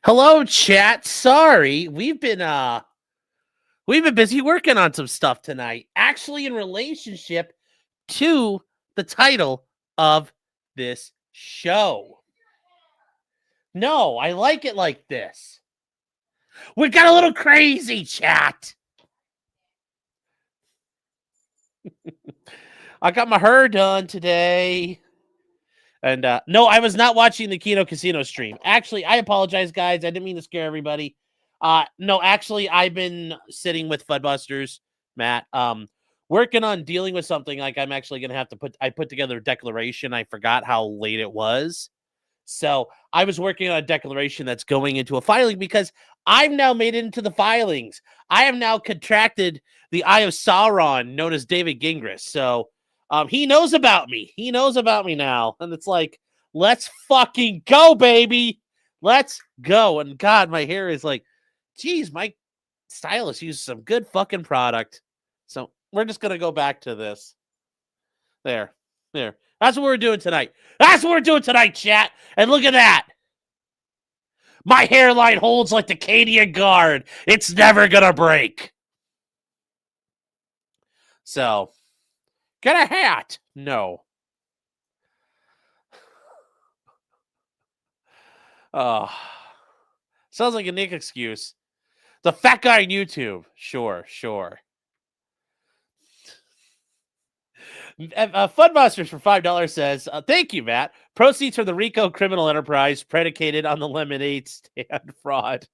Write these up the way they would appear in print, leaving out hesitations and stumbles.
Hello, chat. Sorry, we've been busy working on some stuff tonight. Actually, in relationship to the title of this show. No, I like it like this. We got a little crazy, chat. I got my hair done today. And no, I was not watching the Keno Casino stream. Actually, I apologize, guys. I didn't mean to scare everybody. No, actually, I've been sitting with Fuddbusters, Matt, working on dealing with something. Like I'm actually going to have to I put together a declaration. I forgot how late it was. So I was working on a declaration that's going into a filing because I've now made it into the filings. I have now contracted the Eye of Sauron, known as David Gingras. So he knows about me. He knows about me now. And it's like, let's fucking go, baby. Let's go. And God, my hair is like, geez, my stylist uses some good fucking product. So we're just going to go back to this. There. That's what we're doing tonight. That's what we're doing tonight, chat. And look at that. My hairline holds like the Cadian Guard. It's never going to break. So, get a hat. No. Oh. Sounds like a Nick excuse. The fat guy on YouTube. Sure. Fuddbusters for $5 says, thank you, Matt. Proceeds from the RICO criminal enterprise predicated on the lemonade stand fraud.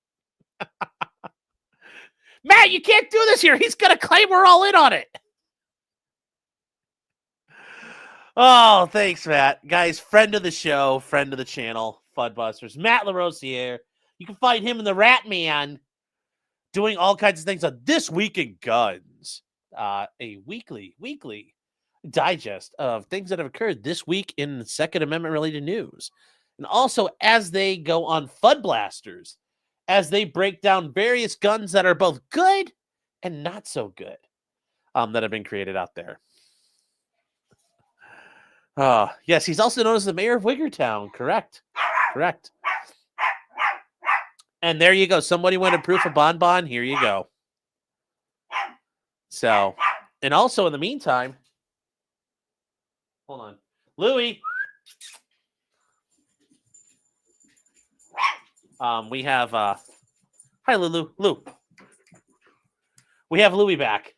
Matt, you can't do this here. He's going to claim we're all in on it. Oh, thanks, Matt. Guys, friend of the show, friend of the channel, Fuddbusters. Matt LaRosiere. You can find him in the Rat Man doing all kinds of things on This Week in Guns. A weekly digest of things that have occurred this week in Second Amendment related news. And also as they go on Fuddbusters, as they break down various guns that are both good and not so good that have been created out there. Yes, he's also known as the mayor of Wiggertown. Correct. And there you go. Somebody wanted proof of bonbon. Here you go. So, and also in the meantime, hold on. Louie. We have hi Lulu. We have Louie back.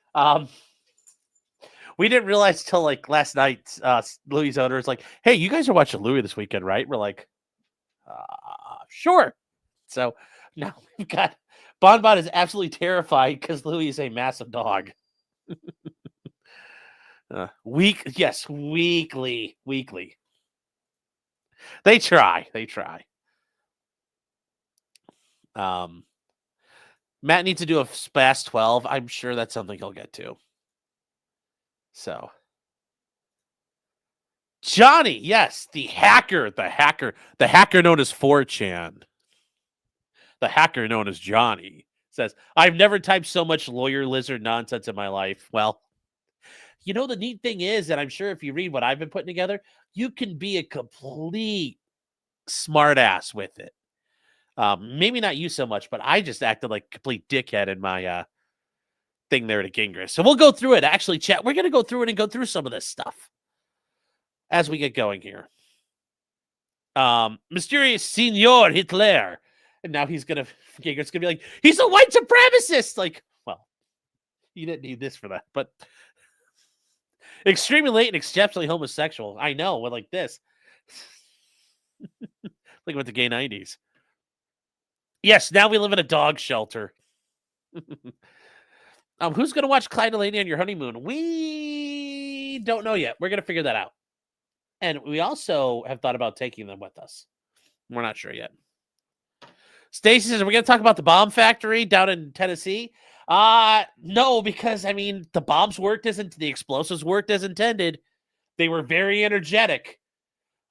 We didn't realize till like last night, Louie's owner is like, hey, you guys are watching Louie this weekend, right? We're like, sure. So now we've got Bonbon is absolutely terrified because Louie is a massive dog. Weekly. They try. Matt needs to do a Spas 12. I'm sure that's something he'll get to. So, Johnny, yes, the hacker known as 4chan. The hacker known as Johnny says, I've never typed so much lawyer lizard nonsense in my life. Well, you know, the neat thing is that I'm sure if you read what I've been putting together, you can be a complete smartass with it. Maybe not you so much, but I just acted like a complete dickhead in my thing there to Gingras. So we'll go through it. Actually, chat, we're going to go through it and go through some of this stuff as we get going here. Mysterious Senor Hitler. And now Gingras going to be like, he's a white supremacist. Like, well, you didn't need this for that, but extremely late and exceptionally homosexual. I know, with like this. Like with the gay 90s. Yes, now we live in a dog shelter. Who's going to watch Clyde Delaney on your honeymoon? We don't know yet. We're going to figure that out. And we also have thought about taking them with us. We're not sure yet. Stacy says, are we going to talk about the bomb factory down in Tennessee? No, because, I mean, the bombs worked the explosives worked as intended. They were very energetic.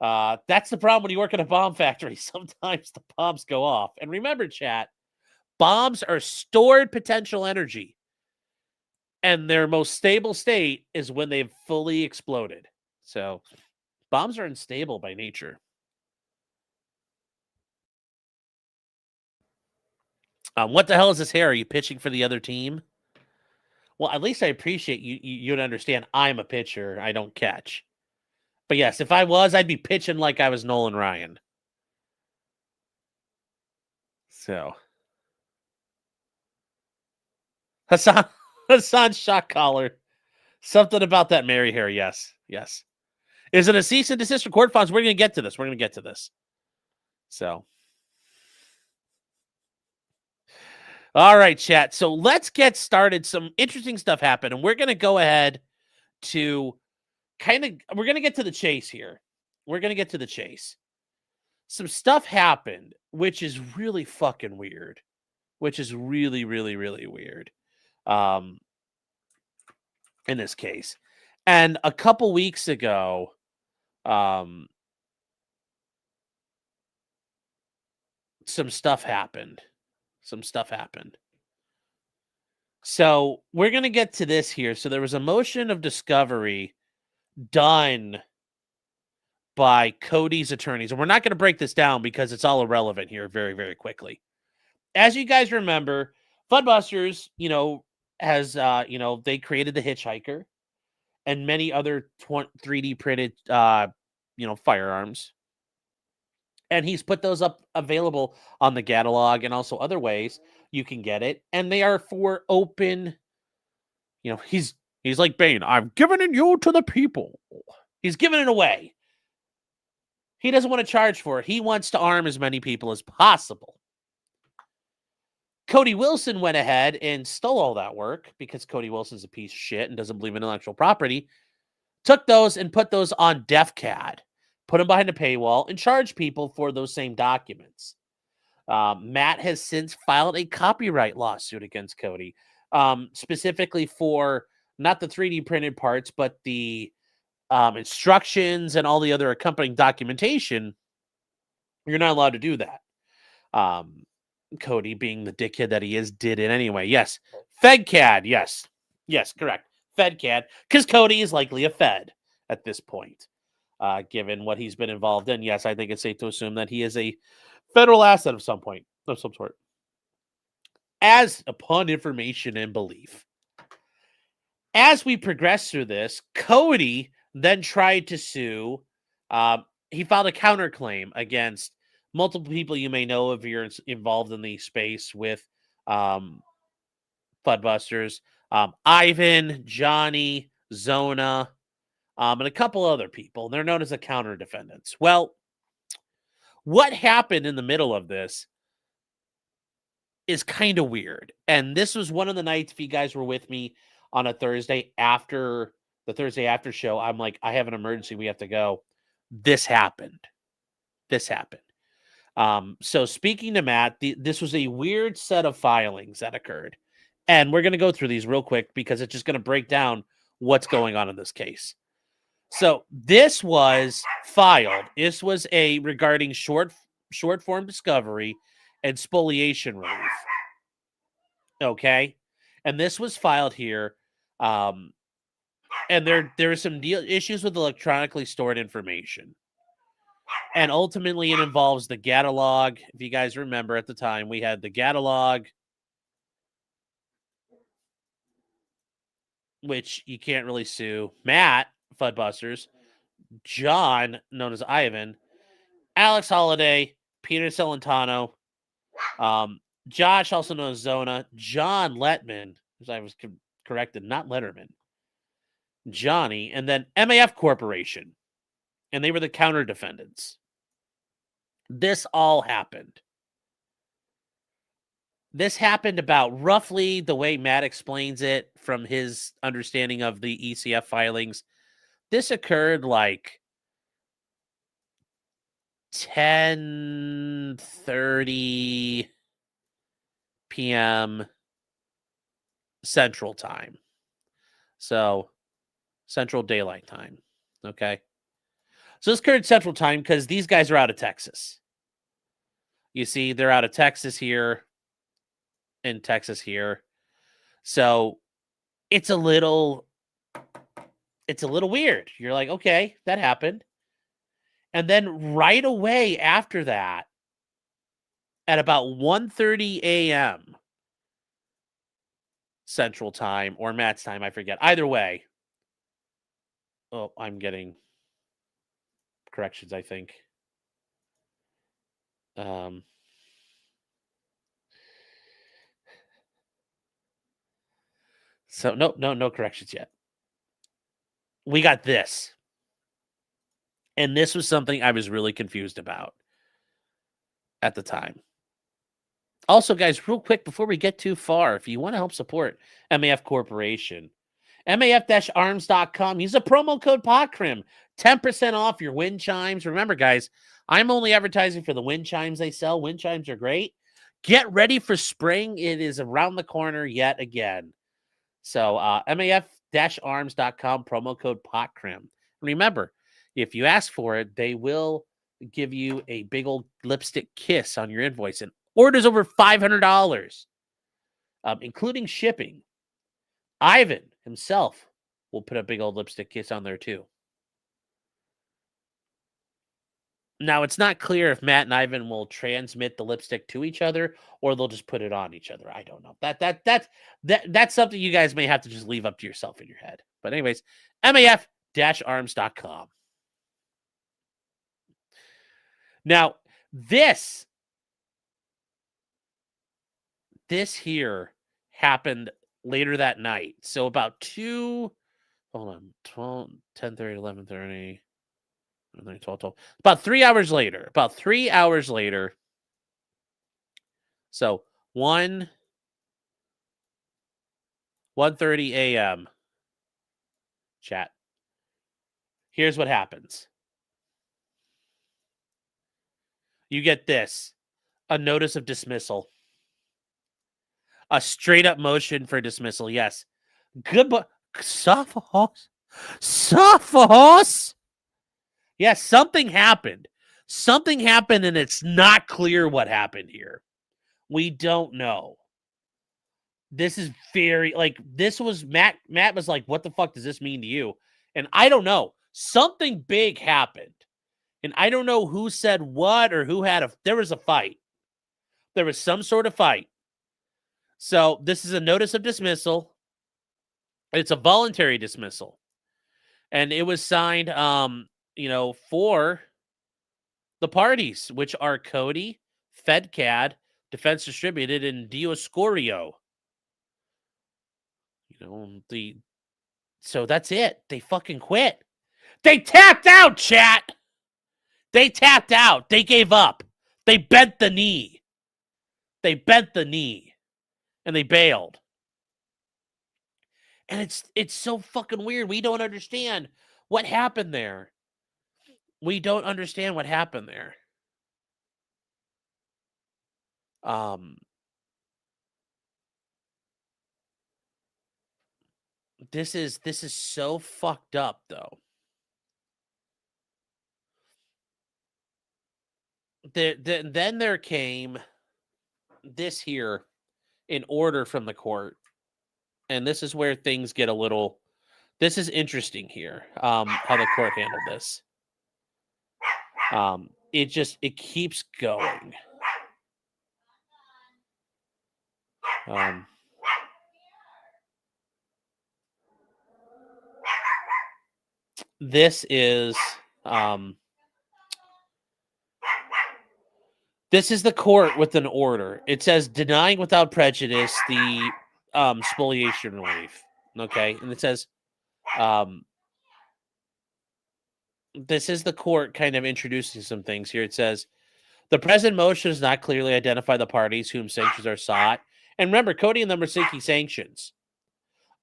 That's the problem when you work in a bomb factory. Sometimes the bombs go off. And remember, chat, bombs are stored potential energy. And their most stable state is when they've fully exploded. So bombs are unstable by nature. What the hell is this hair? Are you pitching for the other team? Well, at least I appreciate you'd understand I'm a pitcher. I don't catch. But yes, if I was, I'd be pitching like I was Nolan Ryan. So Hassan's shock collar. Something about that Mary hair. Yes. Yes. Is it a cease and desist from court funds? We're going to get to this. We're going to get to this. So. All right, chat. So let's get started. Some interesting stuff happened, and we're going to go ahead to we're going to get to the chase here. We're going to get to the chase. Some stuff happened, which is really fucking weird, which is really, really, really weird in this case. And a couple weeks ago, some stuff happened. So we're going to get to this here. So there was a motion of discovery done by Cody's attorneys. And we're not going to break this down because it's all irrelevant here very, very quickly. As you guys remember, Fuddbusters, has, they created the Hitchhiker and many other 3D printed, firearms. And he's put those up available on the catalog and also other ways you can get it. And they are for open, he's like Bane. I'm giving it you to the people. He's giving it away. He doesn't want to charge for it. He wants to arm as many people as possible. Cody Wilson went ahead and stole all that work because Cody Wilson's a piece of shit and doesn't believe in intellectual property. Took those and put those on DEFCAD, put them behind a paywall, and charged people for those same documents. Matt has since filed a copyright lawsuit against Cody, specifically for not the 3D printed parts, but the instructions and all the other accompanying documentation. You're not allowed to do that. Cody, being the dickhead that he is, did it anyway. Yes. FedCAD. Yes. Yes, correct. FedCAD. Because Cody is likely a Fed at this point, given what he's been involved in. Yes, I think it's safe to assume that he is a federal asset of some sort. As upon information and belief. As we progress through this, Cody then tried to sue. He filed a counterclaim against multiple people you may know if you're involved in the space with Fuddbusters. Ivan, Johnny, Zona, and a couple other people. They're known as the counter defendants. Well, what happened in the middle of this is kind of weird. And this was one of the nights, if you guys were with me on a Thursday after the Thursday after show, I'm like, I have an emergency. We have to go. This happened. So speaking to Matt, this was a weird set of filings that occurred. And we're going to go through these real quick because it's just going to break down what's going on in this case. So this was filed. This was regarding short form discovery and spoliation relief. Okay. And this was filed here. And there are some issues with electronically stored information. And ultimately, it involves the catalog. If you guys remember at the time, we had the catalog, which you can't really sue. Matt, Fuddbusters, John, known as Ivan, Alex Holiday, Peter Celentano, Josh, also known as Zona, John Letman, as I was corrected, not Letterman, Johnny, and then MAF Corporation. And they were the counter defendants. This all happened. This happened about roughly the way Matt explains it from his understanding of the ECF filings. This occurred like 10:30 p.m. Central Time. So, Central Daylight Time. Okay. So this occurred Central Time because these guys are out of Texas. You see, they're out of Texas here and Texas here. So it's a little weird. You're like, okay, that happened. And then right away after that, at about 1:30 a.m. Central Time or Matt's time, I forget. Either way. Oh, I'm getting corrections, I think. So no corrections yet. We got this. And this was something I was really confused about at the time. Also, guys, real quick, before we get too far, if you want to help support MAF Corporation, MAF-arms.com, use the promo code PODCRIM, 10% off your wind chimes. Remember, guys, I'm only advertising for the wind chimes they sell. Wind chimes are great. Get ready for spring. It is around the corner yet again. So MAF-arms.com, promo code PODCRIM. Remember, if you ask for it, they will give you a big old lipstick kiss on your invoice. And orders over $500, including shipping. Ivan himself will put a big old lipstick kiss on there too. Now, it's not clear if Matt and Ivan will transmit the lipstick to each other or they'll just put it on each other. I don't know. That's something you guys may have to just leave up to yourself in your head. But anyways, MAF-arms.com. Now, this here happened later that night. So about 12, 10:30, 11:30, 12. About 3 hours later. So 1:30 a.m. Chat. Here's what happens. You get this. A notice of dismissal. A straight up motion for dismissal. Yes. Goodbye. Sophos. Yes, something happened. Something happened, and it's not clear what happened here. We don't know. This is this was Matt. Matt was like, what the fuck does this mean to you? And I don't know. Something big happened. And I don't know who said what or who there was a fight. There was some sort of fight. So this is a notice of dismissal. It's a voluntary dismissal. And it was signed, for the parties, which are Cody, FedCAD, Defense Distributed, and Dioscorio. So that's it. They fucking quit. They tapped out, chat. They tapped out. They gave up. They bent the knee. And they bailed. And it's so fucking weird. We don't understand what happened there. This is so fucked up, though. Then there came this here, an order from the court, and this is where things get a little. This is interesting here. How the court handled this. It keeps going. This is the court with an order. It says denying without prejudice the spoliation relief. Okay, and it says this is the court kind of introducing some things here. It says the present motion does not clearly identify the parties whom sanctions are sought. And remember, Cody and them are seeking sanctions.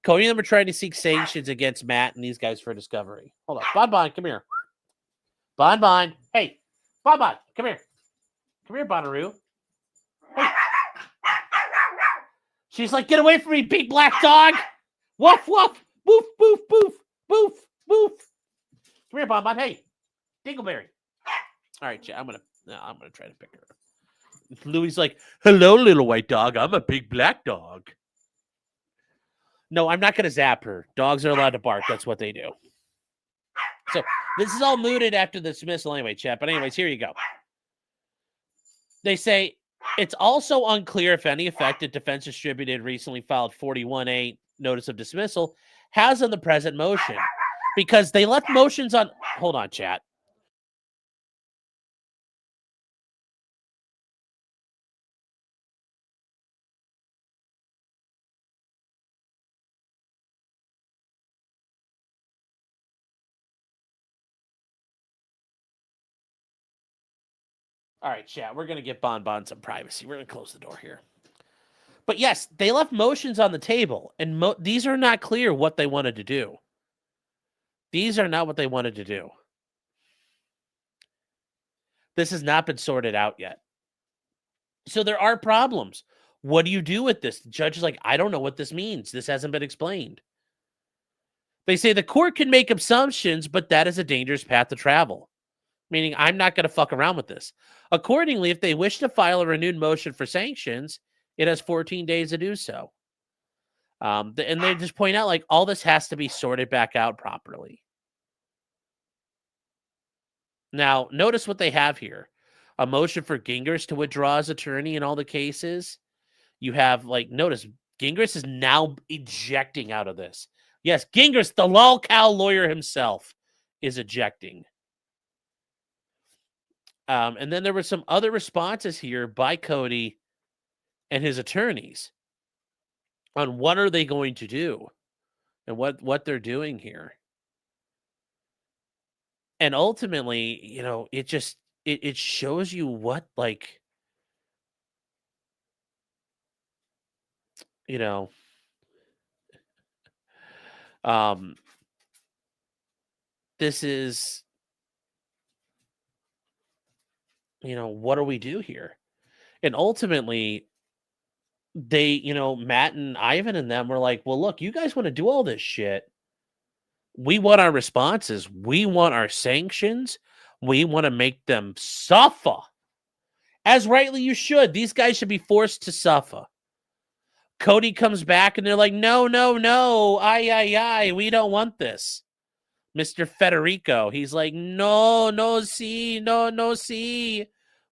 Cody and them are trying to seek sanctions against Matt and these guys for discovery. Hold on. Bon, come here. Bon. Hey, Bon, come here. Come here, Bonnaroo. Hey. She's like, get away from me, big black dog. Woof, woof. Boof, boof, boof. Boof, boof. Come here, Bon. Hey, Dingleberry. All right, I'm gonna try to pick her up. Louie's like, hello, little white dog. I'm a big black dog. No, I'm not going to zap her. Dogs are allowed to bark. That's what they do. So this is all mooted after the dismissal anyway, chat. But anyways, here you go. They say It's also unclear if any affected defense distributed recently filed 41A notice of dismissal has on the present motion, because they left motions on. Hold on, chat. All right, chat. We're gonna get Bon some privacy. We're gonna close the door here. But yes, they left motions on the table, and these are not clear what they wanted to do. These are not what they wanted to do. This has not been sorted out yet. So there are problems. What do you do with this? The judge is like, I don't know what this means. This hasn't been explained. They say the court can make assumptions, but that is a dangerous path to travel. Meaning, I'm not going to fuck around with this. Accordingly, if they wish to file a renewed motion for sanctions, it has 14 days to do so. And they just point out, like, all this has to be sorted back out properly. Now, notice what they have here. A motion for Gingras to withdraw as attorney in all the cases. You have, like, notice, Gingras is now ejecting out of this. Yes, Gingras, the Lolcow lawyer himself, is ejecting. And then there were some other responses here by Cody and his attorneys on what are they going to do and what they're doing here. And ultimately, you know, it just it shows you what, like, you know, this is, you know, what do we do here? And ultimately, they, you know, Matt and Ivan and them were like, well, look, you guys want to do all this shit. We want our responses. We want our sanctions. We want to make them suffer. As rightly you should. These guys should be forced to suffer. Cody comes back and they're like, no, no, no. Aye. We don't want this. Mr. Federico, he's like, no, see.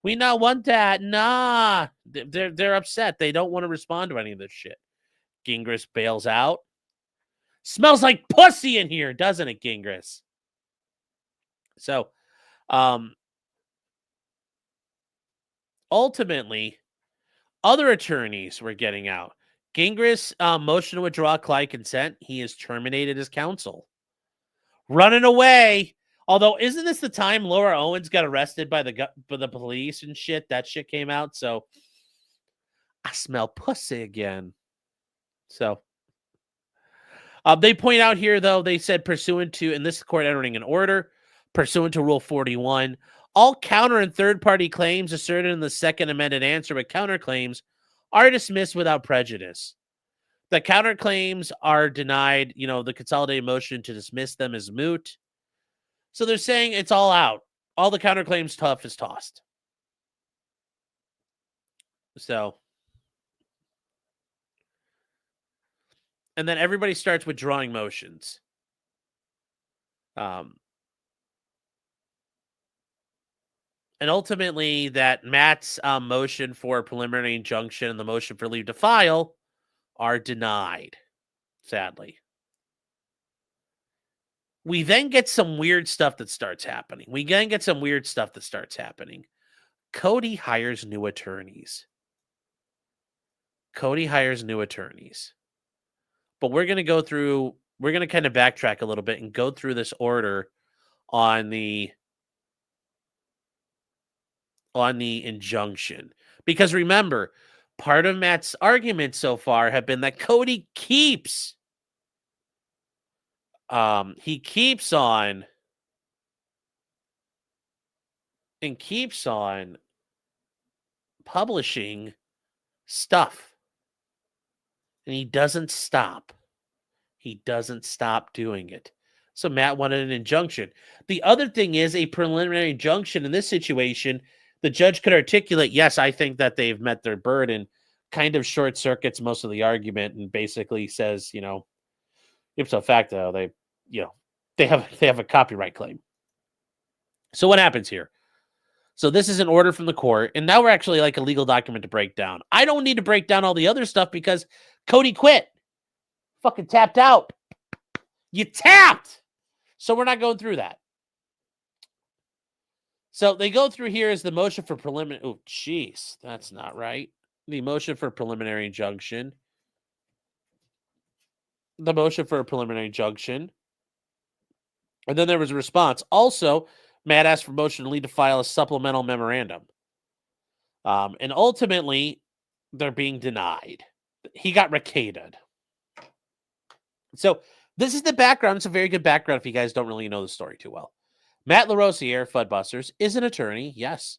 We not want that. Nah. They're upset. They don't want to respond to any of this shit. Gingras bails out. Smells like pussy in here, doesn't it, Gingras? So, ultimately, other attorneys were getting out. Gingras motion to withdraw client consent. He is terminated as counsel. Running away. Although, isn't this the time Laura Owens got arrested by the police and shit? That shit came out. So, I smell pussy again. So, they point out here, though, they said pursuant to, and this is court entering an order, pursuant to Rule 41, all counter and third-party claims asserted in the second amended answer with counterclaims are dismissed without prejudice. The counterclaims are denied, you know, the consolidated motion to dismiss them is moot. So they're saying it's all out. All the counterclaims tough is tossed. So, and then everybody starts withdrawing motions. And ultimately, that Matt's motion for a preliminary injunction and the motion for leave to file are denied, sadly. We then get some weird stuff that starts happening. Cody hires new attorneys. But we're going to kind of backtrack a little bit and go through this order on the injunction. Because remember, part of Matt's argument so far have been that Cody keeps on publishing stuff. And he doesn't stop. Doing it. So Matt wanted an injunction. The other thing is a preliminary injunction in this situation, the judge could articulate, yes, I think that they've met their burden, kind of short circuits most of the argument and basically says, you know, ipso facto, they have a copyright claim. So what happens here? So this is an order from the court, and now we're actually like a legal document to break down. I don't need to break down all the other stuff because Cody quit. Fucking tapped out. You tapped! So we're not going through that. So they go through here as the motion for preliminary... Oh, jeez. That's not right. The motion for preliminary injunction. The motion for a preliminary injunction. And then there was a response. Also, Matt asked for motion to lead to file a supplemental memorandum. And ultimately, they're being denied. He got recated. So this is the background. It's a very good background if you guys don't really know the story too well. Matt LaRosiere, Fuddbusters, is an attorney, yes.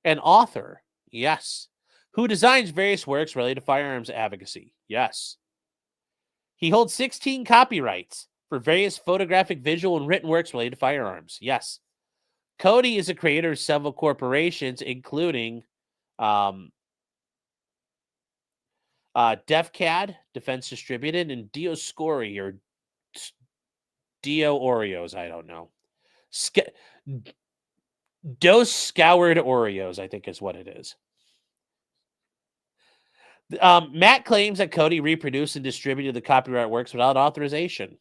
An author, yes. Who designs various works related to firearms advocacy, yes. He holds 16 copyrights for various photographic, visual, and written works related to firearms, yes. Cody is a creator of several corporations, including DEFCAD, Defense Distributed, and Dioscuri, or Dio Oreos, I don't know. Dose Scoured Oreos, I think is what it is. Matt claims that Cody reproduced and distributed the copyright works without authorization.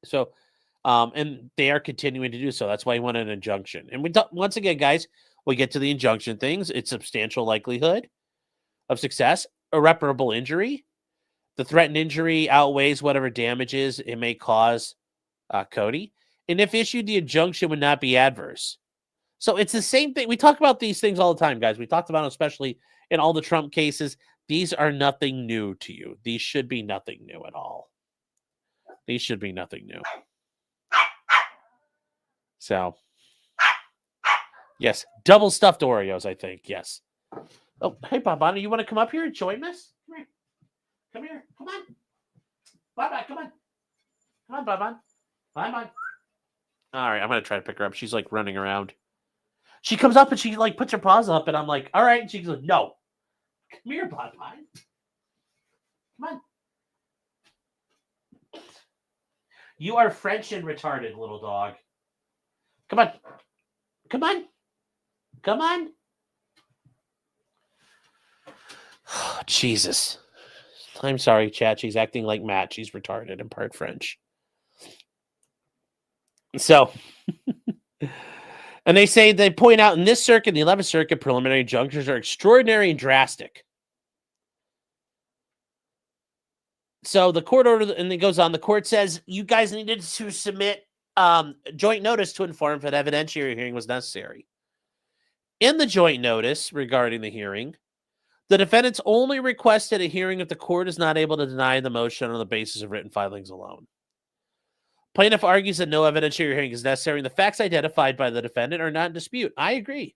So, and they are continuing to do so. That's why he wanted an injunction. And once again, guys, we get to the injunction things. It's substantial likelihood of success, irreparable injury. The threatened injury outweighs whatever damages it may cause Cody. And if issued, the injunction would not be adverse. So it's the same thing. We talk about these things all the time, guys. We talked about them, especially in all the Trump cases. These are nothing new to you. These should be nothing new at all. These should be nothing new. So, yes, double stuffed Oreos, I think. Yes. Oh, hey, Babana, you want to come up here and join us? Come here. Come here. Come on. Bye-bye. Come on. Come on, Baban. Bye-bye. All right, I'm going to try to pick her up. She's, like, running around. She comes up and she, like, puts her paws up, and I'm like, all right. And she's like, no. Come here, Baban. Come on. You are French and retarded, little dog. Come on. Come on. Come on. Oh, Jesus. I'm sorry, chat. She's acting like Matt. She's retarded and part French. So, and they point out in this circuit, the 11th Circuit, preliminary injunctions are extraordinary and drastic. So the court order, and it goes on, the court says, you guys needed to submit joint notice to inform if an evidentiary hearing was necessary. In the joint notice regarding the hearing, the defendants only requested a hearing if the court is not able to deny the motion on the basis of written filings alone. Plaintiff argues that no evidentiary hearing is necessary, and the facts identified by the defendant are not in dispute. I agree.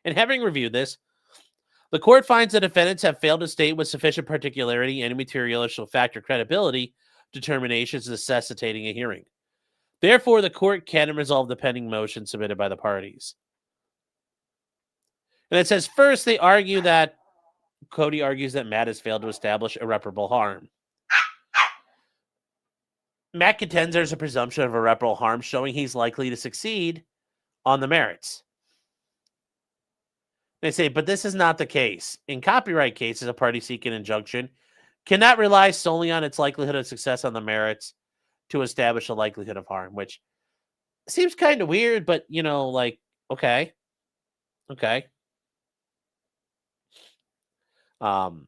And having reviewed this, the court finds the defendants have failed to state with sufficient particularity any material issue factor credibility determinations necessitating a hearing. Therefore, the court can resolve the pending motion submitted by the parties. And it says, first, Cody argues that Matt has failed to establish irreparable harm. Matt contends there's a presumption of irreparable harm showing he's likely to succeed on the merits. They say, but this is not the case. In copyright cases, a party seeking injunction cannot rely solely on its likelihood of success on the merits to establish a likelihood of harm, which seems kind of weird, but, like, okay. Okay. So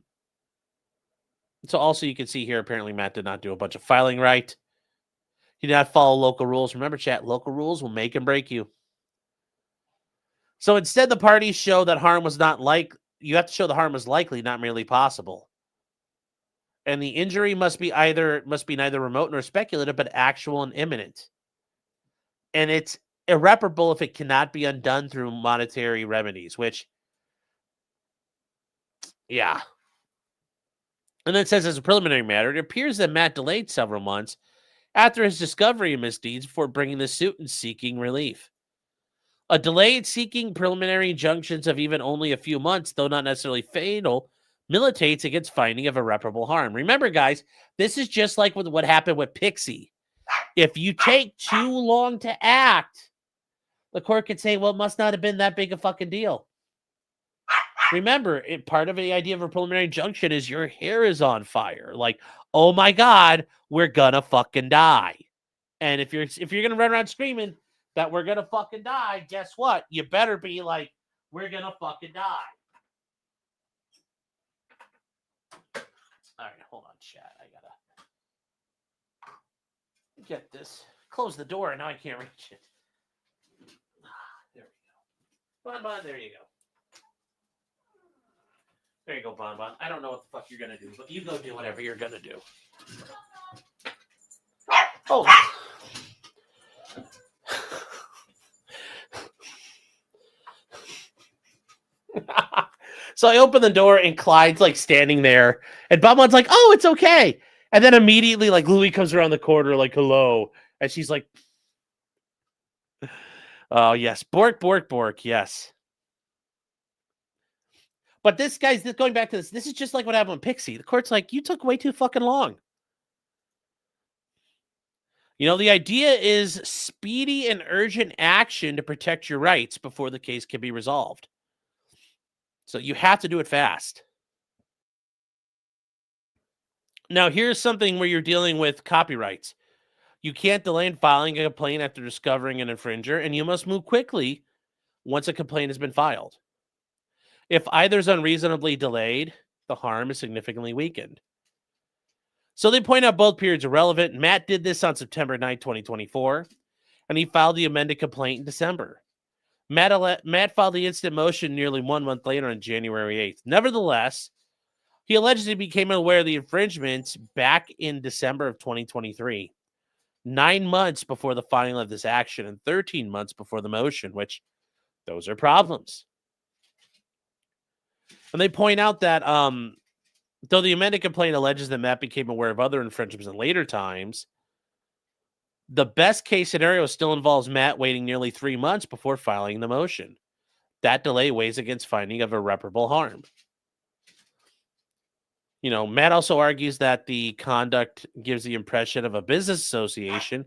also you can see here, apparently Matt did not do a bunch of filing right. He did not follow local rules. Remember, chat, local rules will make and break you. So instead, the parties show that harm was not you have to show the harm was likely, not merely possible. And the injury must be neither remote nor speculative, but actual and imminent. And it's irreparable if it cannot be undone through monetary remedies, which, yeah. And then it says, as a preliminary matter, it appears that Matt delayed several months after his discovery of misdeeds before bringing the suit and seeking relief. A delay in seeking preliminary injunctions of even only a few months, though not necessarily fatal, militates against finding of irreparable harm. Remember, guys, this is just like what happened with Pixie. If you take too long to act, The court could say, well, it must not have been that big a fucking deal. Remember, part of the idea of a preliminary injunction is your hair is on fire. Like, oh my God, we're gonna fucking die. And if you're gonna run around screaming that we're gonna fucking die, guess what? You better be like, we're gonna fucking die. All right, hold on, chat. I gotta get this. Close the door, and now I can't reach it. There we go. Bon, there you go. There you go, Bon. I don't know what the fuck you're gonna do, but you go do whatever you're gonna do. Oh. So I open the door and Clyde's like standing there, and Bonbon's like, "Oh, it's okay." And then immediately, like Louie comes around the corner, like, "Hello," and she's like, "Oh yes, bork, bork, bork, yes." But this guy's going back to this. This is just like what happened with Pixie. The court's like, "You took way too fucking long." You know, the idea is speedy and urgent action to protect your rights before the case can be resolved. So you have to do it fast. Now, here's something where you're dealing with copyrights. You can't delay in filing a complaint after discovering an infringer, and you must move quickly once a complaint has been filed. If either is unreasonably delayed, the harm is significantly weakened. So they point out both periods are relevant. Matt did this on September 9, 2024, and he filed the amended complaint in December. Matt filed the instant motion nearly 1 month later on January 8th. Nevertheless, he allegedly became aware of the infringements back in December of 2023, 9 months before the filing of this action and 13 months before the motion, which those are problems. And they point out that though the amended complaint alleges that Matt became aware of other infringements in later times, the best case scenario still involves Matt waiting nearly 3 months before filing the motion. That delay weighs against finding of irreparable harm. You know, Matt also argues that the conduct gives the impression of a business association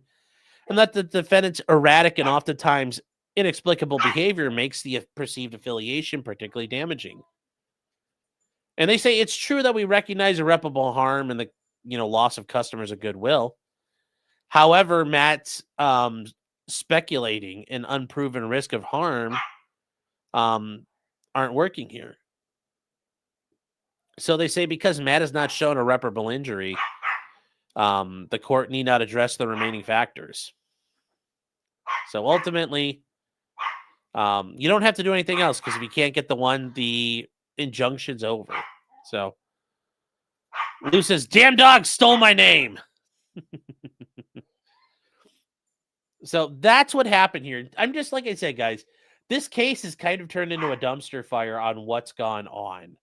and that the defendant's erratic and oftentimes inexplicable behavior makes the perceived affiliation particularly damaging. And they say it's true that we recognize irreparable harm and the loss of customers of goodwill. However, Matt's speculating an unproven risk of harm aren't working here. So they say because Matt has not shown irreparable injury, the court need not address the remaining factors. So ultimately, you don't have to do anything else because if you can't get the injunction's over. So Lou says, "Damn dog stole my name." So that's what happened here. I'm just, like I said, guys, this case has kind of turned into a dumpster fire on what's gone on.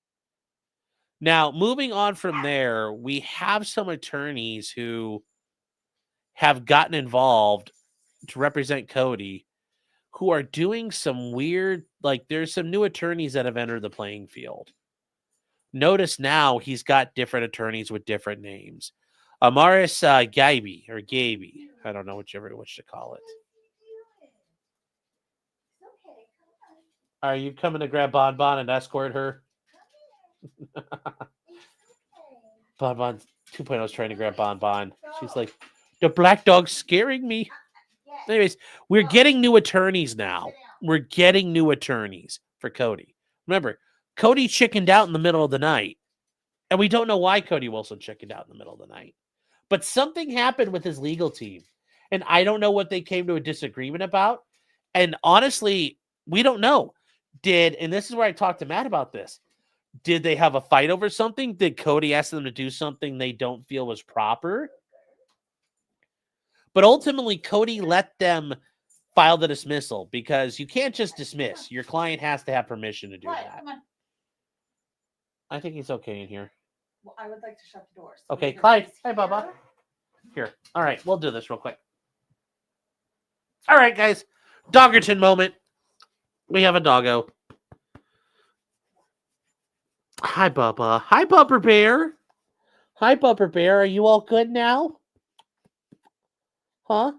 Now, moving on from there, we have some attorneys who have gotten involved to represent Cody who are doing some weird, like there's some new attorneys that have entered the playing field. Notice now he's got different attorneys with different names. Amaris Gaby or Gaby. I don't know which to call it. Are you coming to grab Bonbon and escort her? Bonbon 2.0 is trying to grab Bonbon. She's like, the black dog's scaring me. Anyways, we're getting new attorneys now. We're getting new attorneys for Cody. Remember, Cody chickened out in the middle of the night. And we don't know why Cody Wilson chickened out in the middle of the night. But something happened with his legal team. And I don't know what they came to a disagreement about. And honestly, we don't know. And this is where I talked to Matt about this. Did they have a fight over something? Did Cody ask them to do something they don't feel was proper? But ultimately, Cody let them file the dismissal because you can't just dismiss. Your client has to have permission to do that. Come on. I think he's okay in here. Well, I would like to shut the doors. Okay, Clyde. Hi, Bubba. Here. All right, we'll do this real quick. All right, guys. Doggerton moment. We have a doggo. Hi, Bubba. Hi, Bubba Bear. Hi, Bubba Bear. Are you all good now? Huh?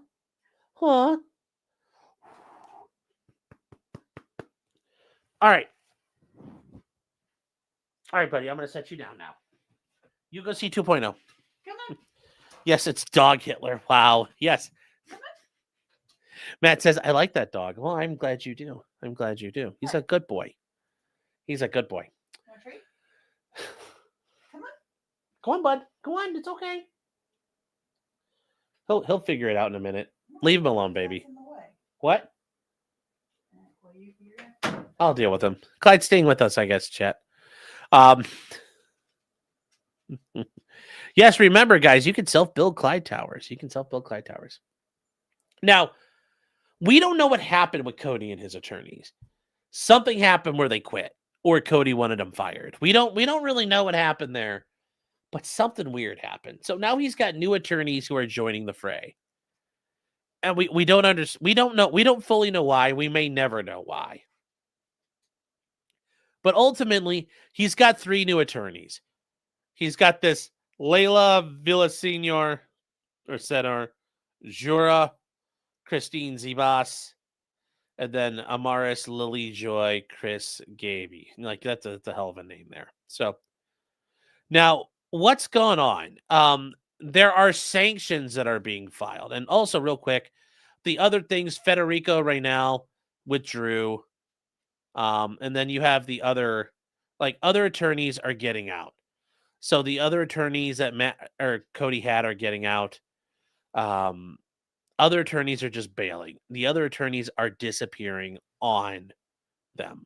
All right. All right, buddy. I'm going to set you down now. You go see 2.0. Come on. Yes, it's Dog Hitler. Wow. Yes. Matt says, I like that dog. Well, I'm glad you do. I'm glad you do. He's a good boy. He's a good boy. Want a treat? Come on. Go on, bud. Go on. It's okay. He'll figure it out in a minute. Leave him alone, baby. In the way. What? Well, you're I'll deal with him. Clyde's staying with us, I guess, chat. Yes, remember, guys, you can self-build Clyde towers. You can self-build Clyde towers. Now, we don't know what happened with Cody and his attorneys. Something happened where they quit, or Cody wanted them fired. We don't really know what happened there, but something weird happened. So now he's got new attorneys who are joining the fray. And we don't know. We don't fully know why. We may never know why. But ultimately, he's got 3 new attorneys. He's got this Leila Villasenor, or Senor, Jura, Christine Zibas, and then Amaris Lily Joy Chris Gaby. Like, that's a hell of a name there. So now what's going on? There are sanctions that are being filed. And also, real quick, the other things, Federico Reynal withdrew. And then you have the other attorneys are getting out. So the other attorneys that Matt or Cody had are getting out. Other attorneys are just bailing. The other attorneys are disappearing on them,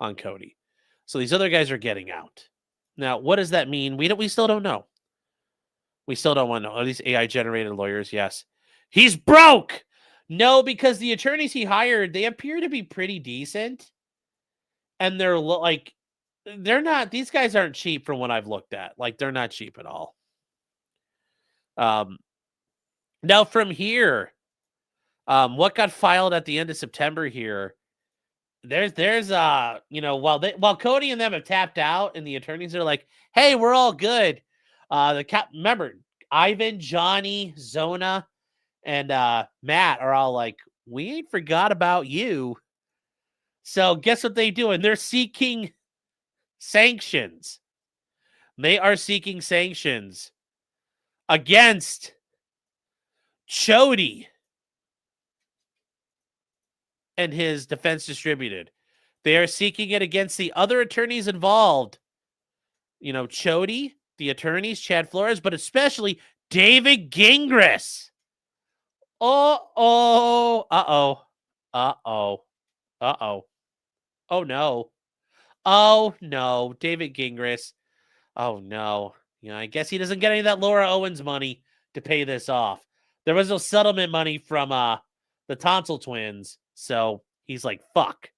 on Cody. So these other guys are getting out. Now, what does that mean? We still don't know. We still don't want to know. Are these AI generated lawyers? Yes. He's broke. No, because the attorneys he hired, they appear to be pretty decent. And they're they're not, these guys aren't cheap from what I've looked at. Like, they're not cheap at all. Now from here, what got filed at the end of September here, there's while Cody and them have tapped out and the attorneys are like, hey, we're all good. Remember, Ivan, Johnny, Zona, and Matt are all like, we ain't forgot about you. So guess what they do? And they're seeking sanctions. They are seeking sanctions against Cody and his defense distributed. They are seeking it against the other attorneys involved. You know, Cody, the attorneys, Chad Flores, but especially David Gingras. Oh no. Oh no, David Gingras. Oh no. I guess he doesn't get any of that Laura Owens money to pay this off. There was no settlement money from the Tonsil twins, so he's like, fuck.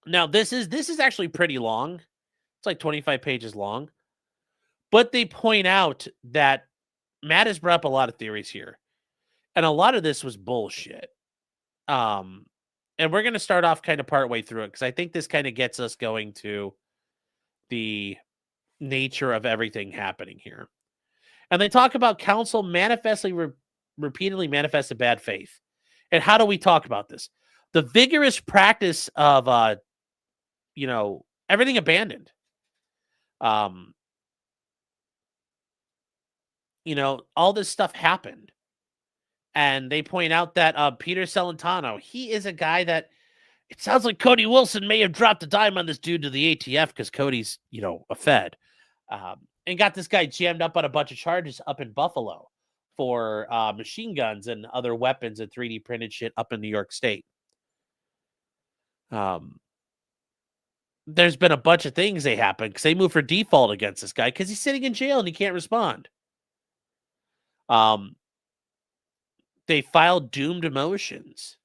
Now this is actually pretty long. It's like 25 pages long. But they point out that Matt has brought up a lot of theories here. And a lot of this was bullshit. And we're going to start off kind of partway through it because I think this kind of gets us going to the nature of everything happening here. And they talk about counsel repeatedly manifested bad faith. And how do we talk about this? The vigorous practice of, everything abandoned. All this stuff happened. And they point out that Peter Celentano, he is a guy that it sounds like Cody Wilson may have dropped a dime on this dude to the ATF because Cody's, a Fed. And got this guy jammed up on a bunch of charges up in Buffalo for machine guns and other weapons and 3D printed shit up in New York State. There's been a bunch of things that happened because they moved for default against this guy because he's sitting in jail and he can't respond. They filed doomed motions.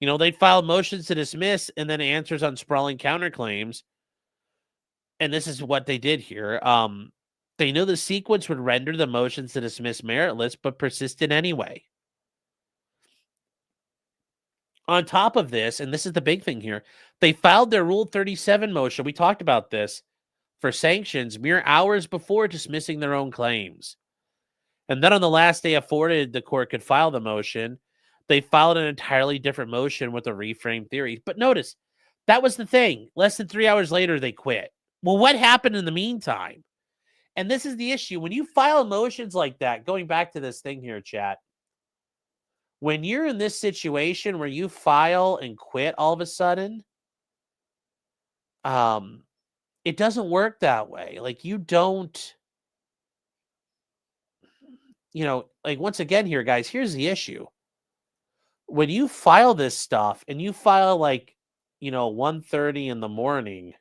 They filed motions to dismiss and then answers on sprawling counterclaims. And this is what they did here. They knew the sequence would render the motions to dismiss meritless, but persisted anyway. On top of this, and this is the big thing here, they filed their Rule 37 motion. We talked about this for sanctions mere hours before dismissing their own claims. And then on the last day afforded the court could file the motion, they filed an entirely different motion with a reframed theory. But notice, That was the thing. Less than 3 hours later, they quit. Well, what happened in the meantime? And this is the issue. When you file motions like that, going back to this thing here, chat, when you're in this situation where you file and quit all of a sudden, it doesn't work that way. Like, you don't, like, once again here, guys, here's the issue. When you file this stuff and you file like, 1:30 in the morning,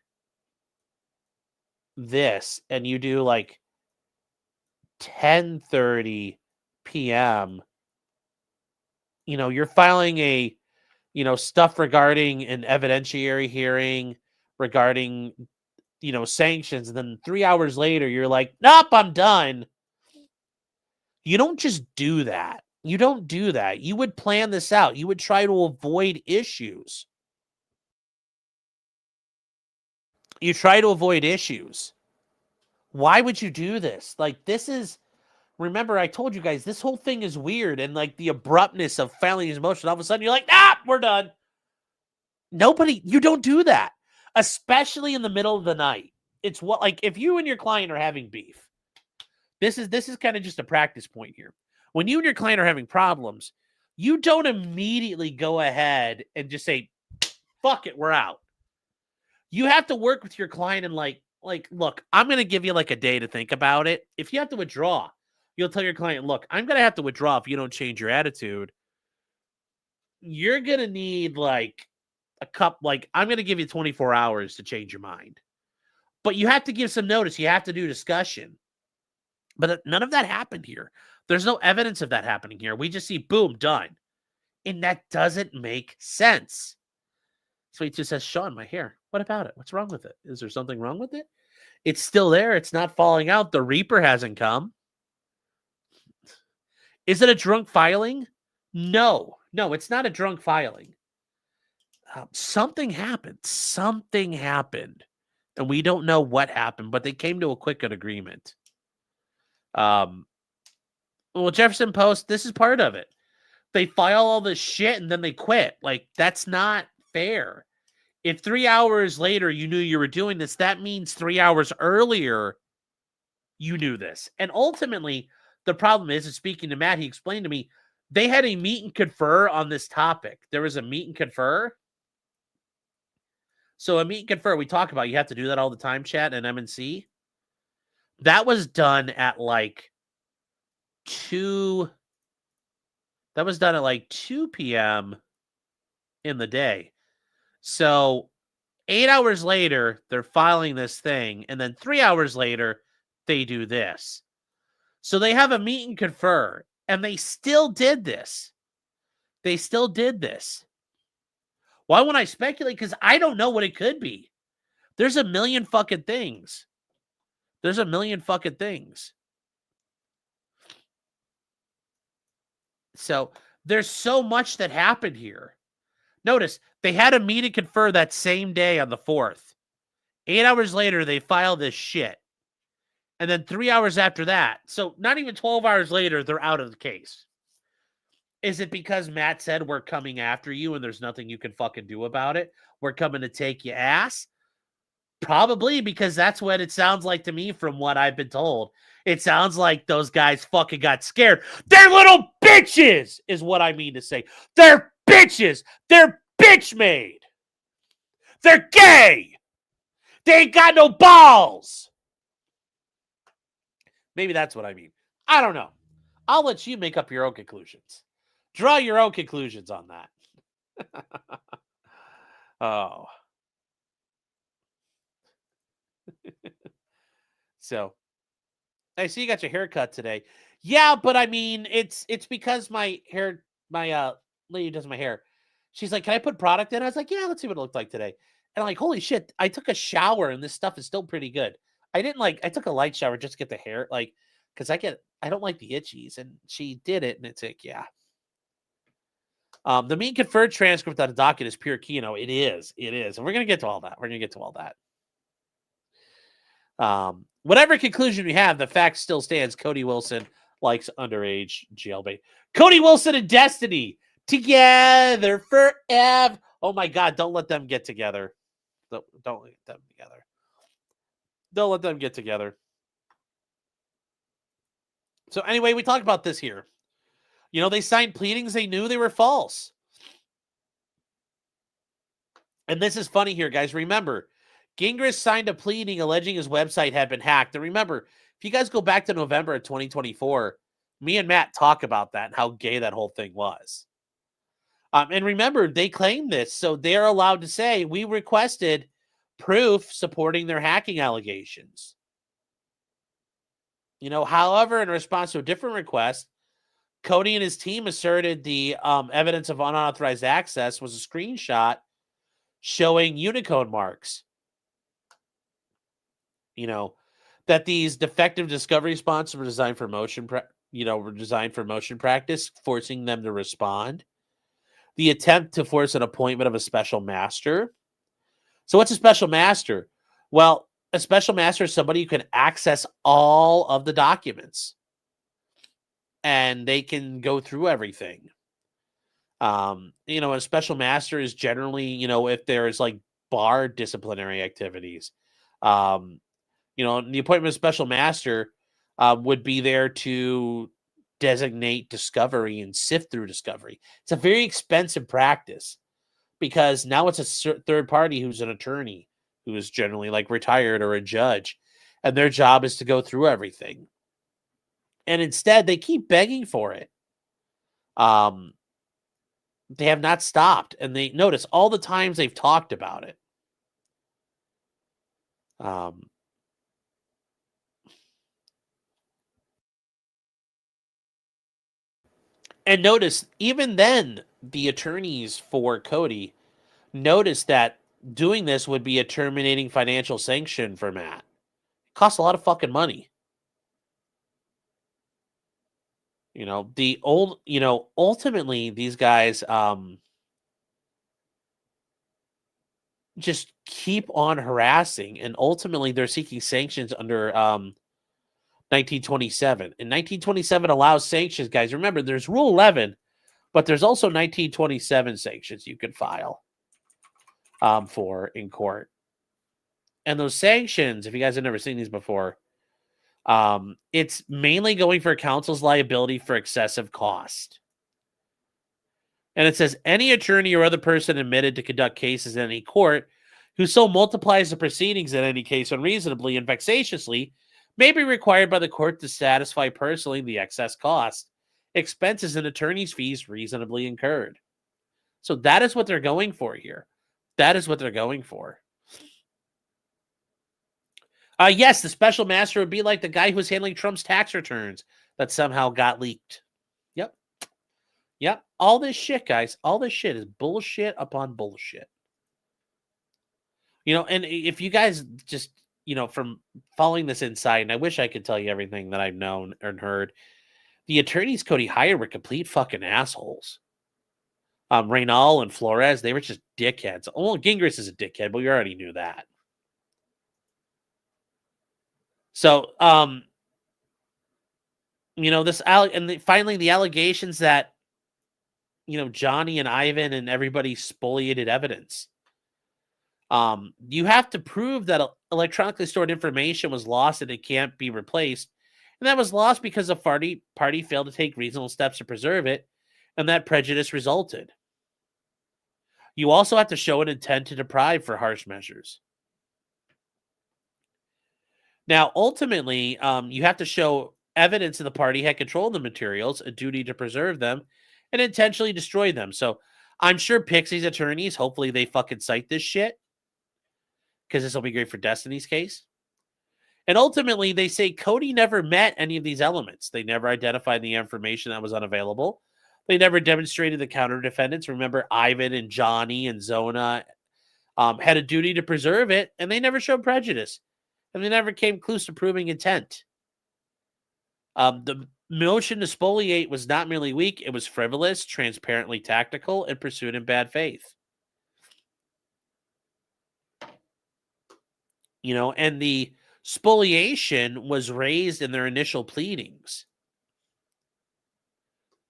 this, and you do like 10:30 p.m., you're filing a, stuff regarding an evidentiary hearing regarding, sanctions. And then 3 hours later, you're like, nope, I'm done. You don't just do that. You don't do that. You would plan this out. You would try to avoid issues. You try to avoid issues. Why would you do this? Like, this is, remember, I told you guys, this whole thing is weird. And like the abruptness of filing these motions, all of a sudden you're like, we're done. You don't do that, especially in the middle of the night. It's what, like, if you and your client are having beef, this is kind of just a practice point here. When you and your client are having problems, you don't immediately go ahead and just say, fuck it, we're out. You have to work with your client and like, look, I'm going to give you like a day to think about it. If you have to withdraw, you'll tell your client, look, I'm going to have to withdraw if you don't change your attitude. You're going to need like I'm going to give you 24 hours to change your mind. But you have to give some notice. You have to do discussion. But none of that happened here. There's no evidence of that happening here. We just see, boom, done. And that doesn't make sense. So he just says, Sean, my hair. What about it? What's wrong with it? Is there something wrong with it? It's still there. It's not falling out. The Reaper hasn't come. Is it a drunk filing? No, it's not a drunk filing. Something happened. Something happened. And we don't know what happened, but they came to a quick agreement. Well, Jefferson Post, this is part of it. They file all this shit and then they quit. Like, that's not fair. If 3 hours later you knew you were doing this, that means 3 hours earlier you knew this. And ultimately, the problem is, speaking to Matt, he explained to me, they had a meet and confer on this topic. There was a meet and confer. So a meet and confer, we talk about, you have to do that all the time, chat, and MNC. That was done at like 2. That was done at like 2 p.m. in the day. So 8 hours later, they're filing this thing. And then 3 hours later, they do this. So they have a meet and confer. And they still did this. They still did this. Why won't I speculate? Because I don't know what it could be. There's a million fucking things. There's a million fucking things. So there's so much that happened here. Notice, they had a meet and confer that same day on the 4th. 8 hours later, they file this shit. And then 3 hours after that, so not even 12 hours later, they're out of the case. Is it because Matt said, we're coming after you and there's nothing you can fucking do about it? We're coming to take your ass? Probably, because that's what it sounds like to me from what I've been told. It sounds like those guys fucking got scared. They're little bitches, is what I mean to say. They're bitches. They're bitch-made. They're gay. They ain't got no balls. Maybe that's what I mean. I don't know. I'll let you make up your own conclusions. Draw your own conclusions on that. Oh. So, I see you got your haircut today. Yeah, but I mean, it's because my lady who does my hair, she's like, can I put product in? I was like, yeah, let's see what it looked like today. And I'm like, holy shit, I took a shower and this stuff is still pretty good. I took a light shower just to get the hair, like, because I don't like the itchies. And she did it, and it's like, yeah. The mean conferred transcript on the docket is pure Keno. It is. And we're going to get to all that. Whatever conclusion we have, the fact still stands. Cody Wilson likes underage jailbait. Cody Wilson and Destiny together forever. Oh my God, don't let them get together. Don't let them together. Don't let them get together. So anyway, we talked about this here. You know, they signed pleadings they knew they were false. And this is funny here, guys. Remember, Gingras signed a pleading alleging his website had been hacked. And remember, if you guys go back to November of 2024, me and Matt talk about that and how gay that whole thing was. And remember, they claimed this, so they're allowed to say, we requested proof supporting their hacking allegations. You know, however, in response to a different request, Cody and his team asserted the evidence of unauthorized access was a screenshot showing Unicode marks. You know, that these defective discovery responses were designed for motion practice, forcing them to respond. The attempt to force an appointment of a special master. So what's a special master? Well, a special master is somebody who can access all of the documents and they can go through everything. You know, a special master is generally, you know, if there's like bar disciplinary activities. You know, the appointment of special master would be there to designate discovery and sift through discovery. It's a very expensive practice because now it's a third party who's an attorney who is generally like retired or a judge, and their job is to go through everything. And instead, they keep begging for it. They have not stopped, and they notice all the times they've talked about it. And notice, even then, the attorneys for Cody noticed that doing this would be a terminating financial sanction for Matt. It costs a lot of fucking money. You know, ultimately, these guys just keep on harassing, and ultimately they're seeking sanctions under 1927. And 1927 allows sanctions, guys. Remember, there's Rule 11, but there's also 1927 sanctions you can file for in court. And those sanctions, if you guys have never seen these before, it's mainly going for counsel's liability for excessive cost. And it says any attorney or other person admitted to conduct cases in any court who so multiplies the proceedings in any case unreasonably and vexatiously may be required by the court to satisfy personally the excess cost, expenses, and attorney's fees reasonably incurred. So that is what they're going for here. That is what they're going for. Yes, the special master would be like the guy who was handling Trump's tax returns that somehow got leaked. Yep. All this shit, guys, all this shit is bullshit upon bullshit. You know, and if you guys just, you know, from following this inside, and I wish I could tell you everything that I've known and heard, the attorneys Cody hired were complete fucking assholes. Reynal and Flores, they were just dickheads. Well, Gingras is a dickhead, but we already knew that. So, you know, finally the allegations that, you know, Johnny and Ivan and everybody spoliated evidence. You have to prove that electronically stored information was lost and it can't be replaced. And that was lost because the party failed to take reasonable steps to preserve it, and that prejudice resulted. You also have to show an intent to deprive for harsh measures. Now, ultimately, you have to show evidence that the party had control of the materials, a duty to preserve them, and intentionally destroy them. So I'm sure Pixie's attorneys, hopefully they fucking cite this shit, because this will be great for Destiny's case. And ultimately, they say Cody never met any of these elements. They never identified the information that was unavailable. They never demonstrated the counter defendants. Remember, Ivan and Johnny and Zona had a duty to preserve it, and they never showed prejudice. And they never came close to proving intent. The motion to spoliate was not merely weak, it was frivolous, transparently tactical, and pursued in bad faith. You know, and the spoliation was raised in their initial pleadings.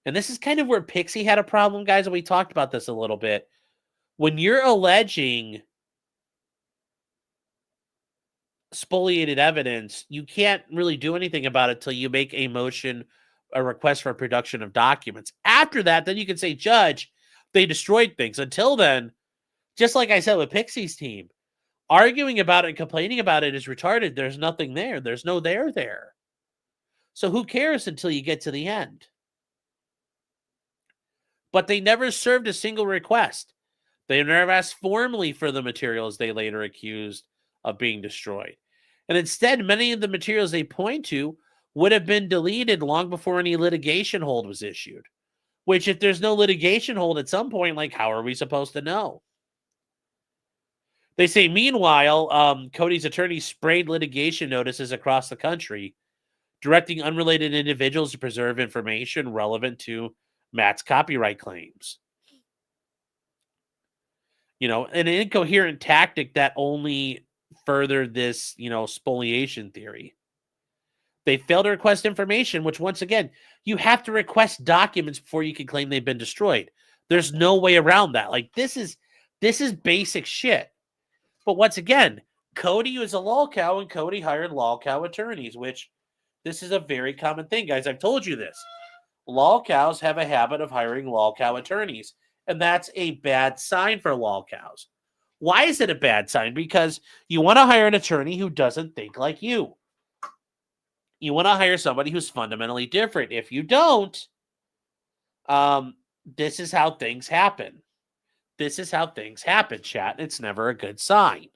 And this is kind of where Pixie had a problem, guys, and we talked about this a little bit. When you're alleging spoliated evidence, you can't really do anything about it till you make a motion, a request for production of documents. After that, then you can say, Judge, they destroyed things. Until then, just like I said with Pixie's team, arguing about it and complaining about it is retarded. There's nothing there. There's no there. So who cares until you get to the end? But they never served a single request. They never asked formally for the materials they later accused of being destroyed. And instead, many of the materials they point to would have been deleted long before any litigation hold was issued. Which, if there's no litigation hold at some point, like, how are we supposed to know? They say, meanwhile, Cody's attorney sprayed litigation notices across the country, directing unrelated individuals to preserve information relevant to Matt's copyright claims. An incoherent tactic that only furthered this, spoliation theory. They failed to request information, which, once again, you have to request documents before you can claim they've been destroyed. There's no way around that. Like, this is basic shit. But once again, Cody was a Lolcow, and Cody hired Lolcow attorneys, which this is a very common thing, guys. I've told you this. Lolcows have a habit of hiring Lolcow attorneys, and that's a bad sign for Lolcows. Why is it a bad sign? Because you want to hire an attorney who doesn't think like you. You want to hire somebody who's fundamentally different. If you don't, this is how things happen. This is how things happen, chat. It's never a good sign.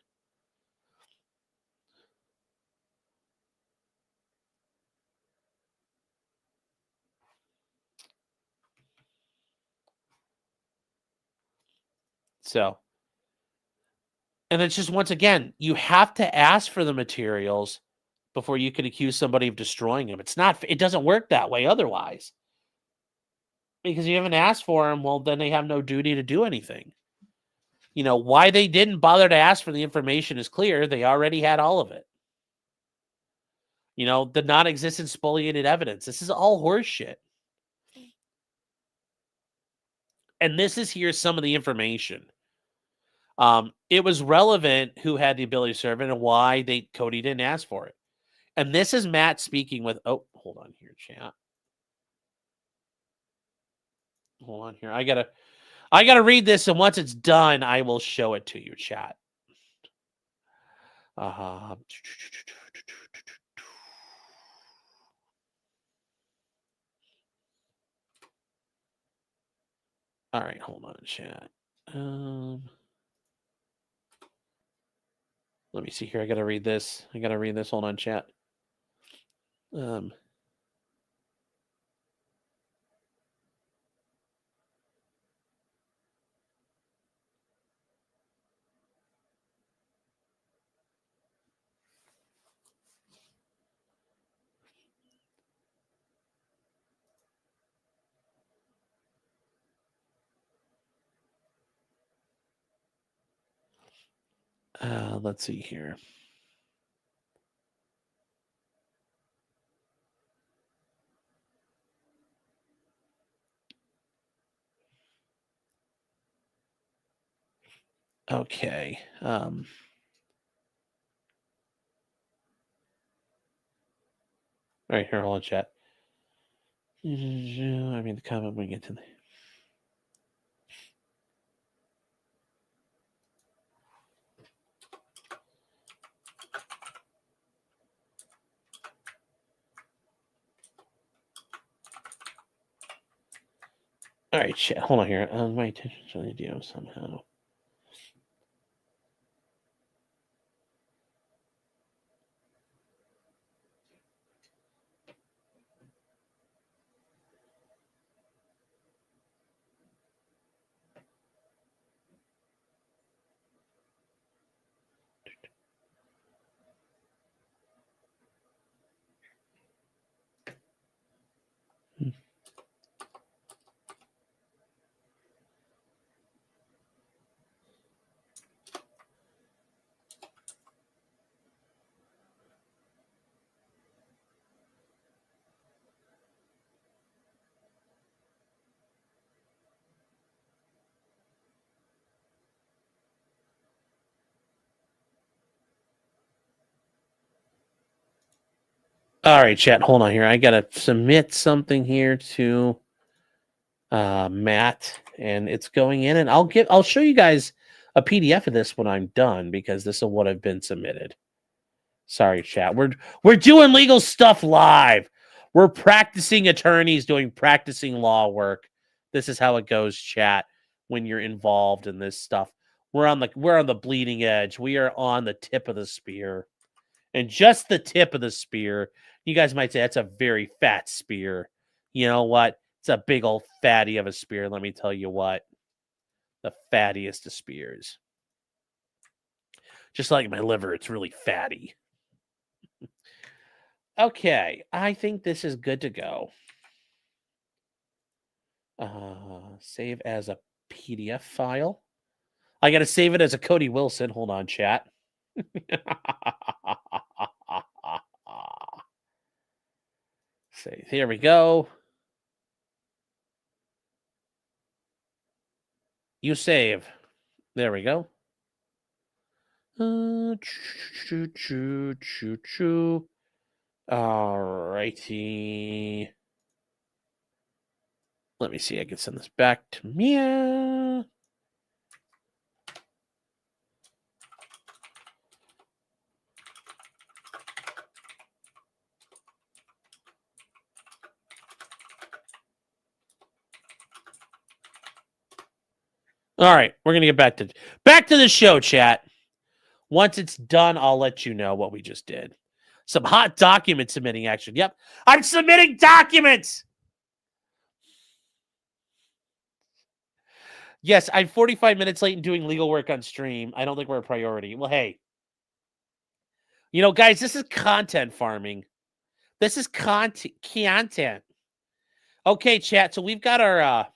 So, and it's just, once again, you have to ask for the materials before you can accuse somebody of destroying them. It doesn't work that way otherwise. Because you haven't asked for them, well, then they have no duty to do anything. Why they didn't bother to ask for the information is clear. They already had all of it. The non-existent spoliated evidence. This is all horseshit. And here's some of the information. It was relevant who had the ability to serve it and why Cody didn't ask for it. And this is Matt speaking with, hold on here, chat. Hold on here. I gotta read this, and once it's done, I will show it to you, chat. All right, hold on, chat. Let me see here. I gotta read this. Hold on, chat. Let's see here. Okay. All right, here, hold on, chat. I mean, the comment we get to the. All right, chat. Hold on here. My attention to the video somehow. All right, chat. Hold on here. I gotta submit something here to Matt, and it's going in, and I'll show you guys a PDF of this when I'm done because this is what I've been submitted. Sorry, chat. We're doing legal stuff live. We're practicing attorneys doing practicing law work. This is how it goes, chat, when you're involved in this stuff. We're on the bleeding edge. We are on the tip of the spear. And just the tip of the spear. You guys might say that's a very fat spear. You know what? It's a big old fatty of a spear. Let me tell you what. The fattiest of spears. Just like my liver, it's really fatty. Okay, I think this is good to go. Save as a PDF file. I got to save it as a Cody Wilson. Hold on, chat. Save. Here we go. You save. There we go. All righty. Let me see. I can send this back to Mia. All right, we're gonna get back to the show, chat. Once it's done, I'll let you know what we just did. Some hot document submitting action. Yep, I'm submitting documents. Yes, I'm 45 minutes late in doing legal work on stream. I don't think we're a priority. Well, hey, you know, guys, this is content farming. This is content. Okay, chat. So we've got our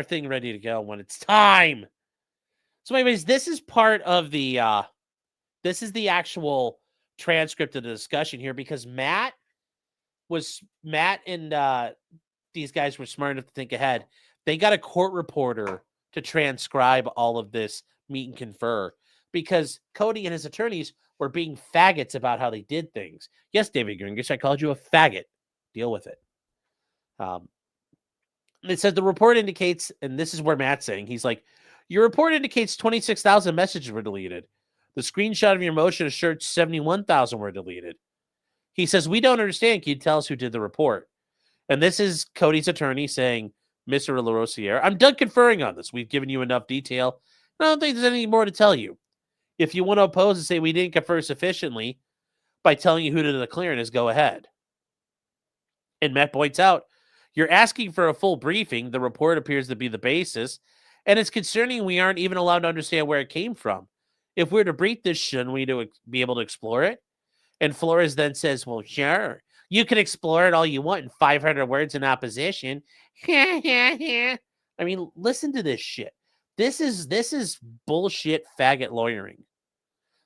thing ready to go when it's time. So, anyways, this is part of the this is the actual transcript of the discussion here because Matt and these guys were smart enough to think ahead. They got a court reporter to transcribe all of this meet and confer because Cody and his attorneys were being faggots about how they did things. Yes, David Gingras, I called you a faggot. Deal with it. It said the report indicates, and this is where Matt's saying, he's like, your report indicates 26,000 messages were deleted. The screenshot of your motion assured 71,000 were deleted. He says, we don't understand. Can you tell us who did the report? And this is Cody's attorney saying, Mr. LaRosiere, I'm done conferring on this. We've given you enough detail. I don't think there's anything more to tell you. If you want to oppose and say we didn't confer sufficiently by telling you who did the clearance, go ahead. And Matt points out, you're asking for a full briefing. The report appears to be the basis. And it's concerning we aren't even allowed to understand where it came from. If we're to brief this, shouldn't we be able to explore it? And Flores then says, well, sure. You can explore it all you want in 500 words in opposition. I mean, listen to this shit. This is bullshit faggot lawyering.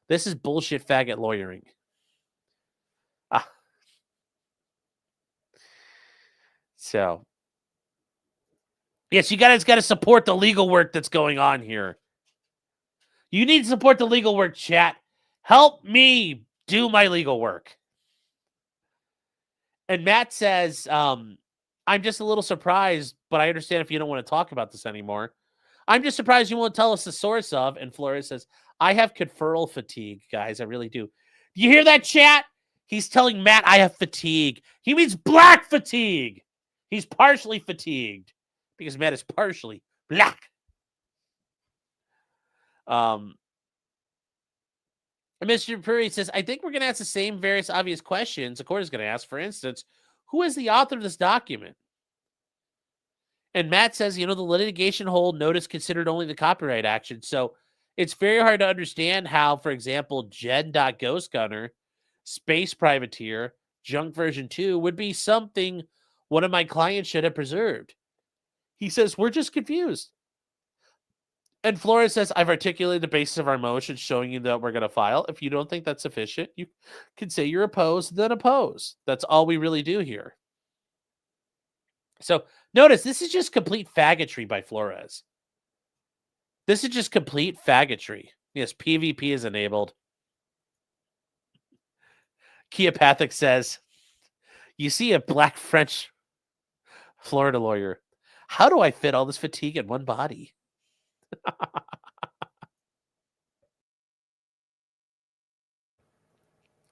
This is bullshit faggot lawyering. So, yes, you guys got to support the legal work that's going on here. You need to support the legal work, chat. Help me do my legal work. And Matt says, I'm just a little surprised, but I understand if you don't want to talk about this anymore. I'm just surprised you won't tell us the source of. And Flores says, I have conferral fatigue, guys. I really do. Do you hear that, chat? He's telling Matt I have fatigue. He means black fatigue. He's partially fatigued because Matt is partially black. And Mr. Puri says, I think we're going to ask the same various obvious questions the court is going to ask. For instance, who is the author of this document? And Matt says, you know, the litigation hold notice considered only the copyright action. So it's very hard to understand how, for example, Jen.GhostGunner, Space Privateer, Junk version 2 would be something one of my clients should have preserved. He says, we're just confused. And Flores says, I've articulated the basis of our motion showing you that we're going to file. If you don't think that's sufficient, you can say you're opposed, then oppose. That's all we really do here. So notice, this is just complete faggotry by Flores. This is just complete faggotry. Yes, PvP is enabled. Keopathic says, you see a black French Florida lawyer. How do I fit all this fatigue in one body?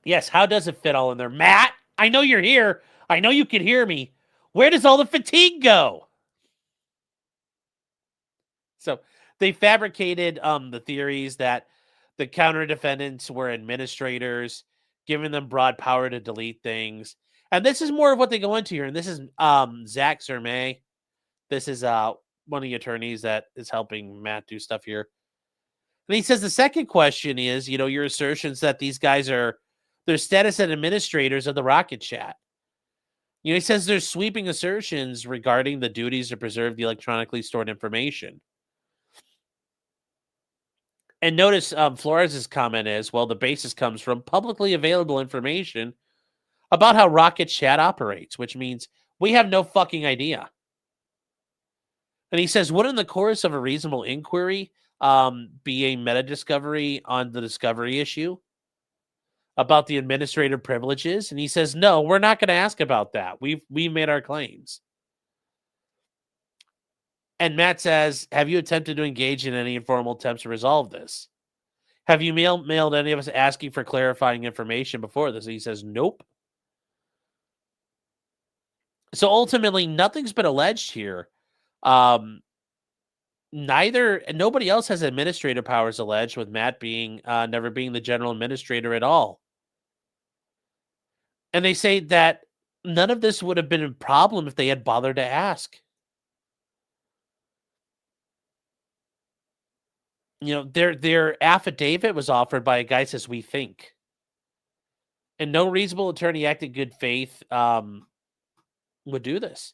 Yes, how does it fit all in there? Matt, I know you're here. I know you can hear me. Where does all the fatigue go? So they fabricated the theories that the counter defendants were administrators, giving them broad power to delete things. And this is more of what they go into here. And this is Zach Zermay. This is one of the attorneys that is helping Matt do stuff here. And he says the second question is, your assertions that these guys are their status as administrators of the Rocket Chat. He says there's sweeping assertions regarding the duties to preserve the electronically stored information. And notice Flores' comment is, well, the basis comes from publicly available information about how Rocket Chat operates, which means we have no fucking idea. And he says, would in the course of a reasonable inquiry be a meta-discovery on the discovery issue about the administrative privileges? And he says, no, we're not going to ask about that. We've made our claims. And Matt says, have you attempted to engage in any informal attempts to resolve this? Have you mailed any of us asking for clarifying information before this? And he says, nope. So ultimately, nothing's been alleged here. Nobody else has administrative powers alleged, with Matt being never being the general administrator at all. And they say that none of this would have been a problem if they had bothered to ask. Their affidavit was offered by a guy who says, we think. And no reasonable attorney acting in good faith would do this.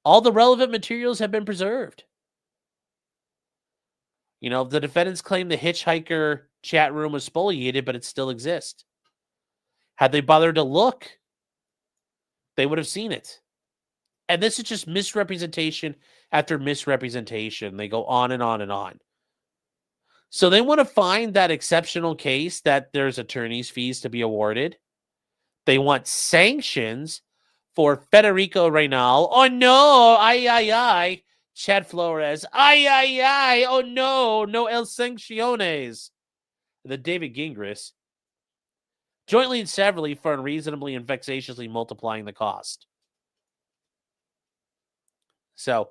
All the relevant materials have been preserved. The defendants claim the hitchhiker chat room was spoliated, but it still exists. Had they bothered to look, they would have seen it. And this is just misrepresentation after misrepresentation. They go on and on and on. So they want to find that exceptional case that there's attorney's fees to be awarded. They want sanctions for Federico Reynal. Oh no, ay. Chad Flores. Ay. Oh no el sancciones. The David Gingras. Jointly and severally for unreasonably and vexatiously multiplying the cost. So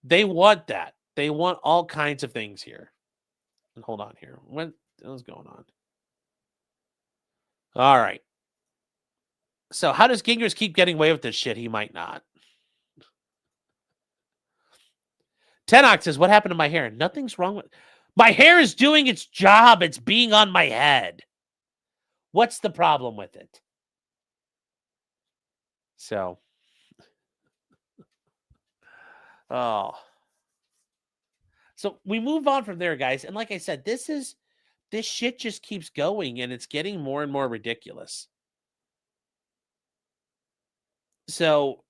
they want that. They want all kinds of things here. And hold on here. What is going on? All right. So how does Gingras keep getting away with this shit? He might not. Tenox says, what happened to my hair? Nothing's wrong with... My hair is doing its job. It's being on my head. What's the problem with it? So. Oh. So we move on from there, guys. And like I said, this shit just keeps going, and it's getting more and more ridiculous. So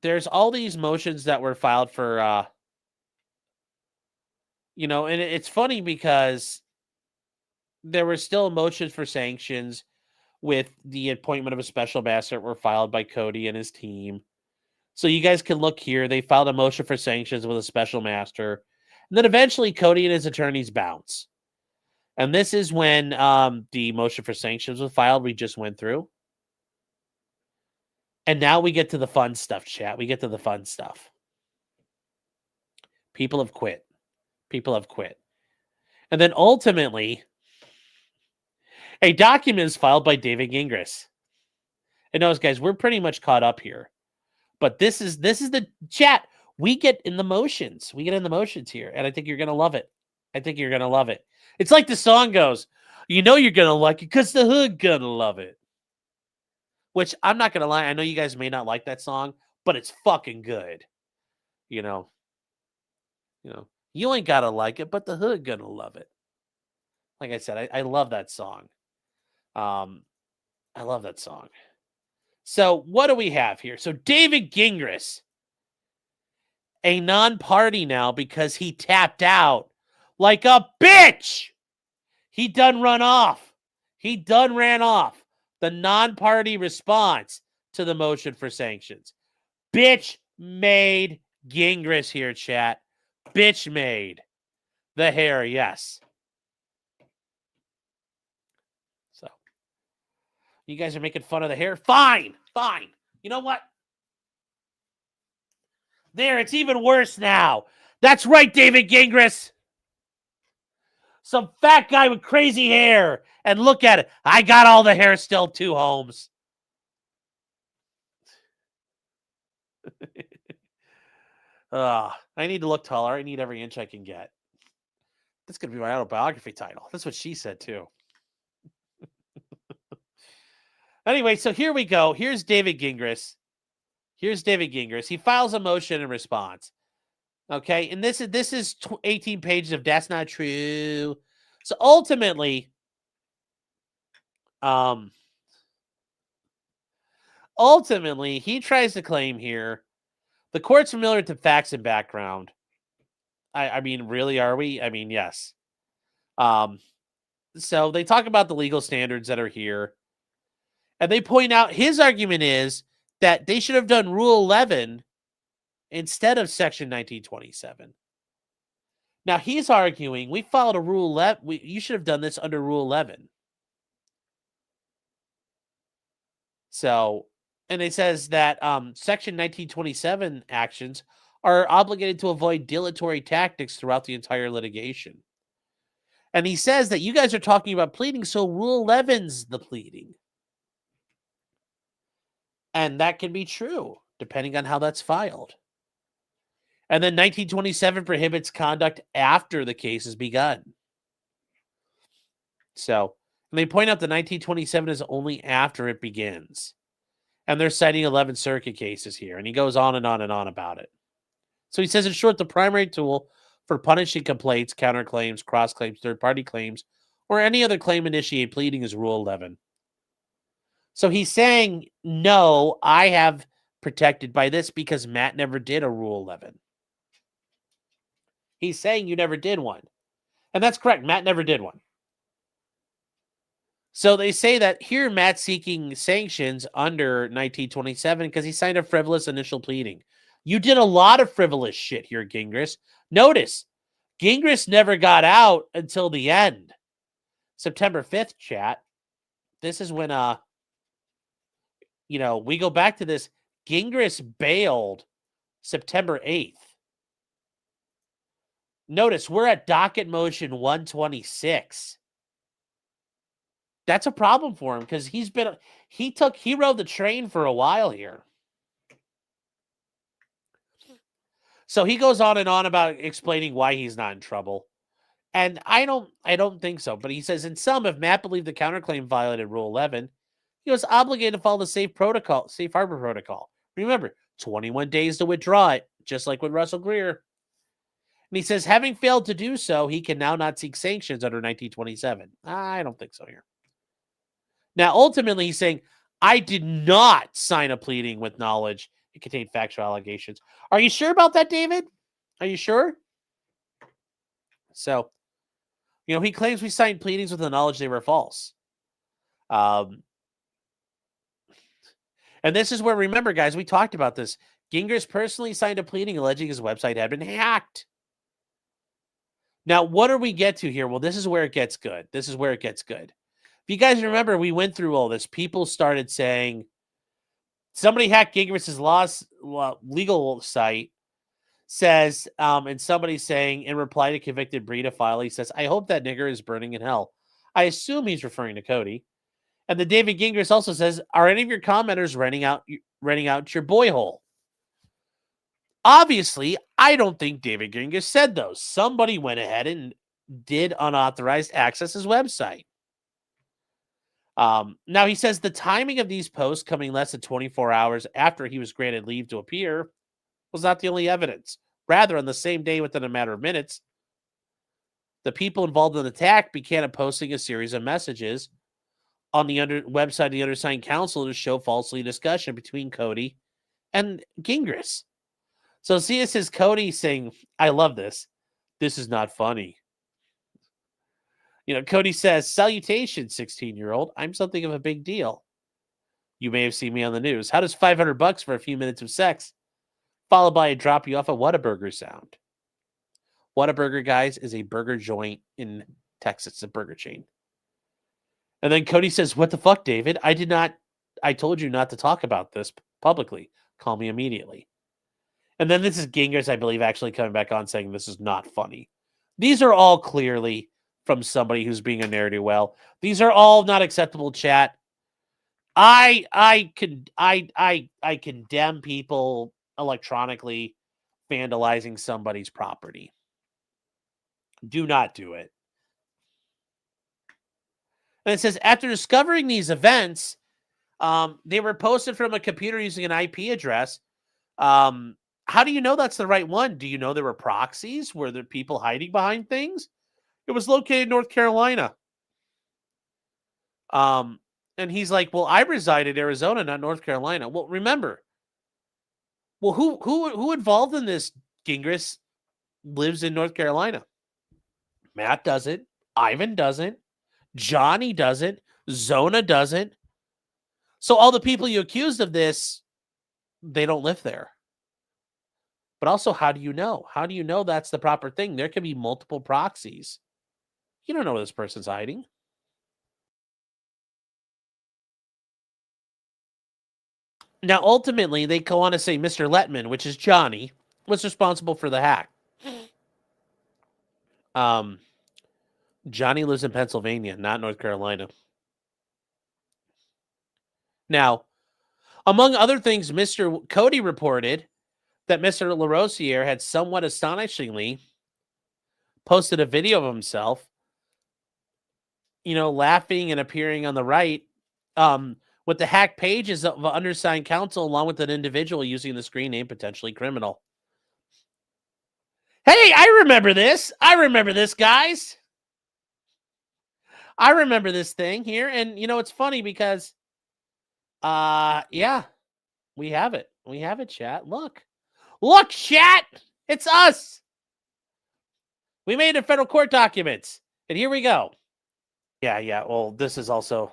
there's all these motions that were filed for, and it's funny because there were still motions for sanctions with the appointment of a special master were filed by Cody and his team. So you guys can look here. They filed a motion for sanctions with a special master. And then eventually Cody and his attorneys bounce. And this is when the motion for sanctions was filed. We just went through. And now we get to the fun stuff, chat. We get to the fun stuff. People have quit. People have quit. And then ultimately, a document is filed by David Gingras. And notice, guys, we're pretty much caught up here. But this is the chat. We get in the motions. We get in the motions here. And I think you're going to love it. I think you're going to love it. It's like the song goes, you're going to like it because the hood going to love it. Which I'm not going to lie. I know you guys may not like that song, but it's fucking good. You ain't got to like it, but the hood going to love it. Like I said, I love that song. I love that song. So what do we have here? So David Gingras, a non-party now because he tapped out like a bitch. He done run off. He done ran off the non-party response to the motion for sanctions. Bitch made Gingras here, chat. Bitch made. The hair, yes. So, you guys are making fun of the hair? Fine, fine. You know what? There, it's even worse now. That's right, David Gingras. Some fat guy with crazy hair. And look at it. I got all the hair still too, Holmes. I need to look taller. I need every inch I can get. That's going to be my autobiography title. That's what she said, too. Anyway, so here we go. Here's David Gingras. He files a motion in response. Okay, and this is 18 pages of that's not true. So ultimately, he tries to claim here. The court's familiar with the facts and background. I mean, really, are we? I mean, yes. So they talk about the legal standards that are here. And they point out his argument is that they should have done Rule 11 instead of Section 1927. Now, he's arguing we followed a Rule 11. You should have done this under Rule 11. So, and it says that Section 1927 actions are obligated to avoid dilatory tactics throughout the entire litigation. And he says that you guys are talking about pleading, so Rule 11's the pleading. And that can be true, depending on how that's filed. And then 1927 prohibits conduct after the case has begun. So, and they point out that 1927 is only after it begins. And they're citing 11th Circuit cases here. And he goes on and on and on about it. So he says, in short, the primary tool for punishing complaints, counterclaims, cross-claims, third-party claims, or any other claim initiated pleading is Rule 11. So he's saying, no, I have protected by this because Matt never did a Rule 11. He's saying you never did one. And that's correct. Matt never did one. So they say that here Matt's seeking sanctions under 1927 because he signed a frivolous initial pleading. You did a lot of frivolous shit here, Gingras. Notice, Gingras never got out until the end. September 5th, chat. This is when, we go back to this. Gingras bailed September 8th. Notice, we're at docket motion 126. That's a problem for him because he rode the train for a while here. So he goes on and on about explaining why he's not in trouble. And I don't think so. But he says, in sum, if Matt believed the counterclaim violated Rule 11, he was obligated to follow the safe harbor protocol. Remember, 21 days to withdraw it, just like with Russell Greer. And he says, having failed to do so, he can now not seek sanctions under 1927. I don't think so here. Now, ultimately, he's saying, I did not sign a pleading with knowledge it contained factual allegations. Are you sure about that, David? Are you sure? So, he claims we signed pleadings with the knowledge they were false. And this is where, remember, guys, we talked about this. Gingras personally signed a pleading alleging his website had been hacked. Now, what do we get to here? Well, this is where it gets good. If you guys remember, we went through all this. People started saying, somebody hacked Gingras' legal site, says, and somebody saying, in reply to convicted Brita file, he says, I hope that nigger is burning in hell. I assume he's referring to Cody. And the David Gingras also says, are any of your commenters renting out your boy hole? Obviously, I don't think David Gingras said those. Somebody went ahead and did unauthorized access his website. Now he says the timing of these posts coming less than 24 hours after he was granted leave to appear was not the only evidence. Rather, on the same day, within a matter of minutes, the people involved in the attack began posting a series of messages on the website of the undersigned counsel to show falsely discussion between Cody and Gingras. So see, this is Cody saying, I love this. This is not funny. Cody says, "Salutations, 16-year-old. I'm something of a big deal. You may have seen me on the news. How does $500 for a few minutes of sex, followed by a drop you off at Whataburger sound?" Whataburger, guys, is a burger joint in Texas, a burger chain. And then Cody says, "What the fuck, David? I told you not to talk about this publicly. Call me immediately." And then this is Gingras, I believe, actually coming back on saying this is not funny. These are all clearly from somebody who's being a ne'er-do-well. These are all not acceptable, chat. I condemn people electronically vandalizing somebody's property. Do not do it. And it says, after discovering these events, they were posted from a computer using an IP address. How do you know that's the right one? Do you know there were proxies? Were there people hiding behind things? It was located in North Carolina. And he's like, well, I reside in Arizona, not North Carolina. Well, remember, who involved in this, Gingras, lives in North Carolina? Matt doesn't. Ivan doesn't. Johnny doesn't. Zona doesn't. So all the people you accused of this, they don't live there. But also, how do you know? How do you know that's the proper thing? There could be multiple proxies. You don't know where this person's hiding. Now, ultimately, they go on to say Mr. Letman, which is Johnny, was responsible for the hack. Johnny lives in Pennsylvania, not North Carolina. Now, among other things, Mr. Cody reported that Mr. LaRosiere had somewhat astonishingly posted a video of himself, laughing and appearing on the right, with the hacked pages of an undersigned counsel, along with an individual using the screen name Potentially Criminal. Hey, I remember this. Guys. I remember this thing here. And, it's funny because, yeah, we have it. We have it, chat. Look, chat. It's us. We made it federal court documents. And here we go. Yeah. Well, this is also...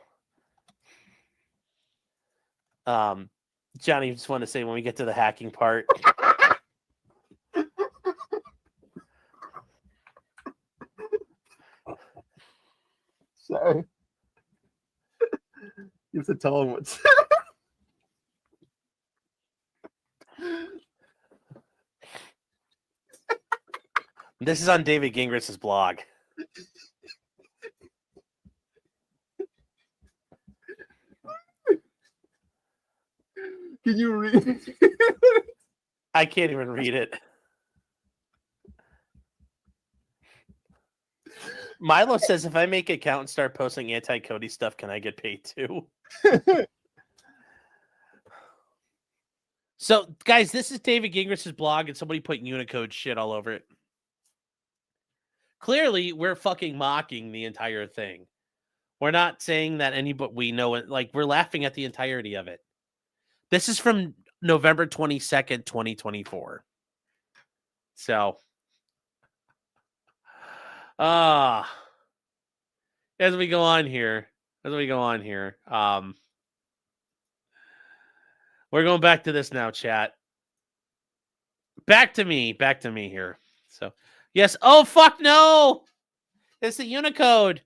Johnny, just want to say when we get to the hacking part. Sorry. You have to tell him what's... This is on David Gingras' blog. Can you read? I can't even read it. Milo says, if I make an account and start posting anti-Cody stuff, can I get paid too? So, guys, this is David Gingras' blog, and somebody put Unicode shit all over it. Clearly, we're fucking mocking the entire thing. We're not saying that anybody we know it. Like, we're laughing at the entirety of it. This is from November 22nd, 2024. So, as we go on here, we're going back to this now, chat. Back to me here. So, yes. Oh, fuck no. It's the Unicode.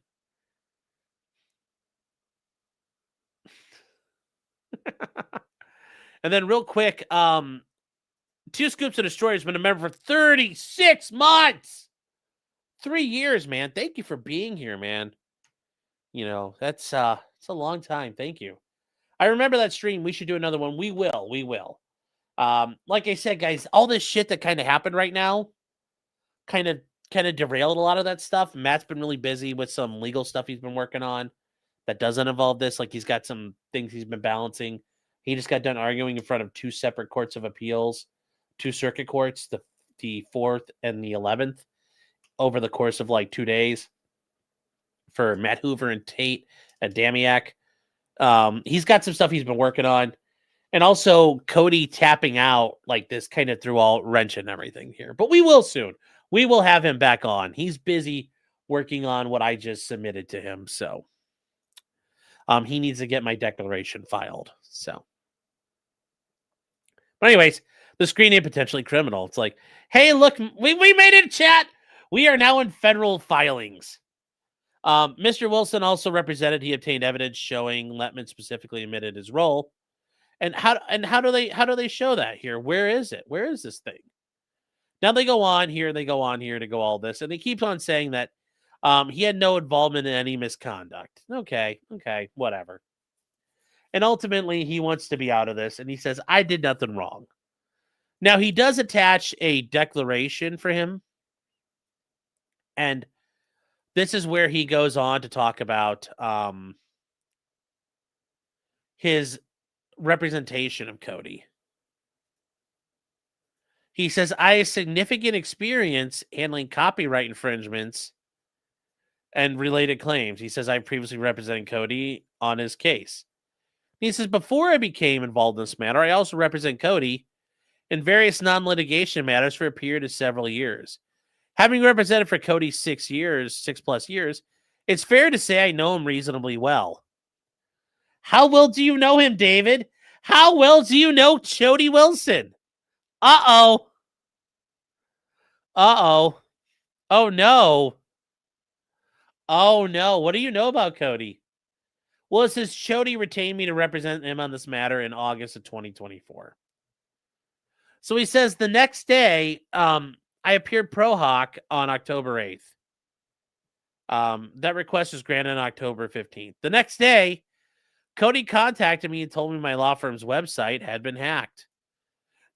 And then real quick, Two Scoops of Destroyer has been a member for 36 months. 3 years, man. Thank you for being here, man. That's it's a long time. Thank you. I remember that stream. We should do another one. We will. Like I said, guys, all this shit that kind of happened right now kind of derailed a lot of that stuff. Matt's been really busy with some legal stuff he's been working on that doesn't involve this. Like, he's got some things he's been balancing. He just got done arguing in front of 2 separate courts of appeals, 2 circuit courts, the 4th and the 11th, over the course of like 2 days for Matt Hoover and Tate and Damiak. He's got some stuff he's been working on. And also Cody tapping out like this kind of threw all wrench and everything here. But we will soon. We will have him back on. He's busy working on what I just submitted to him. So he needs to get my declaration filed. So, but anyways, the screen name potentially criminal. It's like, hey, look, we made it, chat. We are now in federal filings. Mr. Wilson also represented he obtained evidence showing Letman specifically admitted his role. And how do they show that here? Where is it? Where is this thing? Now they go on here to go all this, and they keep on saying that he had no involvement in any misconduct. Okay, whatever. And ultimately, he wants to be out of this, and he says, I did nothing wrong. Now, he does attach a declaration for him, and this is where he goes on to talk about his representation of Cody. He says, I have significant experience handling copyright infringements and related claims. He says, I previously represented Cody on his case. He says, before I became involved in this matter, I also represent Cody in various non-litigation matters for a period of several years. Having represented for Cody 6 plus years, it's fair to say I know him reasonably well. How well do you know him, David? How well do you know Cody Wilson? Uh-oh. Uh-oh. Oh, no. Oh, no. What do you know about Cody? Well, it says Cody retained me to represent him on this matter in August of 2024. So he says the next day, I appeared pro hoc on October 8th. That request was granted on October 15th. The next day, Cody contacted me and told me my law firm's website had been hacked.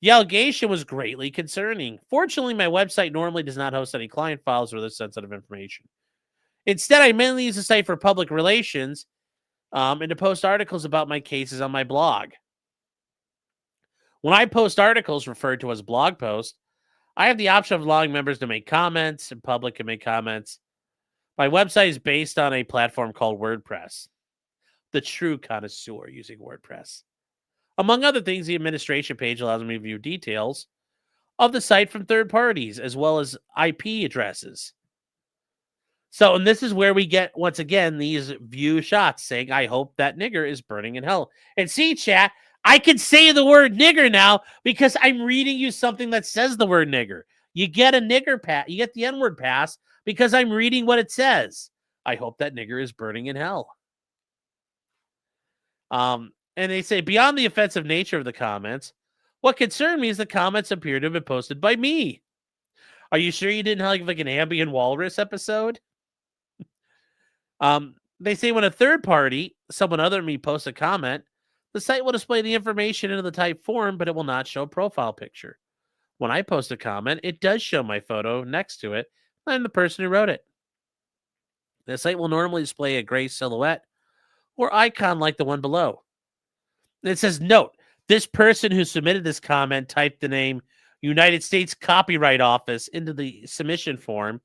The allegation was greatly concerning. Fortunately, my website normally does not host any client files or other sensitive information. Instead, I mainly use the site for public relations and to post articles about my cases on my blog. When I post articles referred to as blog posts, I have the option of allowing members to make comments, and public can make comments. My website is based on a platform called WordPress. The true connoisseur using WordPress. Among other things, the administration page allows me to view details of the site from third parties, as well as IP addresses. So, and this is where we get, once again, these view shots saying, I hope that nigger is burning in hell. And see, chat, I can say the word nigger now because I'm reading you something that says the word nigger. You get a nigger pass, you get the N-word pass because I'm reading what it says. I hope that nigger is burning in hell. And they say, beyond the offensive nature of the comments, what concerned me is the comments appear to have been posted by me. Are you sure you didn't have like an Ambient Walrus episode? They say when a third party, someone other than me, posts a comment, the site will display the information in the type form, but it will not show a profile picture. When I post a comment, it does show my photo next to it. I'm the person who wrote it. The site will normally display a gray silhouette or icon like the one below. It says, note, this person who submitted this comment typed the name United States Copyright Office into the submission form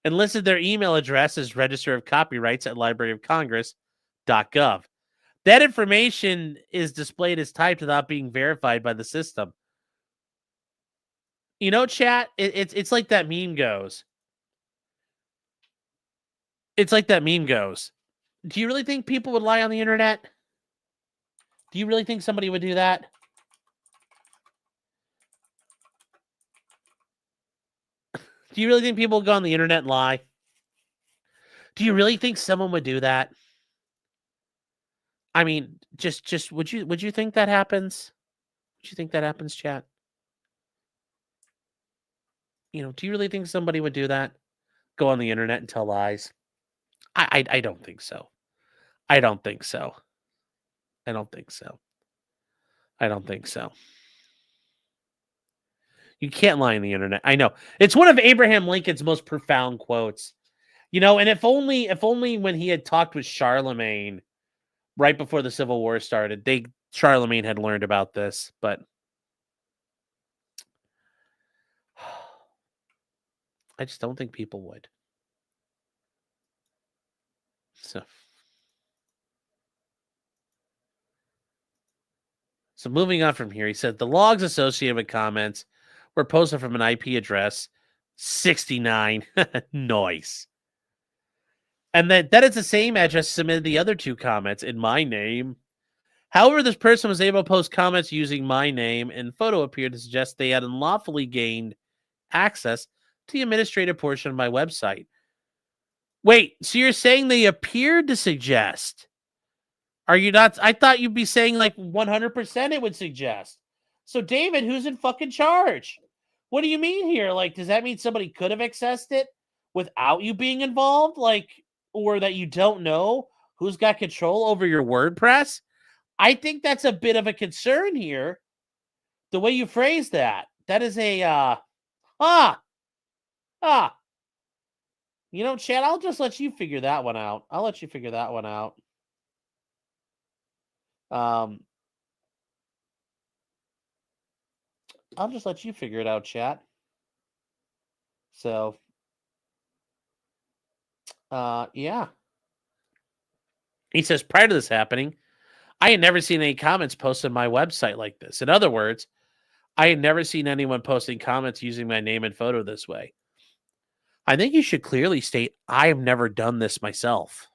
and listed their email address as Register of Copyrights at libraryofcongress.gov. That information is displayed as typed without being verified by the system. You know, chat, it's like that meme goes. It's like that meme goes. Do you really think people would lie on the internet? Do you really think somebody would do that? Do you really think people would go on the internet and lie? Do you really think someone would do that? I mean, just would you think that happens? Would you think that happens, chat? You know, do you really think somebody would do that? Go on the internet and tell lies? I don't think so. I don't think so. I don't think so. I don't think so. You can't lie on the internet. I know. It's one of Abraham Lincoln's most profound quotes. You know, and if only when he had talked with Charlemagne right before the Civil War started, Charlemagne had learned about this, but I just don't think people would. So moving on from here, he said the logs associated with comments were posted from an IP address 69. Nice. And that is the same address submitted the other 2 comments in my name. However, this person was able to post comments using my name, and photo appeared to suggest they had unlawfully gained access to the administrative portion of my website. Wait, so you're saying they appeared to suggest? Are you not? I thought you'd be saying like 100% it would suggest. So, David, who's in fucking charge? What do you mean here? Like, does that mean somebody could have accessed it without you being involved? Like, or that you don't know who's got control over your WordPress? I think that's a bit of a concern here. The way you phrase that. That is a, You know, Chad, I'll just let you figure that one out. I'll let you figure that one out. I'll just let you figure it out, chat. So, yeah. He says, prior to this happening, I had never seen any comments posted on my website like this. In other words, I had never seen anyone posting comments using my name and photo this way. I think you should clearly state, I have never done this myself.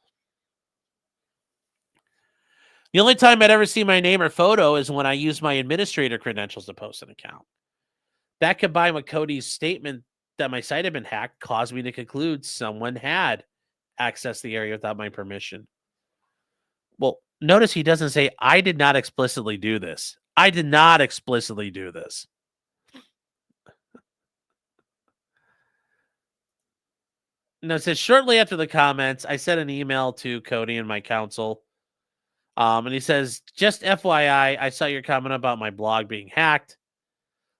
The only time I'd ever see my name or photo is when I use my administrator credentials to post an account. That combined with Cody's statement that my site had been hacked caused me to conclude someone had accessed the area without my permission. Well, notice he doesn't say, I did not explicitly do this. I did not explicitly do this. No, it says, shortly after the comments, I sent an email to Cody and my counsel. And he says, just FYI, I saw your comment about my blog being hacked.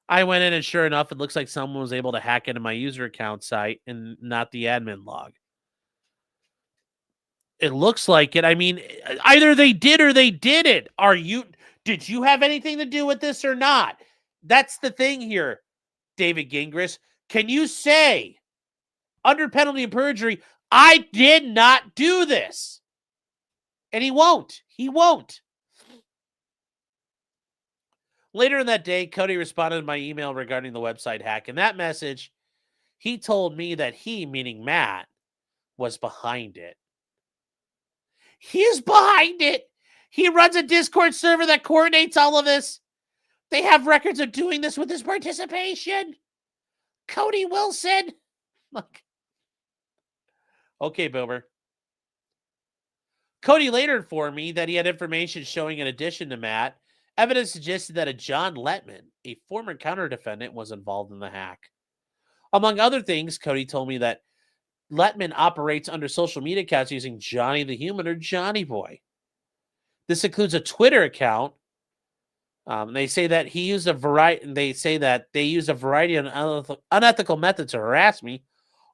I went in and sure enough, it looks like someone was able to hack into my user account site and not the admin log. It looks like it. I mean, either they did or they didn't. Did you have anything to do with this or not? That's the thing here, David Gingras. Can you say, under penalty of perjury, I did not do this? And he won't. He won't. Later in that day, Cody responded to my email regarding the website hack. In that message, he told me that he, meaning Matt, was behind it. He is behind it. He runs a Discord server that coordinates all of this. They have records of doing this with his participation. Cody Wilson. Look. Okay, Boomer. Cody later informed me that he had information showing, in addition to Matt, evidence suggested that a John Letman, a former counter-defendant, was involved in the hack. Among other things, Cody told me that Letman operates under social media accounts using Johnny the Human or Johnny Boy. This includes a Twitter account. They say that he used a variety. They say that they used a variety of unethical methods to harass me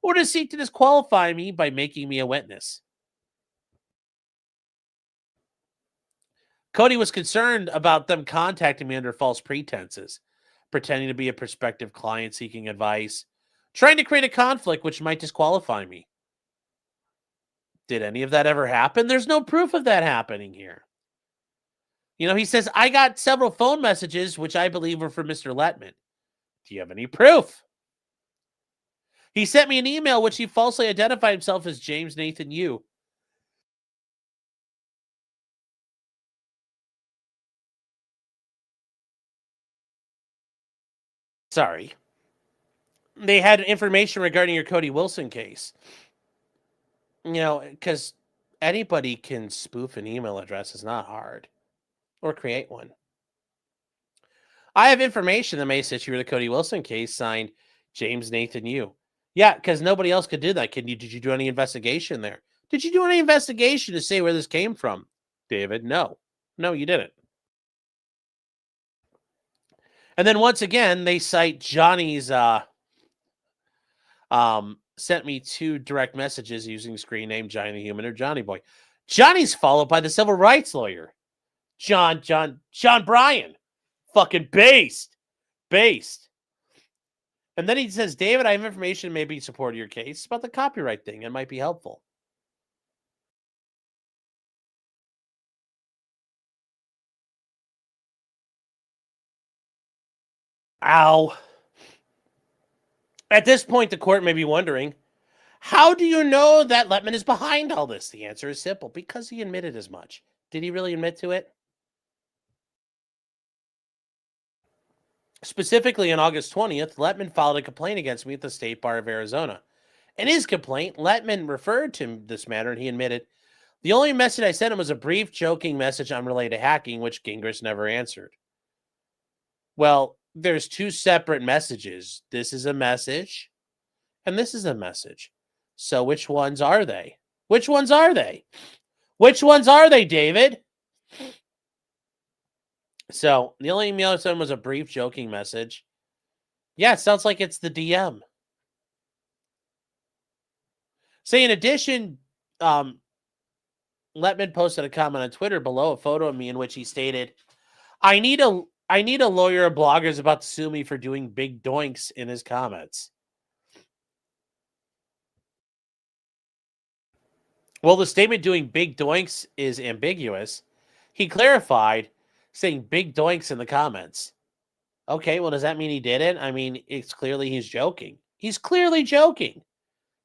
or to seek to disqualify me by making me a witness. Cody was concerned about them contacting me under false pretenses, pretending to be a prospective client seeking advice, trying to create a conflict which might disqualify me. Did any of that ever happen? There's no proof of that happening here. You know, he says, I got several phone messages, which I believe were from Mr. Letman. Do you have any proof? He sent me an email which he falsely identified himself as James Nathan Yu. Sorry. They had information regarding your Cody Wilson case. You know, because anybody can spoof an email address. It's not hard. Or create one. I have information that may assist you with the Cody Wilson case, signed James Nathan Yu. Yeah, because nobody else could do that. Did you do any investigation there? Did you do any investigation to say where this came from, David? No. No, you didn't. And then once again, they cite Johnny's sent me 2 direct messages using screen name Johnny the Human or Johnny Boy. Johnny's followed by the civil rights lawyer, John Bryan. Fucking based. And then he says, David, I have information that may be support your case about the copyright thing. It might be helpful. Ow. At this point, the court may be wondering, How do you know that Letman is behind all this? The answer is simple. Because he admitted as much. Did he really admit to it? Specifically, on August 20th, Letman filed a complaint against me at the State Bar of Arizona. In his complaint, Letman referred to this matter, and he admitted, the only message I sent him was a brief, joking message unrelated to hacking, which Gingras never answered. Well, there's two separate messages. This is a message, and this is a message. So which ones are they? Which ones are they? Which ones are they, David? So the only email I sent was a brief, joking message. Yeah, it sounds like it's the DM. Say, in addition, Letman posted a comment on Twitter below a photo of me in which he stated, I need a lawyer of bloggers about to sue me for doing big doinks in his comments. Well, the statement doing big doinks is ambiguous. He clarified, saying big doinks in the comments. Okay, well, does that mean he didn't? I mean, it's clearly he's joking. He's clearly joking.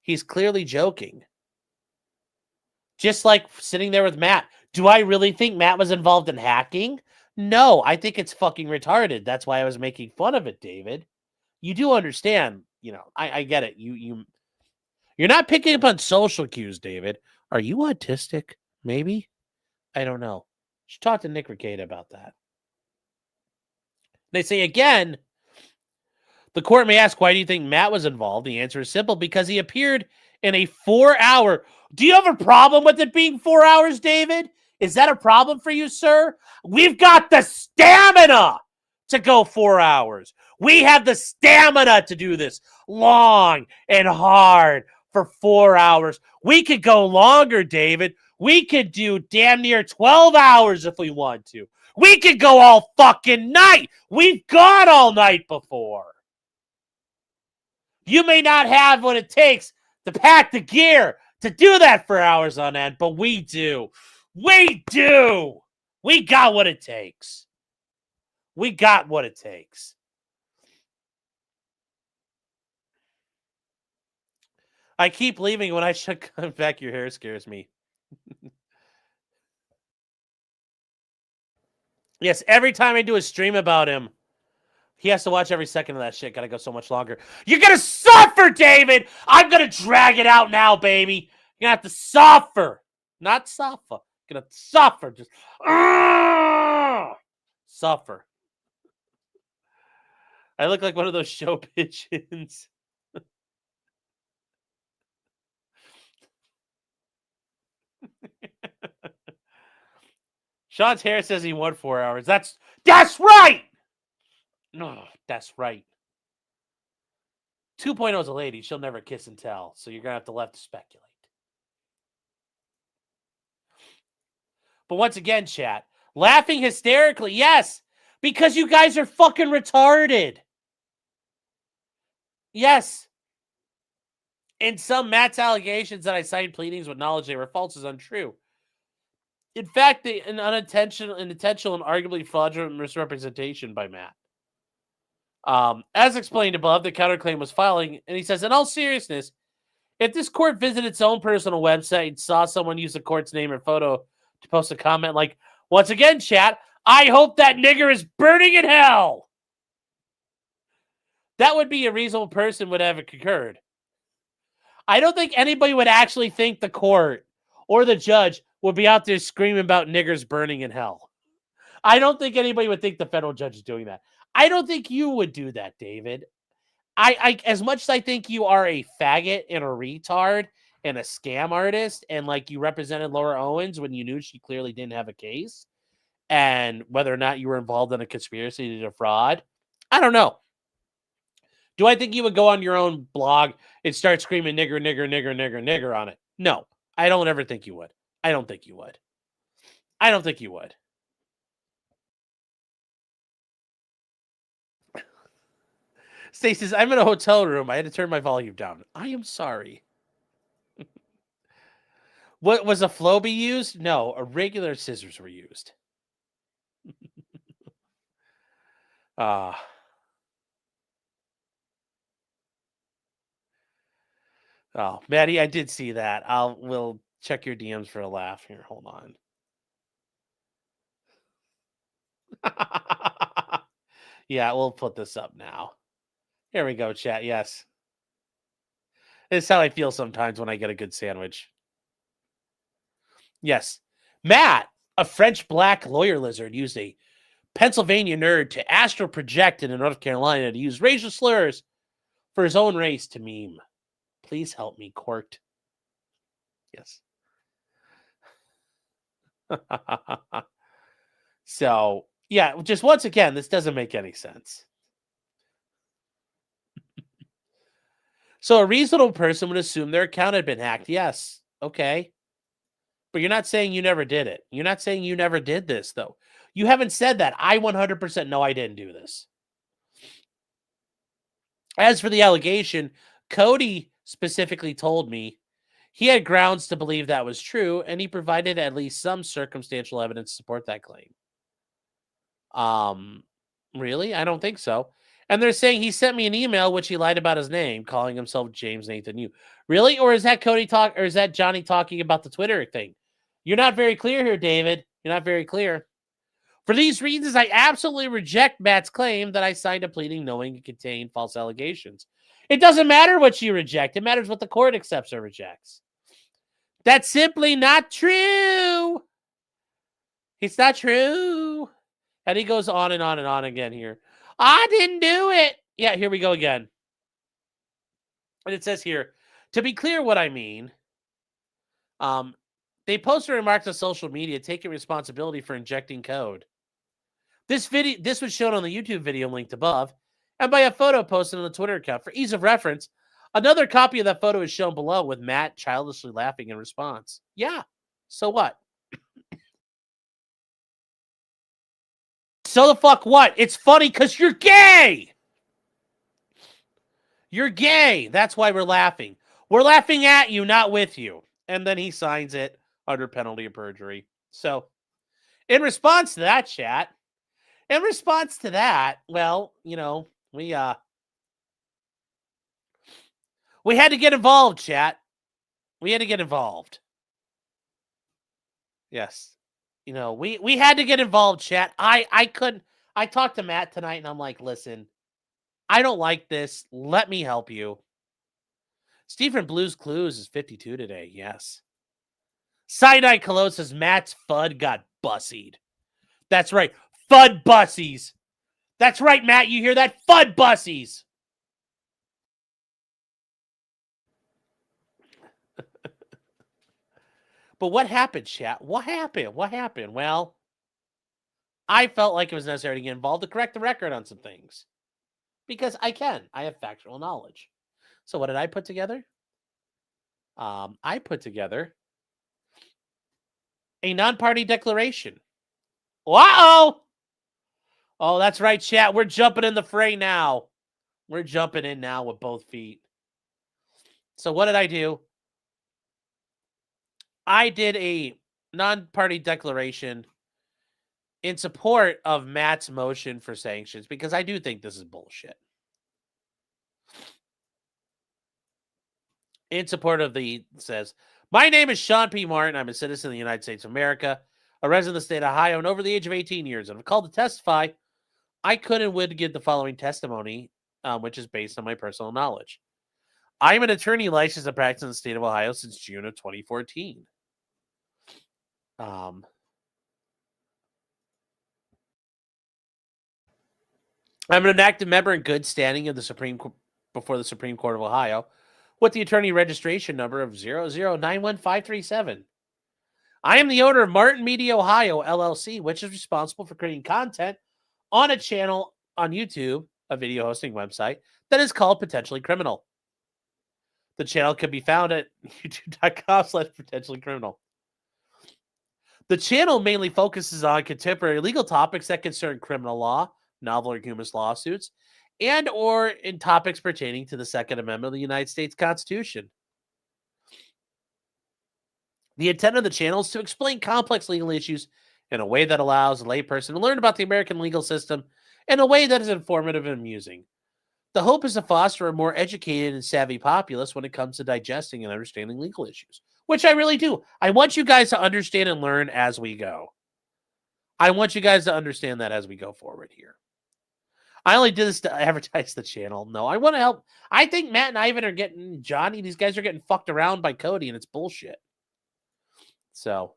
He's clearly joking. Just like sitting there with Matt. Do I really think Matt was involved in hacking? No, I think it's fucking retarded. That's why I was making fun of it, David. You do understand, you know, I get it. You're not picking up on social cues, David. Are you autistic? Maybe? I don't know. You should talk to Nick Ricada about that. They say again, the court may ask, why do you think Matt was involved? The answer is simple, because he appeared in a 4-hour. Do you have a problem with it being 4 hours, David? Is that a problem for you, sir? We've got the stamina to go 4 hours. We have the stamina to do this long and hard for 4 hours. We could go longer, David. We could do damn near 12 hours if we want to. We could go all fucking night. We've gone all night before. You may not have what it takes to pack the gear to do that for hours on end, but we do. We do. We got what it takes. We got what it takes. I keep leaving when I should come back. Your hair scares me. Yes, every time I do a stream about him, he has to watch every second of that shit. Gotta go so much longer. You're gonna suffer, David! I'm gonna drag it out now, baby. You're gonna have to suffer. Not suffer. You're gonna suffer. Just suffer. I look like one of those show pigeons. Sean's hair says he won 4 hours. That's right! No, that's right. 2.0 is a lady. She'll never kiss and tell. So you're going to have to left to speculate. But once again, chat, laughing hysterically. Yes, because you guys are fucking retarded. Yes. In some Matt's allegations that I signed pleadings with knowledge they were false is untrue. In fact, an intentional, and arguably fraudulent misrepresentation by Matt. As explained above, the counterclaim was filing, and he says, in all seriousness, if this court visited its own personal website and saw someone use the court's name or photo to post a comment like, once again, chat, I hope that nigger is burning in hell, that would be a reasonable person would have concurred. I don't think anybody would actually think the court or the judge would be out there screaming about niggers burning in hell. I don't think anybody would think the federal judge is doing that. I don't think you would do that, David. I as much as I think you are a faggot and a retard and a scam artist, and like you represented Laura Owens when you knew she clearly didn't have a case, and whether or not you were involved in a conspiracy to defraud, I don't know. Do I think you would go on your own blog and start screaming nigger, nigger, nigger, nigger, nigger on it? No, I don't ever think you would. I don't think you would. I don't think you would. Stacey says, I'm in a hotel room. I had to turn my volume down. I am sorry. What was a Flowbee used? No, a regular scissors were used. Oh, Maddie, I did see that. We'll check your DMs for a laugh here. Hold on. Yeah, we'll put this up now. Here we go, chat. Yes. This is how I feel sometimes when I get a good sandwich. Yes. Matt, a French black lawyer lizard, used a Pennsylvania nerd to astral project in North Carolina to use racial slurs for his own race to meme. Please help me, Court. Yes. So, yeah, just once again, this doesn't make any sense. So a reasonable person would assume their account had been hacked. Yes. Okay. But you're not saying you never did it. You're not saying you never did this, though. You haven't said that. I 100% know I didn't do this. As for the allegation, Cody specifically told me he had grounds to believe that was true, and he provided at least some circumstantial evidence to support that claim. Really? I don't think so. And they're saying he sent me an email which he lied about his name, calling himself James Nathan Yu. Really? Or is that or is that Johnny talking about the Twitter thing? You're not very clear here, David. You're not very clear. For these reasons, I absolutely reject Matt's claim that I signed a pleading knowing it contained false allegations. It doesn't matter what you reject. It matters what the court accepts or rejects. That's simply not true. It's not true. And he goes on and on and on again here. I didn't do it. Yeah, here we go again. And it says here, to be clear what I mean, they posted remarks on social media taking responsibility for injecting code. This was shown on the YouTube video linked above and by a photo posted on the Twitter account. For ease of reference, another copy of that photo is shown below with Matt childishly laughing in response. Yeah, so what? So the fuck what? It's funny because you're gay. You're gay. That's why we're laughing. We're laughing at you, not with you. And then he signs it under penalty of perjury. So in response to that, chat, well, you know, we had to get involved, chat. We had to get involved. Yes. You know, we had to get involved, chat. I talked to Matt tonight and I'm like, listen, I don't like this. Let me help you. Stephen Blues Clues is 52 today. Yes. Sinai Cologne says Matt's FUD got bussied. That's right. FUD bussies. That's right, Matt. You hear that? FUD bussies. But what happened, chat? What happened? What happened? Well, I felt like it was necessary to get involved to correct the record on some things. Because I can. I have factual knowledge. So what did I put together? I put together a non-party declaration. Uh-oh! Oh, that's right, chat. We're jumping in the fray now. We're jumping in now with both feet. So what did I do? I did a non-party declaration in support of Matt's motion for sanctions because I do think this is bullshit. In support of says, my name is Sean P. Martin. I'm a citizen of the United States of America, a resident of the state of Ohio, and over the age of 18 years. And I'm called to testify. I could and would give the following testimony, which is based on my personal knowledge. I am an attorney licensed and practicing in the state of Ohio since June of 2014. I'm an active member in good standing of before the Supreme Court of Ohio with the attorney registration number of 0091537. I am the owner of Martin Media Ohio, LLC, which is responsible for creating content on a channel on YouTube, a video hosting website, that is called Potentially Criminal. The channel can be found at youtube.com/potentiallycriminal. The channel mainly focuses on contemporary legal topics that concern criminal law, novel or humorous lawsuits, and or in topics pertaining to the Second Amendment of the United States Constitution. The intent of the channel is to explain complex legal issues in a way that allows a layperson to learn about the American legal system in a way that is informative and amusing. The hope is to foster a more educated and savvy populace when it comes to digesting and understanding legal issues, which I really do. I want you guys to understand and learn as we go. I want you guys to understand that as we go forward here. I only did this to advertise the channel. No, I want to help. I think Matt and Ivan are getting, Johnny, these guys are getting fucked around by Cody, and it's bullshit. So,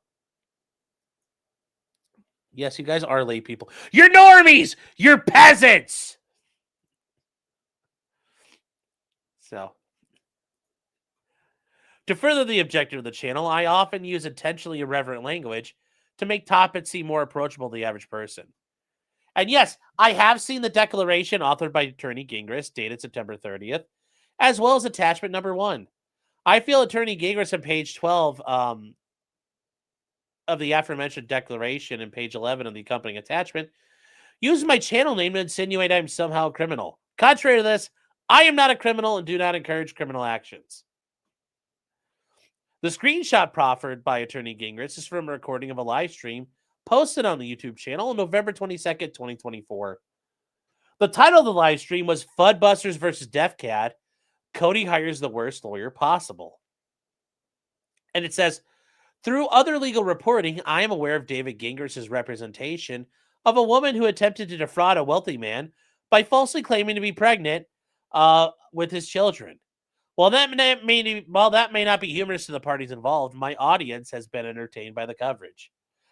yes, you guys are lay people. You're normies! You're peasants! So, to further the objective of the channel, I often use intentionally irreverent language to make topics seem more approachable to the average person. And yes, I have seen the declaration authored by Attorney Gingras, dated September 30th, as well as attachment number 1. I feel Attorney Gingras on page 12 of the aforementioned declaration and page 11 of the accompanying attachment uses my channel name to insinuate I'm somehow a criminal. Contrary to this, I am not a criminal and do not encourage criminal actions. The screenshot proffered by Attorney Gingras is from a recording of a live stream posted on the YouTube channel on November 22nd, 2024. The title of the live stream was Fuddbusters versus DEFCAD. Cody hires the worst lawyer possible. And it says, through other legal reporting, I am aware of David Gingras' representation of a woman who attempted to defraud a wealthy man by falsely claiming to be pregnant with his children. While that may not be humorous to the parties involved, my audience has been entertained by the coverage.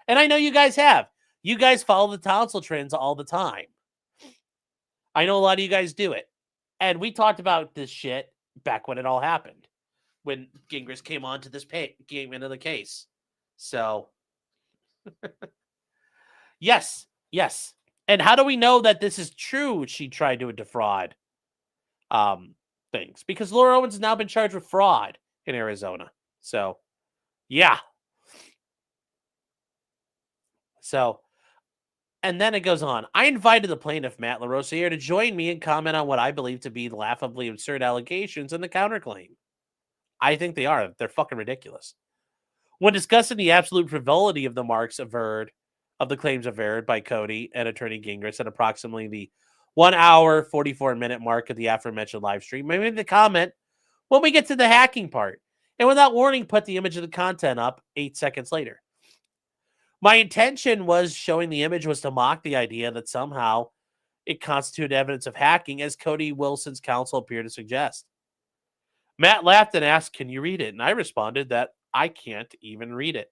And I know you guys have. You guys follow the tonsil trends all the time. I know a lot of you guys do it. And we talked about this shit back when it all happened. When Gingras came on to this came into the case. So, yes. And how do we know that this is true? She tried to defraud things. Because Laura Owens has now been charged with fraud in Arizona. So, yeah. So, and then it goes on. I invited the plaintiff, Matt LaRosiere, to join me and comment on what I believe to be laughably absurd allegations in the counterclaim. I think they are. They're fucking ridiculous. When discussing the absolute frivolity of the claims averred by Cody and Attorney Gingras at approximately the 1 hour, 44-minute mark of the aforementioned live stream, I made the comment when we get to the hacking part, and without warning, put the image of the content up 8 seconds later. My intention was showing the image was to mock the idea that somehow it constituted evidence of hacking, as Cody Wilson's counsel appeared to suggest. Matt laughed and asked, "Can you read it?" And I responded that I can't even read it.